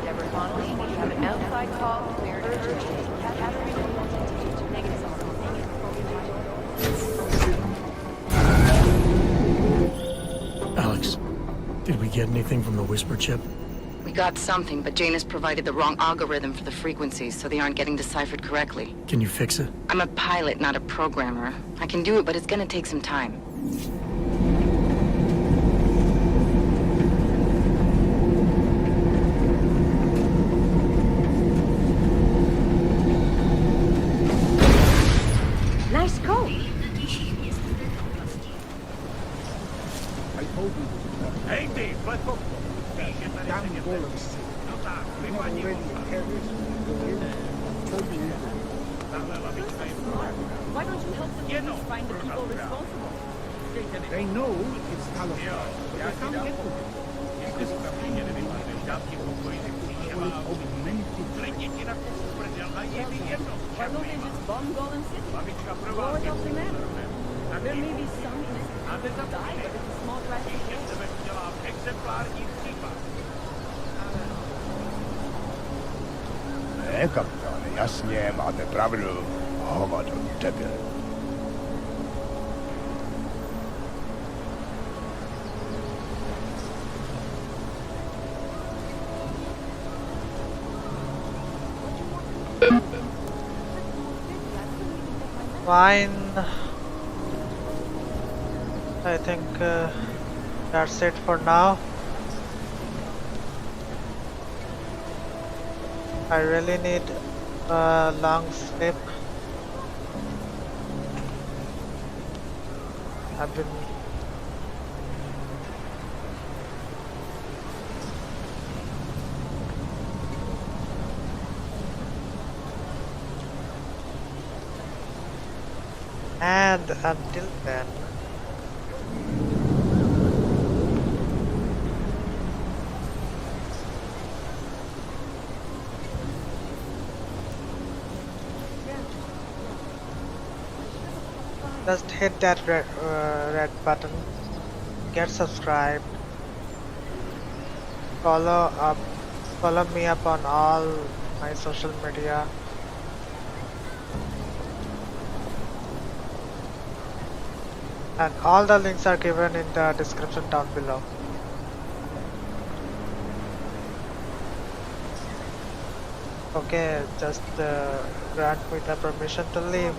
Deborah Connolly, we have an outside call cleared urgently. Alex, did we get anything from the Whisper chip? We got something, but Jane has provided the wrong algorithm for the frequencies, so they aren't getting deciphered correctly. Can you fix it? I'm a pilot, not a programmer. I can do it, but it's gonna take some time. Nice code. I told you. Hey, but Damn golems. Not already terrorists. Why don't you help the police find the people responsible? They know it's Taliban, but they can't get to them. Why don't they just bomb Golem City? Blow it up the map. There may be some innocent people who die, but it's a small fraction of Ne, kapitane, jasně, máte pravdu. Hovado, debil. Fine. I think that's it for now. I really need a long sleep. I've been and until then, just hit that red button, get subscribed, follow me up on all my social media. And all the links are given in the description down below. Okay, just grant me the permission to leave.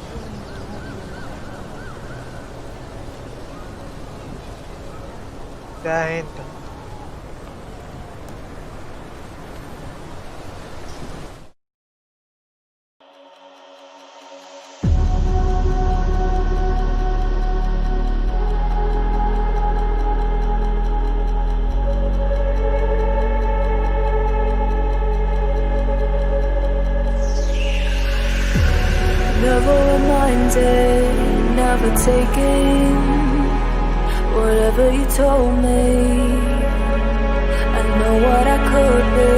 Jai Hind. Never reminded, never taking whatever you told me. I know what I could be.